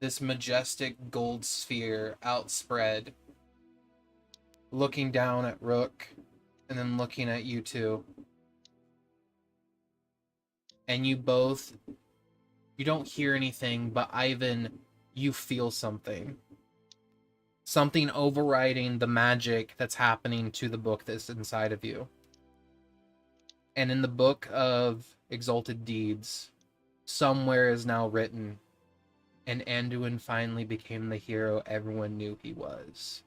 This majestic gold sphere outspread, looking down at Rook and then looking at you two. And you both, you don't hear anything, but Ivan, you feel something. Something overriding the magic that's happening to the book that's inside of you. And in the book of Exalted Deeds, somewhere is now written, and Anduin finally became the hero everyone knew he was.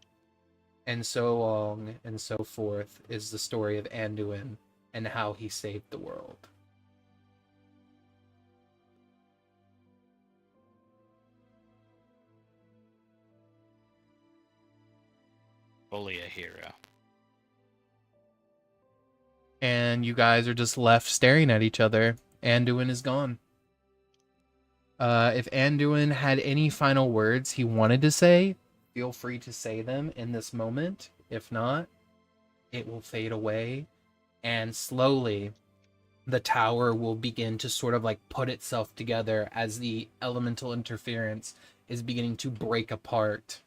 And so long and so forth is the story of Anduin and how he saved the world. Fully a hero. And you guys are just left staring at each other. Anduin is gone. If Anduin had any final words he wanted to say, feel free to say them in this moment. If not, it will fade away. And slowly, the tower will begin to sort of like put itself together as the elemental interference is beginning to break apart.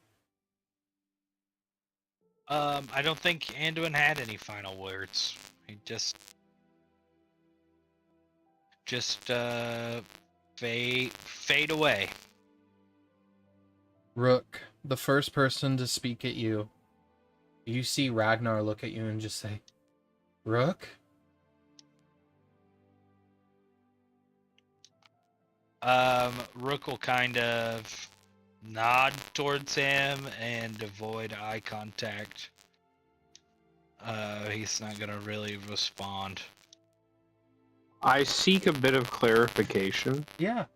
I don't think Anduin had any final words. He just fade away. Rook, the first person to speak at you, you see Ragnar look at you and just say, Rook? Rook will kind of nod towards him and avoid eye contact. He's not gonna really respond. I seek a bit of clarification. Yeah.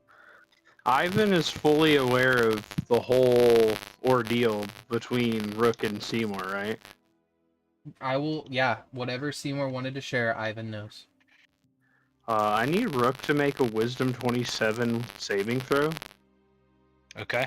Ivan is fully aware of the whole ordeal between Rook and Seymour, right? I will, yeah, whatever Seymour wanted to share, Ivan knows. I need Rook to make a Wisdom 27 saving throw. Okay.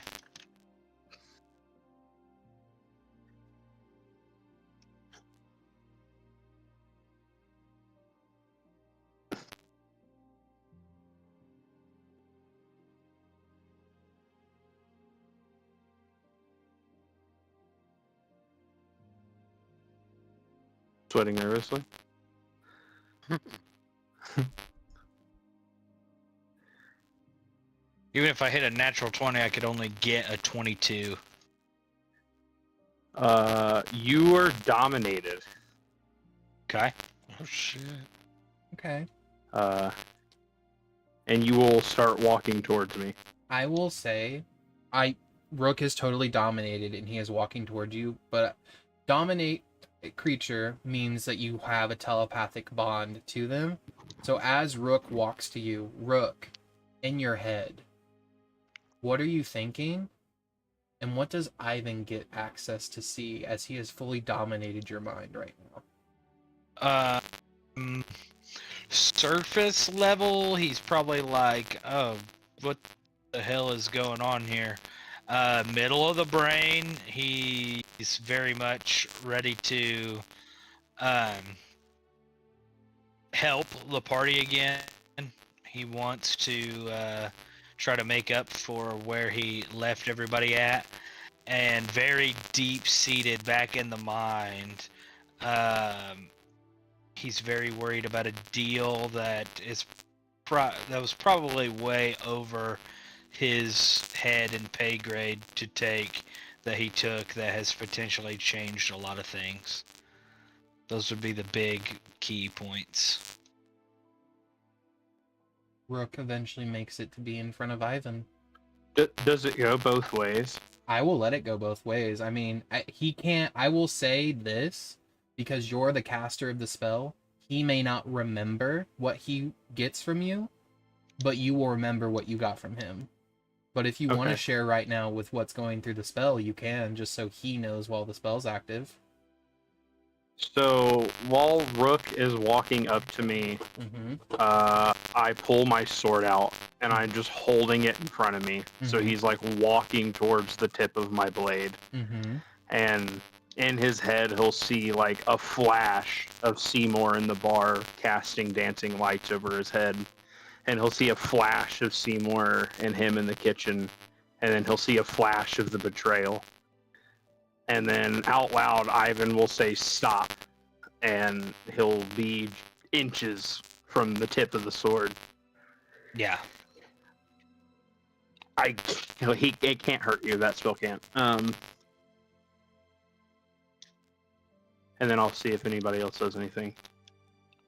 Sweating nervously. Even if I hit a natural 20, I could only get a 22. You are dominated. Okay. Oh shit. Okay. And you will start walking towards me. I will say, Rook is totally dominated and he is walking towards you, but dominate a creature means that you have a telepathic bond to them. So as Rook walks to you, Rook, in your head, what are you thinking? And what does Ivan get access to see as he has fully dominated your mind right now? Surface level, he's probably like, oh, what the hell is going on here? Middle of the brain, he's very much ready to help the party again. He wants to try to make up for where he left everybody at. And very deep-seated back in the mind, he's very worried about a deal that was probably way over his head and pay grade to take, that he took, that has potentially changed a lot of things. Those would be the big key points. Rook eventually makes it to be in front of Ivan. Does it go both ways? I will let it go both ways. I mean, he can't. I will say this because you're the caster of the spell. He may not remember what he gets from you, but you will remember what you got from him. But if you want to Okay. share right now with what's going through the spell, you can, just so he knows while the spell's active. So while Rook is walking up to me, Mm-hmm. I pull my sword out and I'm just holding it in front of me. So Mhm. he's like walking towards the tip of my blade. Mm-hmm. And in his head, he'll see like a flash of Seymour in the bar casting dancing lights over his head. And he'll see a flash of Seymour and him in the kitchen. And then he'll see a flash of the betrayal. And then out loud, Ivan will say, "Stop." And he'll be inches from the tip of the sword. Yeah. It can't hurt you. That spell can't. And then I'll see if anybody else does anything.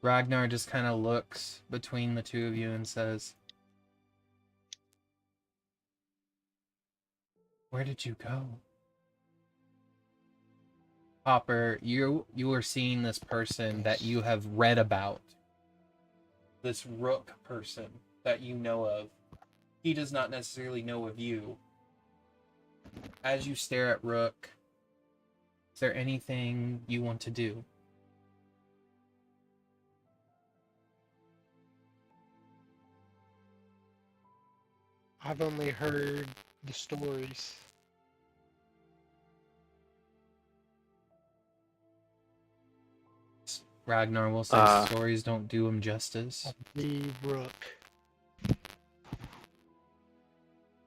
Ragnar just kind of looks between the two of you and says, "Where did you go?" Hopper, you are seeing this person that you have read about. This Rook person that you know of. He does not necessarily know of you. As you stare at Rook, is there anything you want to do? I've only heard the stories. Ragnar will say stories don't do him justice. The Rook.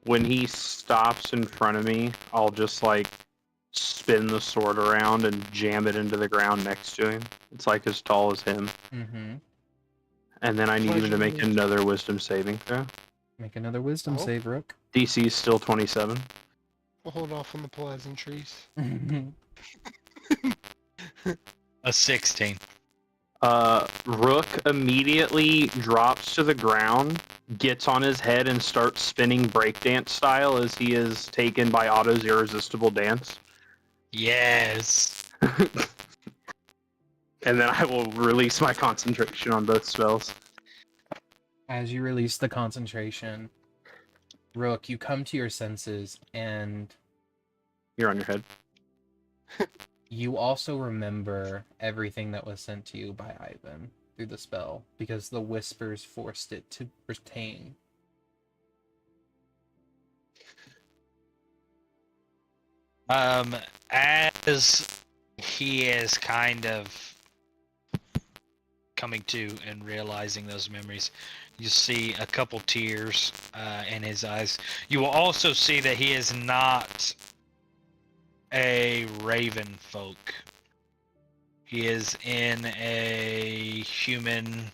When he stops in front of me, I'll just like spin the sword around and jam it into the ground next to him. It's like as tall as him. Mm-hmm. And then I need him to make Pleasure. another wisdom saving throw. Make another wisdom Oh. save, Rook. DC is still 27. We'll hold off on the pleasantries. A 16. Rook immediately drops to the ground, gets on his head, and starts spinning breakdance style as he is taken by Otto's irresistible dance. Yes. And then I will release my concentration on both spells. As you release the concentration, Rook, you come to your senses, and You're on your head. you also remember everything that was sent to you by Ivan through the spell, because the whispers forced it to retain. As he is kind of coming to and realizing those memories, you see a couple tears in his eyes. You will also see that he is not a Ravenfolk. He is in a human.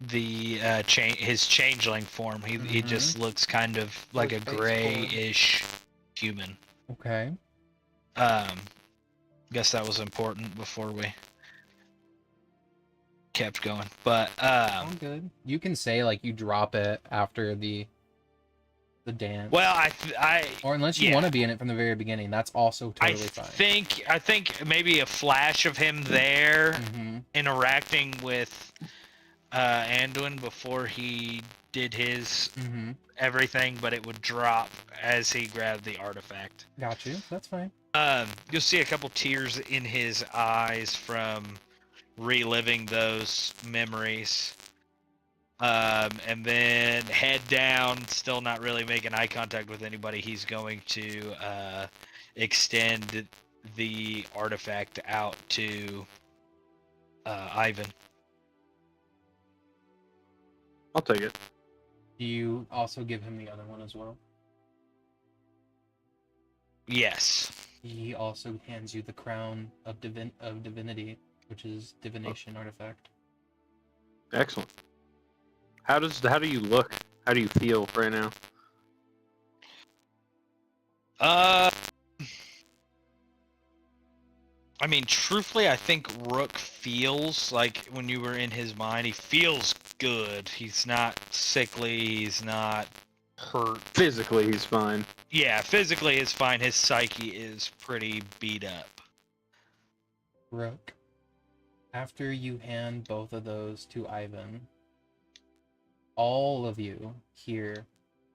His changeling form. He just looks kind of like a grayish human. Okay. Guess that was important before we kept going. But All good. You can say like you drop it after the dance. well, or unless you want to be in it from the very beginning, that's also totally fine. I think maybe a flash of him there interacting with Anduin before he did his everything, but it would drop as he grabbed the artifact. Got you. That's fine. You'll see a couple tears in his eyes from reliving those memories. And then head down, still not really making eye contact with anybody. He's going to extend the artifact out to Ivan. I'll take it. Do you also give him the other one as well? Yes. He also hands you the crown of divinity, which is divination artifact. Excellent. How do you look? How do you feel right now? I mean, truthfully, I think Rook feels like when you were in his mind, he feels good. He's not sickly. He's not hurt. Physically, he's fine. Yeah, physically is fine. His psyche is pretty beat up. Rook, after you hand both of those to Ivan, all of you hear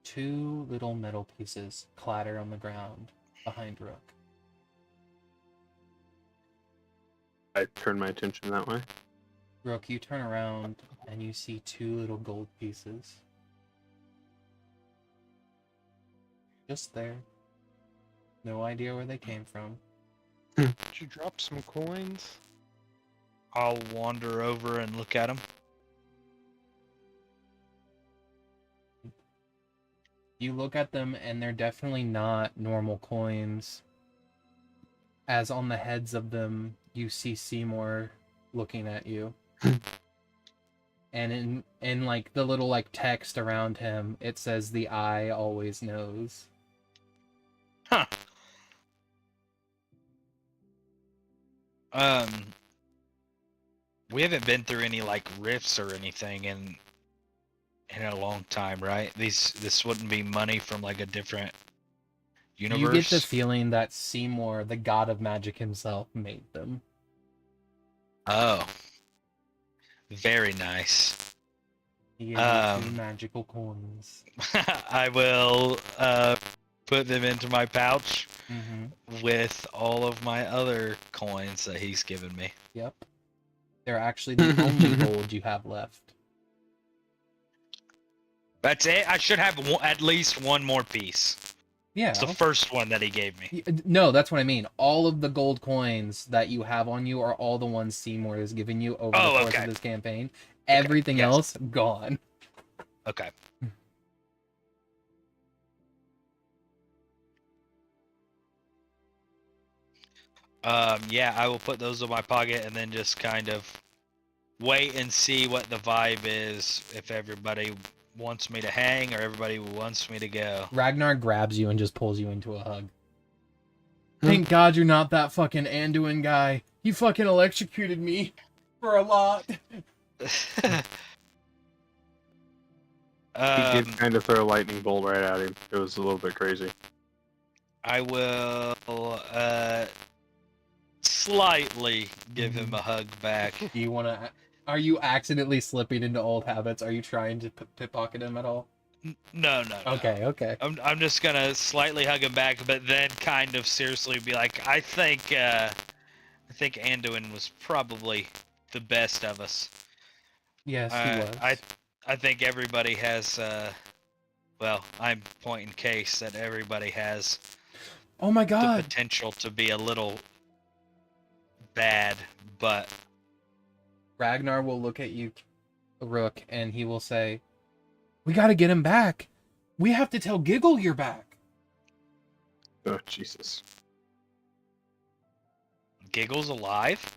two little metal pieces clatter on the ground behind Rook. I turn my attention that way. Rook, you turn around and you see two little gold pieces. Just there. No idea where they came from. Did you drop some coins? I'll wander over and look at him. You look at them and they're definitely not normal coins. As on the heads of them, you see Seymour looking at you. And in like the little like text around him, it says the eye always knows. Huh. We haven't been through any like rifts or anything in a long time, right? This wouldn't be money from like a different universe. You get the feeling that Seymour, the god of magic himself, made them. Oh. Very nice. He gave you two magical coins. I will put them into my pouch with all of my other coins that he's given me. Yep. They're actually the only gold you have left. That's it? I should have at least one more piece. Yeah. It's the first one that he gave me. No, that's what I mean. All of the gold coins that you have on you are all the ones Seymour has given you over the course of this campaign. Everything else, gone. Okay. Yeah, I will put those in my pocket and then just kind of wait and see what the vibe is, if everybody wants me to hang or everybody wants me to go. Ragnar grabs you and just pulls you into a hug. Thank God you're not that fucking Anduin guy. He fucking electrocuted me for a lot. He did kind of throw a lightning bolt right at him. It was a little bit crazy. I will slightly give him a hug back. Do you want to... Are you accidentally slipping into old habits? Are you trying to pickpocket him at all? No. Okay. I'm just gonna slightly hug him back, but then kind of seriously be like, I think Anduin was probably the best of us. Yes, he was. I think everybody has Well, I'm pointing case that everybody has Oh my the god. potential to be a little bad, but Ragnar will look at you, Rook, and he will say, "We gotta get him back. We have to tell Giggle you're back." Oh, Jesus. Giggle's alive?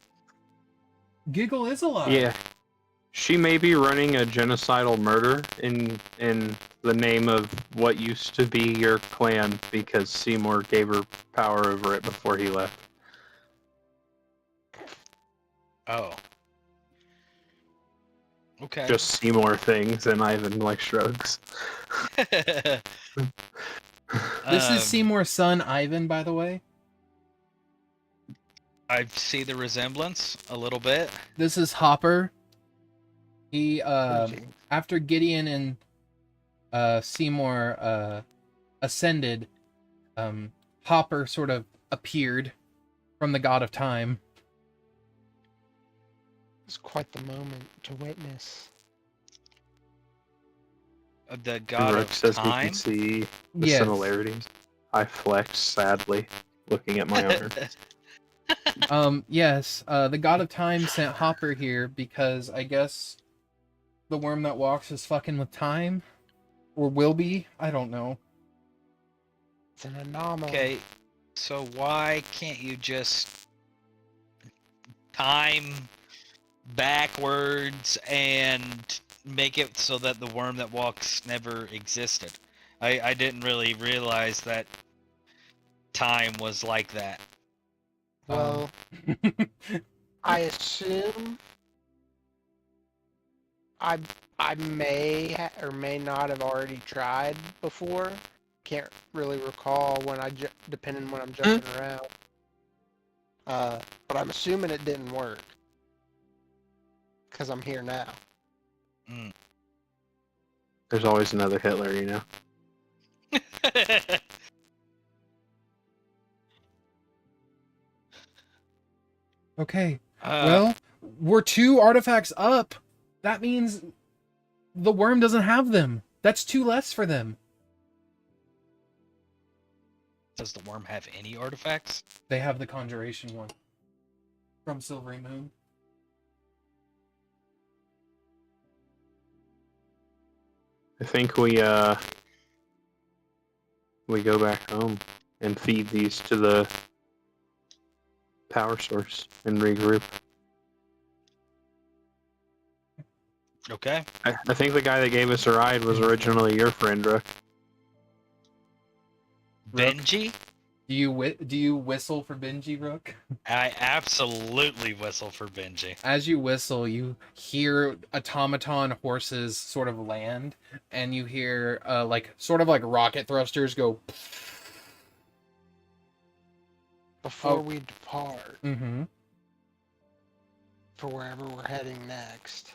Giggle is alive. Yeah. She may be running a genocidal murder in the name of what used to be your clan because Seymour gave her power over it before he left. Oh. Okay. Just Seymour things, and Ivan like shrugs. This is Seymour's son, Ivan, by the way. I see the resemblance a little bit. This is Hopper. He, after Gideon and Seymour ascended, Hopper sort of appeared from the God of Time. It's quite the moment to witness. The god Rook of says we time. can see the Yes. similarities. I flex sadly, looking at my arm. Yes, the God of Time sent Hopper here because I guess the worm that walks is fucking with time, or will be. I don't know. It's an anomaly. Okay, so why can't you just time backwards and make it so that the worm that walks never existed? I didn't really realize that time was like that. Well, I assume I may or may not have already tried before. Can't really recall when depending when I'm jumping around. But I'm assuming it didn't work because I'm here now. There's always another Hitler, you know. Okay. Well, we're 2 artifacts up. That means the worm doesn't have them. That's 2 less for them. Does the worm have any artifacts? They have the conjuration one from Silvery Moon. I think we go back home and feed these to the power source and regroup. Okay. I think the guy that gave us a ride was originally your friend, Rook. Benji? Do you whistle for Benji, Rook? I absolutely whistle for Benji. As you whistle, you hear automaton horses sort of land, and you hear sort of like rocket thrusters go. Before we depart Mm-hmm. for wherever we're heading next,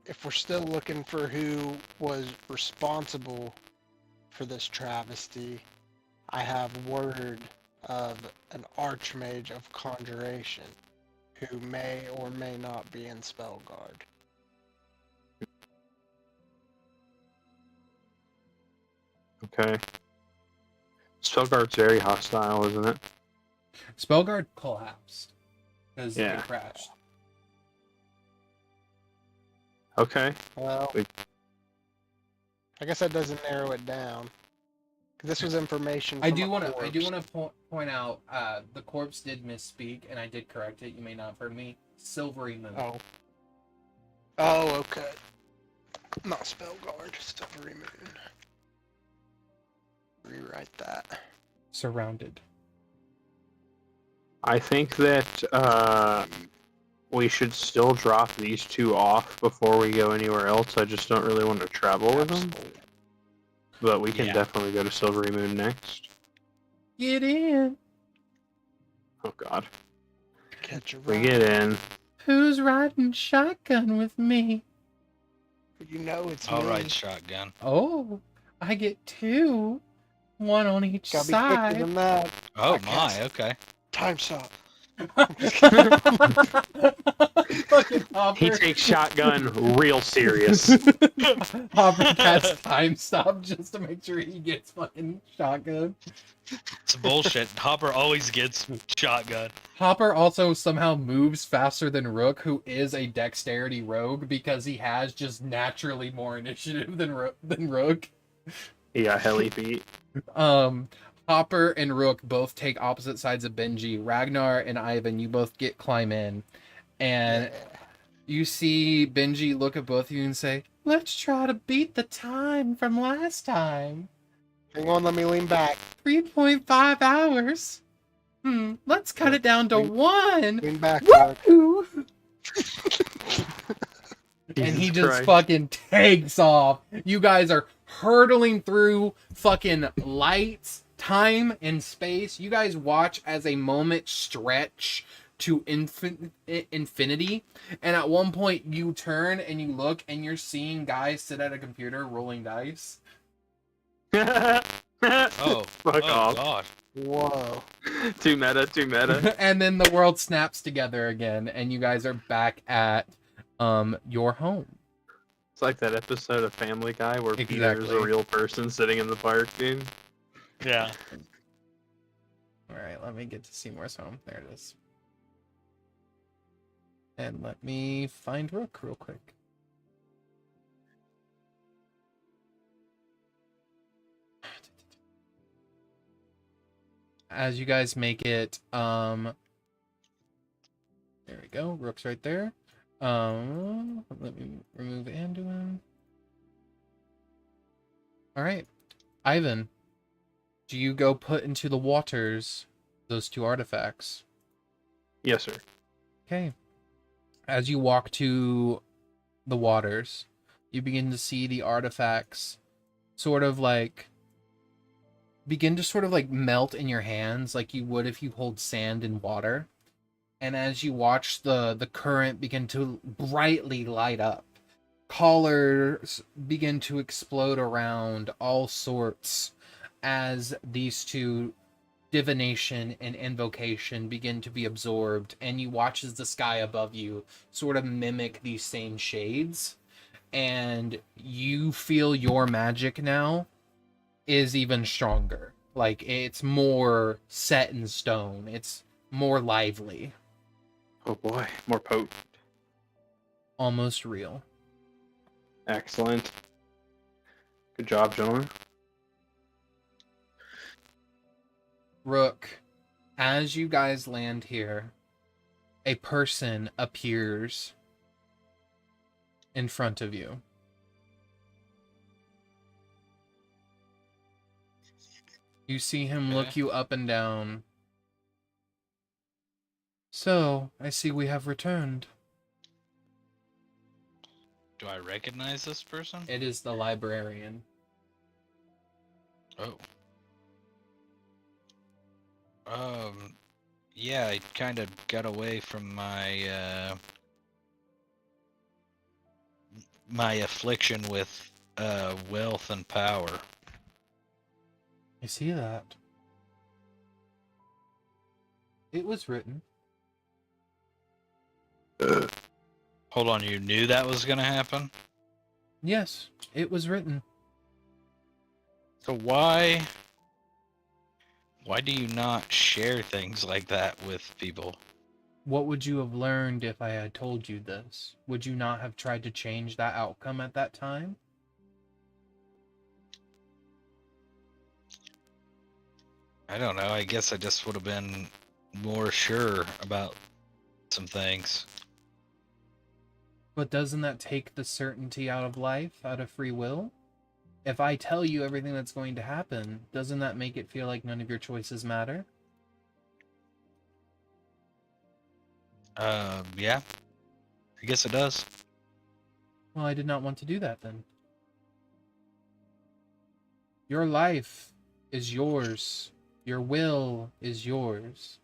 if we're still looking for who was responsible for this travesty, I have word of an archmage of conjuration who may or may not be in Spellguard. Okay. Spellguard's very hostile, isn't it? Spellguard collapsed because Yeah. it crashed. Okay. Well, I guess that doesn't narrow it down. This was information. I from do a want corpse. to point out the corpse did misspeak, and I did correct it. You may not have heard me. Silvery Moon. Oh. Oh, okay. Not Spellguard, Silvery Moon. Rewrite that. Surrounded. I think that we should still drop these 2 off before we go anywhere else. I just don't really want to travel with them. Absolutely. But we can Yeah. definitely go to Silvery Moon next. Get in. Oh god. Catch a We ride. get in. Who's riding shotgun with me? You know it's All me. right, shotgun. Oh, I get 2. 1 on each Gotta be side. quicker than that. Oh I my, guess. okay. Time stop. Fucking Hopper. He takes shotgun real serious. Hopper casts time stop just to make sure he gets fucking shotgun. It's bullshit. Hopper always gets shotgun. Hopper also somehow moves faster than Rook, who is a dexterity rogue, because he has just naturally more initiative than Rook. Yeah, heli feet. Hopper and Rook both take opposite sides of Benji. Ragnar and Ivan, you both get climb in. And you see Benji look at both of you and say, "Let's try to beat the time from last time. Hang on, let me lean back. 3.5 hours. Let's cut it down to 1. Lean back, Rook. Woo! And he just fucking takes off. You guys are hurtling through fucking lights, time, and space. You guys watch as a moment stretch to infinity. And at one point, you turn and you look and you're seeing guys sit at a computer rolling dice. Oh, Fuck off. God. Whoa. Too meta. And then the world snaps together again, and you guys are back at your home. It's like that episode of Family Guy where Peter's Exactly. a real person sitting in the park, dude. Yeah. Alright, let me get to Seymour's home. There it is. And let me find Rook real quick. As you guys make it, there we go. Rook's right there. Let me remove Anduin. Alright. Ivan, do you go put into the waters those 2 artifacts? Yes, sir. Okay. As you walk to the waters, you begin to see the artifacts begin to melt in your hands like you would if you hold sand in water. And as you watch the current begin to brightly light up, collars begin to explode around all sorts as these 2, divination and invocation, begin to be absorbed, and you watch as the sky above you sort of mimic these same shades, and you feel your magic now is even stronger. Like, it's more set in stone. It's more lively. Oh boy, more potent. Almost real. Excellent. Good job, gentlemen. Rook, as you guys land here, a person appears in front of you. You see him look you up and down. So, I see we have returned. Do I recognize this person? It is the librarian. Oh. Yeah, I kind of got away from my my affliction with wealth and power. I see that. It was written. Hold on, you knew that was gonna happen? Yes, it was written. So why do you not share things like that with people? What would you have learned if I had told you this? Would you not have tried to change that outcome at that time? I don't know, I guess I just would have been more sure about some things. But doesn't that take the certainty out of life, out of free will? If I tell you everything that's going to happen, doesn't that make it feel like none of your choices matter? Yeah. I guess it does. Well, I did not want to do that then. Your life is yours. Your will is yours.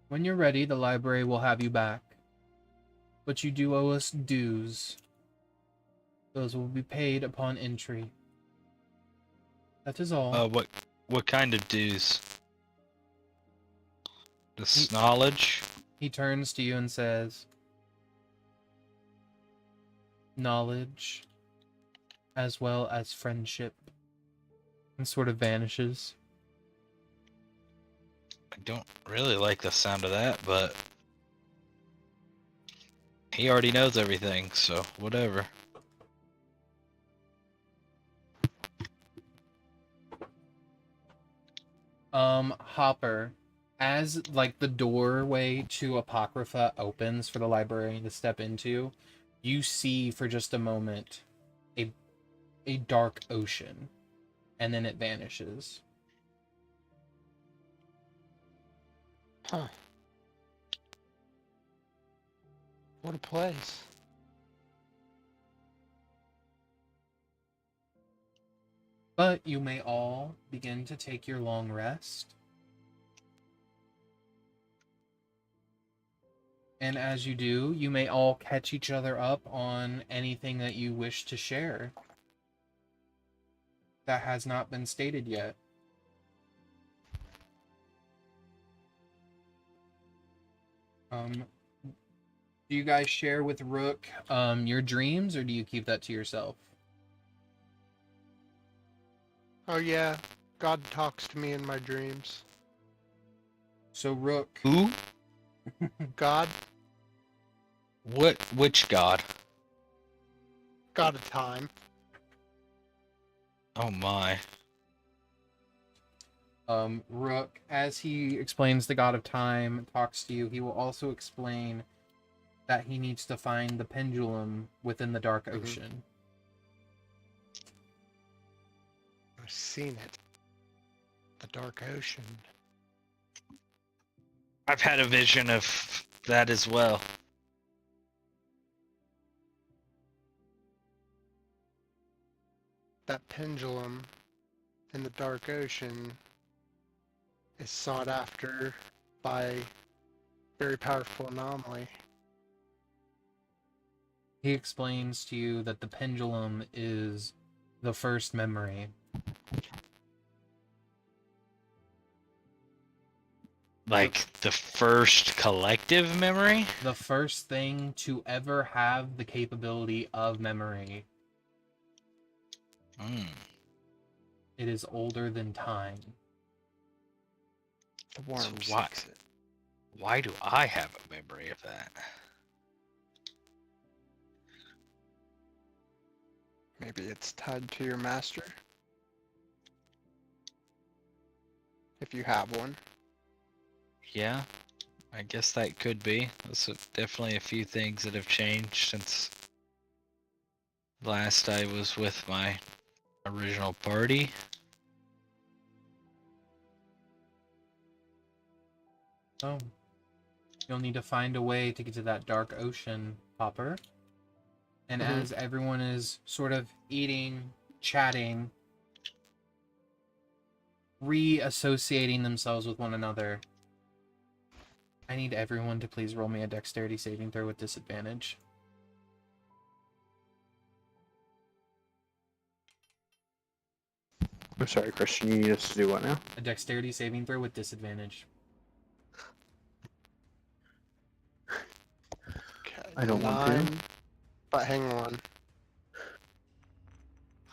When you're ready, the library will have you back. But you do owe us dues. Those will be paid upon entry. That is all. What kind of dues? This knowledge? He turns to you and says, knowledge, as well as friendship, and sort of vanishes. I don't really like the sound of that, but he already knows everything, so whatever. Hopper, as like the doorway to Apocrypha opens for the librarian to step into, you see for just a moment a dark ocean, and then it vanishes. Huh. What a place. But you may all begin to take your long rest. And as you do, you may all catch each other up on anything that you wish to share that has not been stated yet. Do you guys share with Rook your dreams, or do you keep that to yourself? Oh yeah, God talks to me in my dreams. So Rook, Who? God, Which god? God of time. Oh my. Rook, as he explains the God of Time, talks to you, he will also explain that he needs to find the pendulum within the Dark Ocean. I've seen it. The dark ocean. I've had a vision of that as well. That pendulum in the dark ocean is sought after by very powerful anomaly. He explains to you that the pendulum is the first memory. Like the first collective memory? The first thing to ever have the capability of memory. Hmm. It is older than time. The worm So seeks it. Why do I have a memory of that? Maybe it's tied to your master? If you have one. Yeah, I guess that could be. There's definitely a few things that have changed since last I was with my original party. So, you'll need to find a way to get to that dark ocean, Hopper. And as everyone is sort of eating, chatting, reassociating themselves with one another, I need everyone to please roll me a dexterity saving throw with disadvantage. I'm sorry, Christian, you need us to do what now? A dexterity saving throw with disadvantage. Okay. I don't want to. But hang on.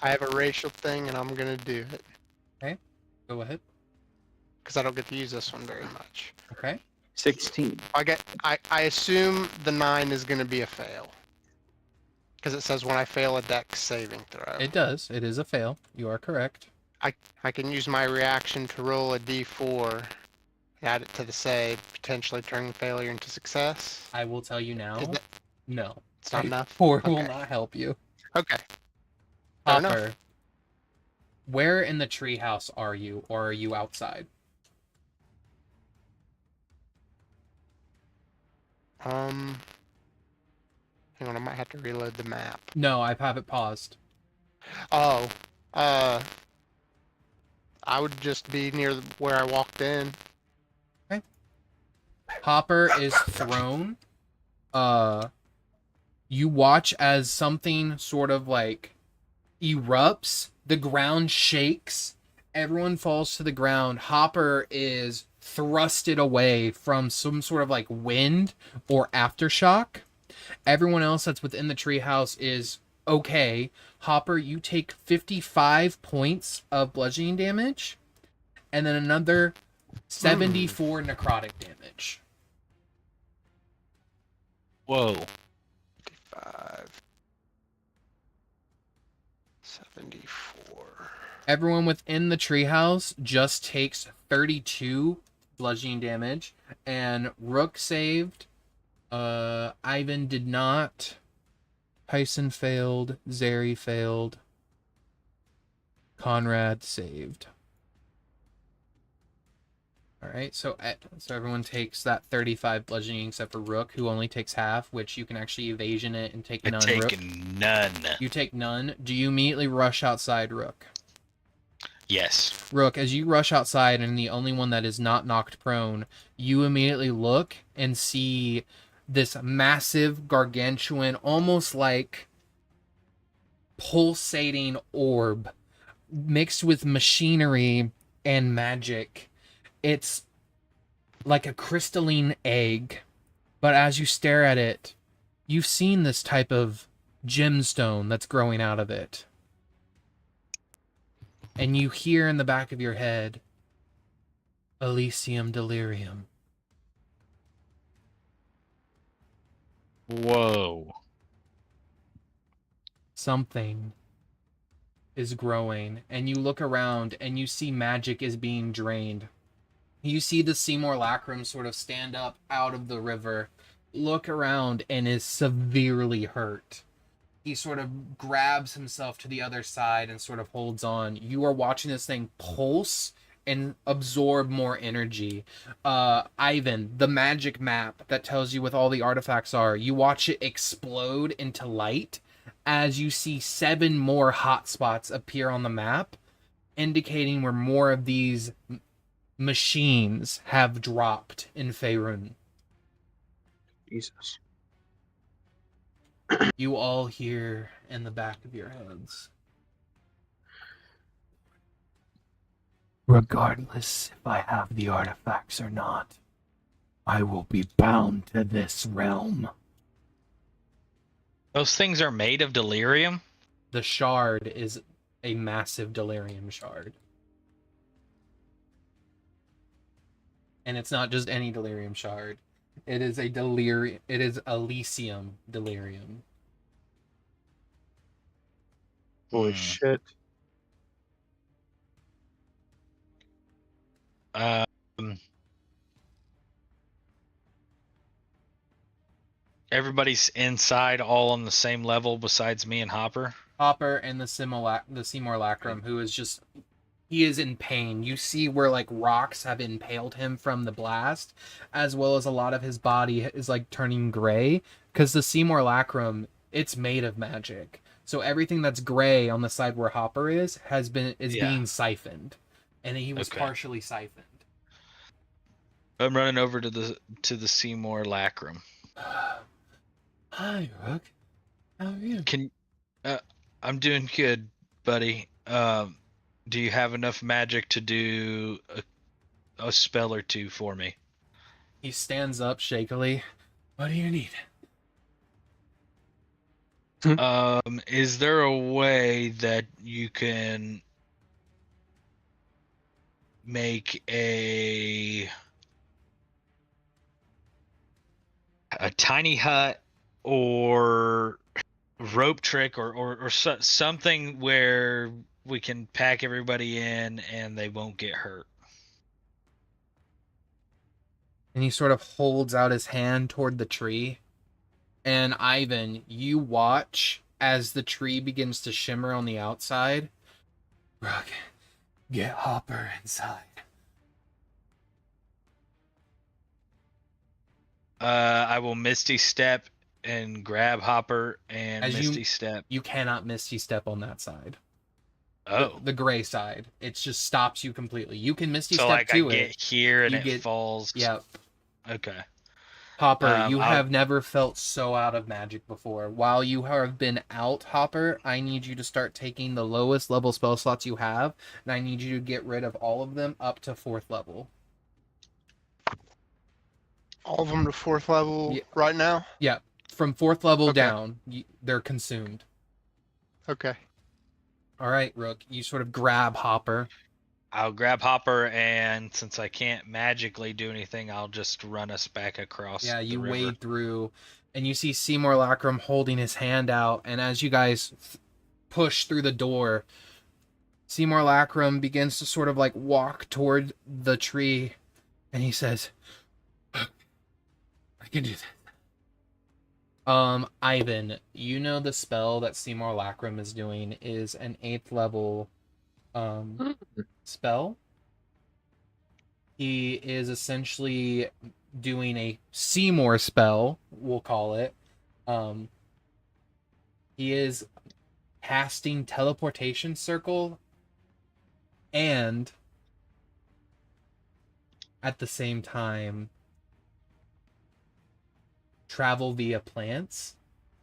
I have a racial thing and I'm gonna do it. Okay, go ahead. Because I don't get to use this one very much. Okay. 16. I assume the 9 is gonna be a fail. Because it says when I fail a dex saving throw. It does. It is a fail. You are correct. I can use my reaction to roll a d4, add it to the save, potentially turning failure into success. I will tell you now. Is that- No. It's not enough? 4 will Okay. not help you. Okay. Fair enough. Hopper, where in the treehouse are you, or are you outside? Hang on, I might have to reload the map. No, I have it paused. Oh, I would just be near where I walked in. Hopper is thrown. You watch as something sort of like erupts, the ground shakes, Everyone falls to the ground. Hopper is thrusted away from some sort of like wind or aftershock. Everyone else that's within the treehouse is okay. Hopper, you take 55 points of bludgeoning damage, and then another 74 necrotic damage. Whoa. 55. 74. Everyone within the treehouse just takes 32 bludgeoning damage, and Rook saved. Ivan did not. Hyson failed. Zeri failed. Conrad saved. Alright, so everyone takes that 35 bludgeoning except for Rook, who only takes half, which you can actually evasion it and take none. I take Rook. none. You take none. Do you immediately rush outside, Rook? Yes. Rook, as you rush outside and the only one that is not knocked prone, you immediately look and see this massive, gargantuan, almost like pulsating orb mixed with machinery and magic. It's like a crystalline egg, but as you stare at it, you've seen this type of gemstone that's growing out of it. And you hear in the back of your head, Elysium Delirium. Whoa. Something is growing, and you look around and you see magic is being drained. You see the Seymour Lacrum sort of stand up out of the river, look around, and is severely hurt. He sort of grabs himself to the other side and sort of holds on. You are watching this thing pulse and absorb more energy. Ivan, the magic map that tells you what all the artifacts are, you watch it explode into light as you see 7 more hotspots appear on the map, indicating where more of these machines have dropped in Faerun. Jesus. You all hear in the back of your heads. Regardless if I have the artifacts or not, I will be bound to this realm. Those things are made of delirium? The shard is a massive delirium shard. And it's not just any delirium shard. It is a delirium. It is Elysium delirium. Holy shit. Everybody's inside, all on the same level besides me and Hopper. Hopper and the Seymour Lacrum, who is just, he is in pain. You see where like rocks have impaled him from the blast, as well as a lot of his body is like turning gray, because the Seymour Lacrum, it's made of magic. So everything that's gray on the side where Hopper is being siphoned, and he was partially siphoned. I'm running over to the Seymour Lacrum. Hi, Rook. How are you? I'm doing good, buddy. Do you have enough magic to do a spell or two for me? He stands up shakily. What do you need? Is there a way that you can make a tiny hut or rope trick or something where we can pack everybody in and they won't get hurt? And he sort of holds out his hand toward the tree. And Ivan, you watch as the tree begins to shimmer on the outside. Rook, get Hopper inside. I will Misty Step and grab Hopper and Misty Step. You cannot Misty Step on that side. Oh. The gray side. It just stops you completely. You can Misty so Step like to I it. get here and it falls. Yep. Okay. Hopper, you I'll- have never felt so out of magic before. While you have been out, Hopper, I need you to start taking the lowest level spell slots you have, and I need you to get rid of all of them up to 4th level. All of them to 4th level Yeah. right now? Yeah, from 4th level Okay. down, they're consumed. Okay. All right, Rook, you sort of grab Hopper. I'll grab Hopper, and since I can't magically do anything, I'll just run us back across. Yeah, you the river. wade through, and you see Seymour Lacrum holding his hand out, and as you guys push through the door, Seymour Lacrum begins to sort of like walk toward the tree, and he says, I can do this. Ivan, you know the spell that Seymour Lacrum is doing is an 8th level spell. He is essentially doing a Seymour spell, we'll call it. He is casting teleportation circle and at the same time travel via plants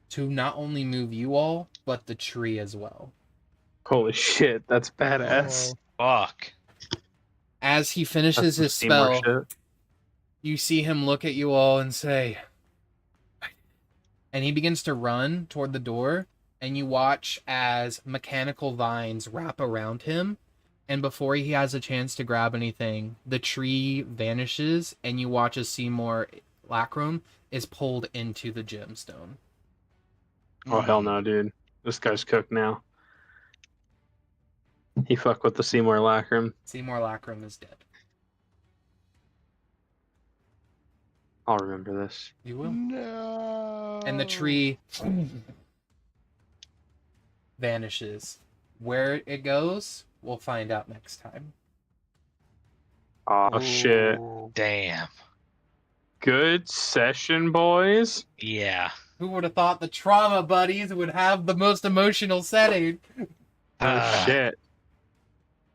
to not only move you all, but the tree as well. Holy shit, that's badass. Fuck. As he finishes That's some his Seymour spell, shit. you see him look at you all and say, and he begins to run toward the door, and you watch as mechanical vines wrap around him, and before he has a chance to grab anything, the tree vanishes, and you watch as Seymour Lacrum is pulled into the gemstone. Oh hell no, dude. This guy's cooked now. He fucked with the Seymour Lacrum. Seymour Lacrum is dead. I'll remember this. You will. No. And the tree vanishes. Where it goes, we'll find out next time. Oh shit. Ooh. Damn. Good session, boys. Yeah. Who would have thought the trauma buddies would have the most emotional setting? Oh shit.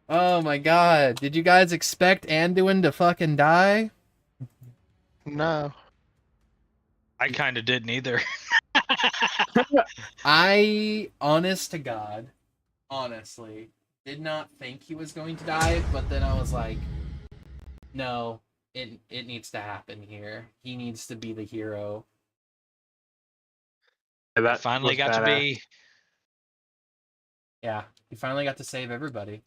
Oh my god. Did you guys expect Anduin to fucking die? No. I kind of didn't either. I, honest to God, honestly, did not think he was going to die, but then I was like, no, it needs to happen here. He needs to be the hero. Yeah, I that finally was got to badass. be. Yeah, he finally got to save everybody.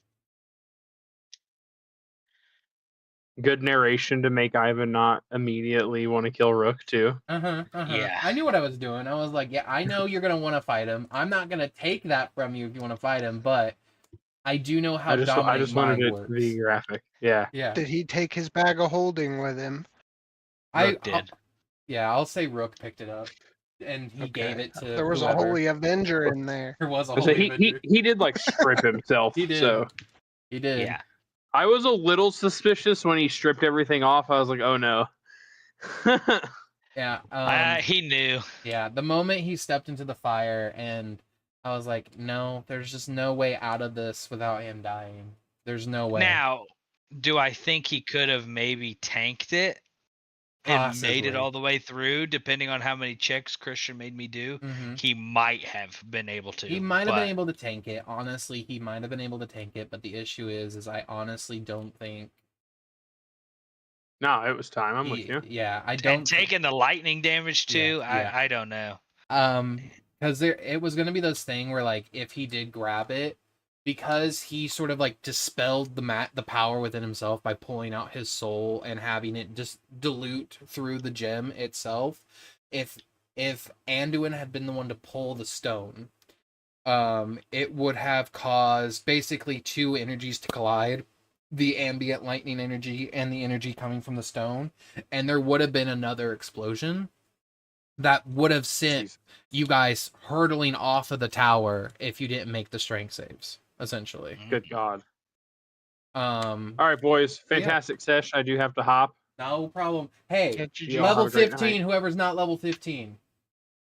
Good narration to make Ivan not immediately want to kill Rook too. Yeah. I knew what I was doing. I was like, yeah, I know you're going to want to fight him. I'm not going to take that from you if you want to fight him, but I do know how I just dominant wanted mind it works. to be graphic. Yeah. Yeah. Did he take his bag of holding with him? Rook did. I'll say Rook picked it up, and he gave it to There was whoever. a holy Avenger in there. There was a So holy he did like strip himself. He did. So He did. Yeah. I was a little suspicious when he stripped everything off. I was like, oh no. Yeah. He knew. Yeah. The moment he stepped into the fire, and I was like, no, there's just no way out of this without him dying. There's no way. Now, do I think he could have maybe tanked it and made it Possibly. all the way through, depending on how many checks Christian made me do? Mhm. He might have been able to. He might have but been able to tank it. Honestly, he might have been able to tank it, but the issue is I honestly don't think No, it was time. I'm with you. Yeah, I And don't taking the lightning damage too, Yeah. I don't know. because it was gonna be this thing where like if he did grab it, because he sort of like dispelled the power within himself by pulling out his soul and having it just dilute through the gem itself. If Anduin had been the one to pull the stone, it would have caused basically two energies to collide, the ambient lightning energy and the energy coming from the stone, and there would have been another explosion that would have sent you guys hurtling off of the tower if you didn't make the strength saves, essentially. Good God. All right, boys. Fantastic sesh. I do have to hop. No problem. Hey, Catch you, Y'all have level a great 15, night. whoever's not level 15.